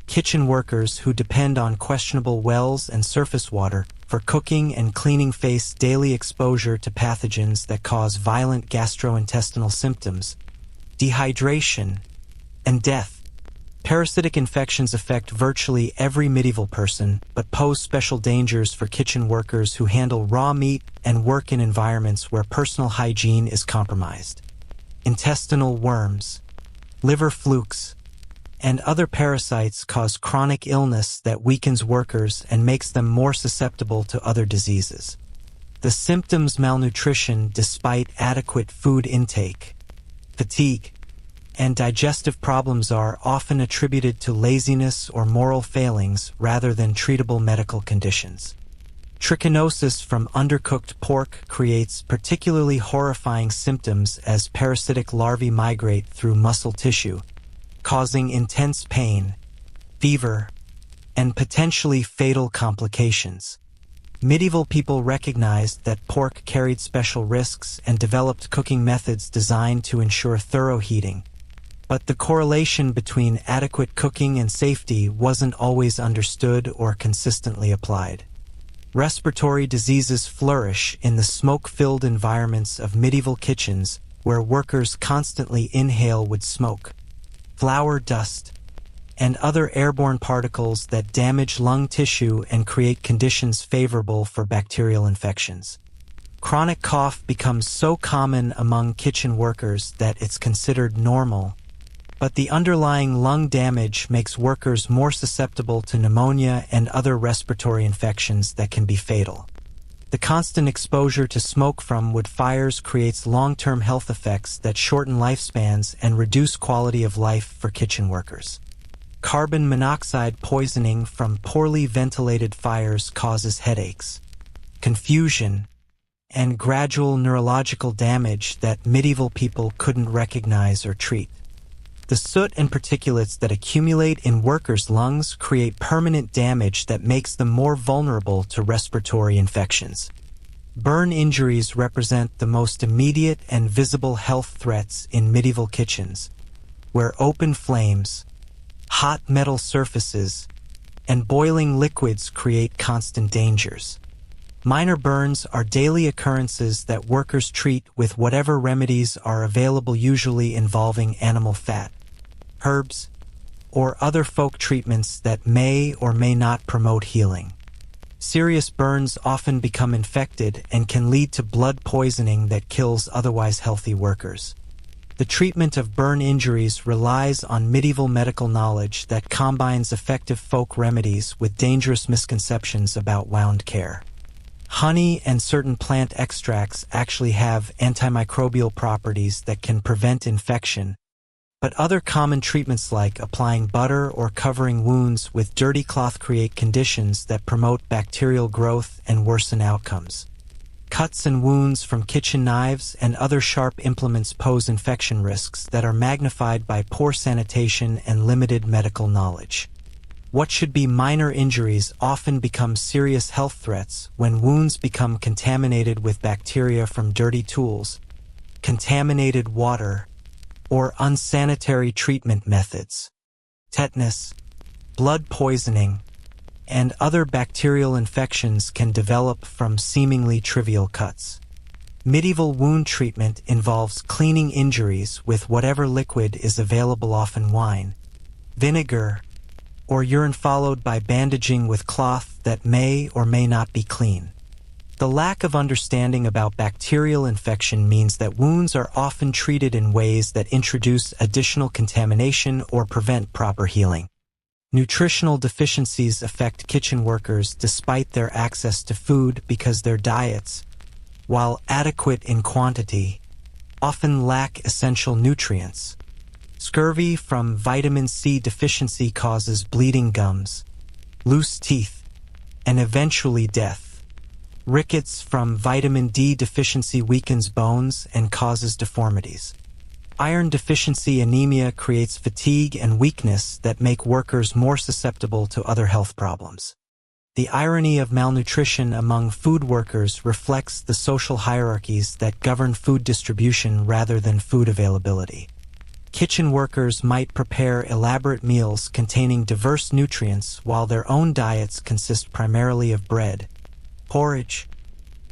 Kitchen workers who depend on questionable wells and surface water for cooking and cleaning face daily exposure to pathogens that cause violent gastrointestinal symptoms, dehydration, and death. Parasitic infections affect virtually every medieval person, but pose special dangers for kitchen workers who handle raw meat and work in environments where personal hygiene is compromised. Intestinal worms, liver flukes, and other parasites cause chronic illness that weakens workers and makes them more susceptible to other diseases. The symptoms: malnutrition despite adequate food intake, fatigue, and digestive problems are often attributed to laziness or moral failings rather than treatable medical conditions. Trichinosis from undercooked pork creates particularly horrifying symptoms as parasitic larvae migrate through muscle tissue, causing intense pain, fever, and potentially fatal complications. Medieval people recognized that pork carried special risks and developed cooking methods designed to ensure thorough heating. But the correlation between adequate cooking and safety wasn't always understood or consistently applied. Respiratory diseases flourish in the smoke-filled environments of medieval kitchens where workers constantly inhale wood smoke, flour dust, and other airborne particles that damage lung tissue and create conditions favorable for bacterial infections. Chronic cough becomes so common among kitchen workers that it's considered normal, but the underlying lung damage makes workers more susceptible to pneumonia and other respiratory infections that can be fatal. The constant exposure to smoke from wood fires creates long-term health effects that shorten lifespans and reduce quality of life for kitchen workers. Carbon monoxide poisoning from poorly ventilated fires causes headaches, confusion, and gradual neurological damage that medieval people couldn't recognize or treat. The soot and particulates that accumulate in workers' lungs create permanent damage that makes them more vulnerable to respiratory infections. Burn injuries represent the most immediate and visible health threats in medieval kitchens, where open flames, hot metal surfaces, and boiling liquids create constant dangers. Minor burns are daily occurrences that workers treat with whatever remedies are available, usually involving animal fat, herbs, or other folk treatments that may or may not promote healing. Serious burns often become infected and can lead to blood poisoning that kills otherwise healthy workers. The treatment of burn injuries relies on medieval medical knowledge that combines effective folk remedies with dangerous misconceptions about wound care. Honey and certain plant extracts actually have antimicrobial properties that can prevent infection, but other common treatments like applying butter or covering wounds with dirty cloth create conditions that promote bacterial growth and worsen outcomes. Cuts and wounds from kitchen knives and other sharp implements pose infection risks that are magnified by poor sanitation and limited medical knowledge. What should be minor injuries often become serious health threats when wounds become contaminated with bacteria from dirty tools, contaminated water, or unsanitary treatment methods. Tetanus, blood poisoning, and other bacterial infections can develop from seemingly trivial cuts. Medieval wound treatment involves cleaning injuries with whatever liquid is available, often wine, vinegar, or urine, followed by bandaging with cloth that may or may not be clean. The lack of understanding about bacterial infection means that wounds are often treated in ways that introduce additional contamination or prevent proper healing. Nutritional deficiencies affect kitchen workers despite their access to food because their diets, while adequate in quantity, often lack essential nutrients. Scurvy from vitamin C deficiency causes bleeding gums, loose teeth, and eventually death. Rickets from vitamin D deficiency weakens bones and causes deformities. Iron deficiency anemia creates fatigue and weakness that make workers more susceptible to other health problems. The irony of malnutrition among food workers reflects the social hierarchies that govern food distribution rather than food availability. Kitchen workers might prepare elaborate meals containing diverse nutrients while their own diets consist primarily of bread, porridge,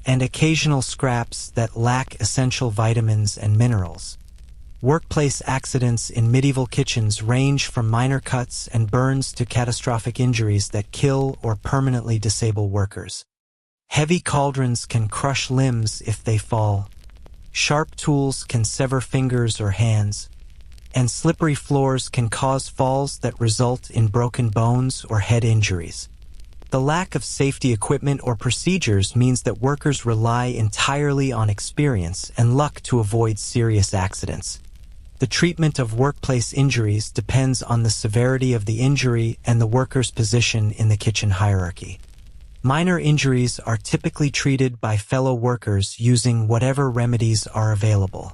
and occasional scraps that lack essential vitamins and minerals. Workplace accidents in medieval kitchens range from minor cuts and burns to catastrophic injuries that kill or permanently disable workers. Heavy cauldrons can crush limbs if they fall. Sharp tools can sever fingers or hands, and slippery floors can cause falls that result in broken bones or head injuries. The lack of safety equipment or procedures means that workers rely entirely on experience and luck to avoid serious accidents. The treatment of workplace injuries depends on the severity of the injury and the worker's position in the kitchen hierarchy. Minor injuries are typically treated by fellow workers using whatever remedies are available.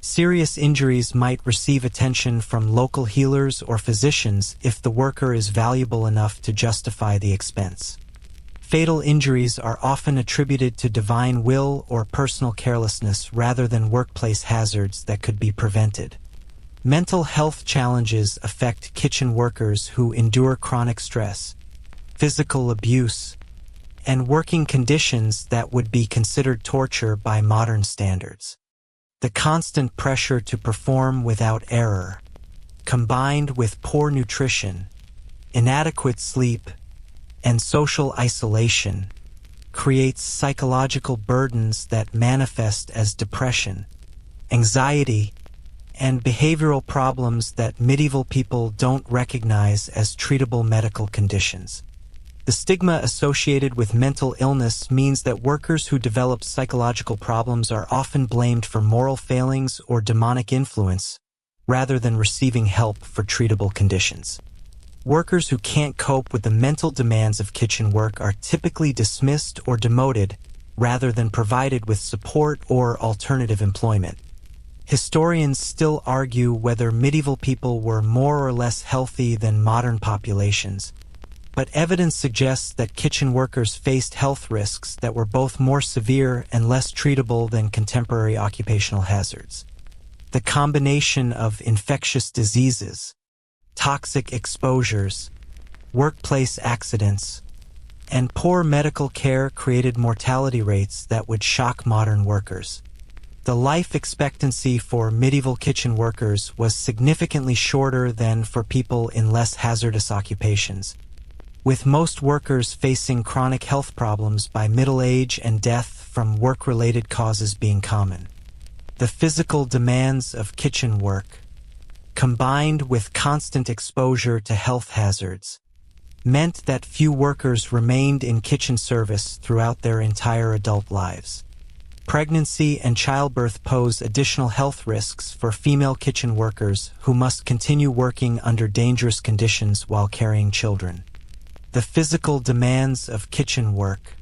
Serious injuries might receive attention from local healers or physicians if the worker is valuable enough to justify the expense. Fatal injuries are often attributed to divine will or personal carelessness rather than workplace hazards that could be prevented. Mental health challenges affect kitchen workers who endure chronic stress, physical abuse, and working conditions that would be considered torture by modern standards. The constant pressure to perform without error, combined with poor nutrition, inadequate sleep, and social isolation, creates psychological burdens that manifest as depression, anxiety, and behavioral problems that medieval people don't recognize as treatable medical conditions. The stigma associated with mental illness means that workers who develop psychological problems are often blamed for moral failings or demonic influence, rather than receiving help for treatable conditions. Workers who can't cope with the mental demands of kitchen work are typically dismissed or demoted, rather than provided with support or alternative employment. Historians still argue whether medieval people were more or less healthy than modern populations, but evidence suggests that kitchen workers faced health risks that were both more severe and less treatable than contemporary occupational hazards. The combination of infectious diseases, toxic exposures, workplace accidents, and poor medical care created mortality rates that would shock modern workers. The life expectancy for medieval kitchen workers was significantly shorter than for people in less hazardous occupations, with most workers facing chronic health problems by middle age and death from work-related causes being common. The physical demands of kitchen work, combined with constant exposure to health hazards, meant that few workers remained in kitchen service throughout their entire adult lives. Pregnancy and childbirth pose additional health risks for female kitchen workers who must continue working under dangerous conditions while carrying children. The physical demands of kitchen work,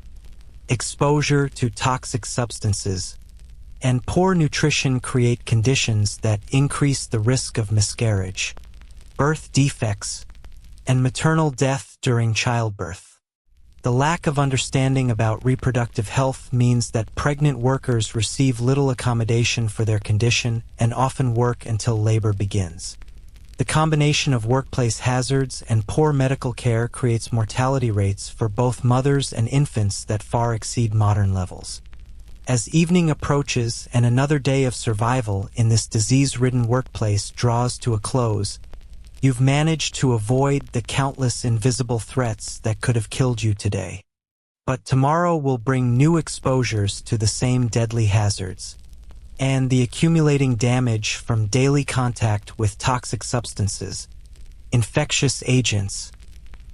exposure to toxic substances, and poor nutrition create conditions that increase the risk of miscarriage, birth defects, and maternal death during childbirth. The lack of understanding about reproductive health means that pregnant workers receive little accommodation for their condition and often work until labor begins. The combination of workplace hazards and poor medical care creates mortality rates for both mothers and infants that far exceed modern levels. As evening approaches and another day of survival in this disease-ridden workplace draws to a close, you've managed to avoid the countless invisible threats that could have killed you today. But tomorrow will bring new exposures to the same deadly hazards, and the accumulating damage from daily contact with toxic substances, infectious agents,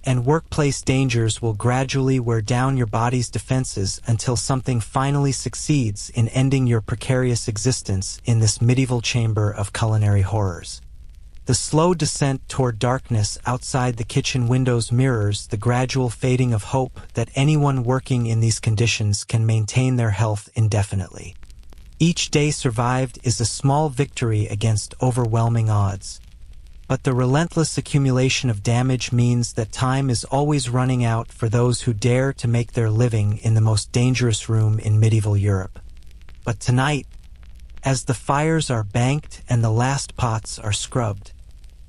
and workplace dangers will gradually wear down your body's defenses until something finally succeeds in ending your precarious existence in this medieval chamber of culinary horrors. The slow descent toward darkness outside the kitchen windows mirrors the gradual fading of hope that anyone working in these conditions can maintain their health indefinitely. Each day survived is a small victory against overwhelming odds. But the relentless accumulation of damage means that time is always running out for those who dare to make their living in the most dangerous room in medieval Europe. But tonight, as the fires are banked and the last pots are scrubbed,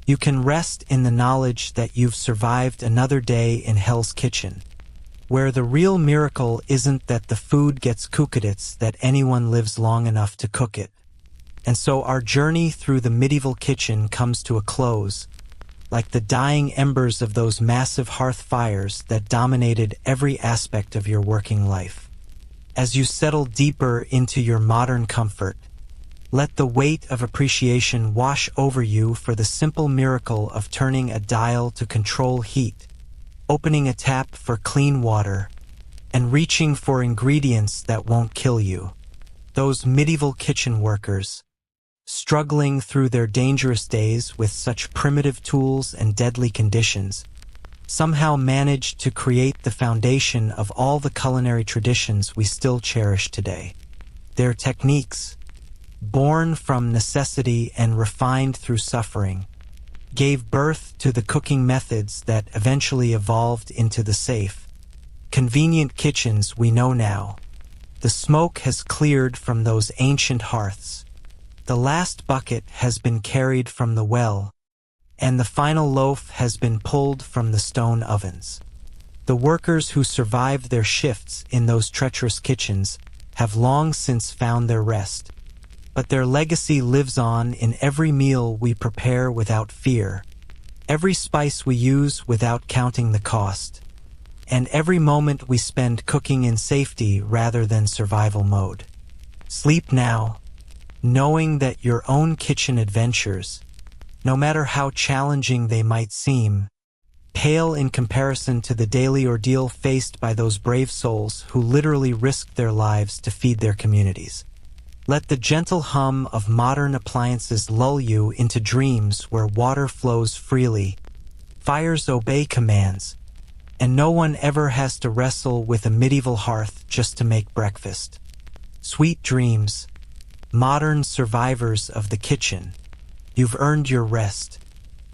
you can rest in the knowledge that you've survived another day in Hell's Kitchen, where the real miracle isn't that the food gets cooked, it's that anyone lives long enough to cook it. And so our journey through the medieval kitchen comes to a close, like the dying embers of those massive hearth fires that dominated every aspect of your working life. As you settle deeper into your modern comfort, let the weight of appreciation wash over you for the simple miracle of turning a dial to control heat, opening a tap for clean water, and reaching for ingredients that won't kill you. Those medieval kitchen workers, struggling through their dangerous days with such primitive tools and deadly conditions, somehow managed to create the foundation of all the culinary traditions we still cherish today. Their techniques, born from necessity and refined through suffering, gave birth to the cooking methods that eventually evolved into the safe, convenient kitchens we know now. The smoke has cleared from those ancient hearths. The last bucket has been carried from the well, and the final loaf has been pulled from the stone ovens. The workers who survived their shifts in those treacherous kitchens have long since found their rest, but their legacy lives on in every meal we prepare without fear, every spice we use without counting the cost, and every moment we spend cooking in safety rather than survival mode. Sleep now, knowing that your own kitchen adventures, no matter how challenging they might seem, pale in comparison to the daily ordeal faced by those brave souls who literally risked their lives to feed their communities. Let the gentle hum of modern appliances lull you into dreams where water flows freely, fires obey commands, and no one ever has to wrestle with a medieval hearth just to make breakfast. Sweet dreams, modern survivors of the kitchen, you've earned your rest.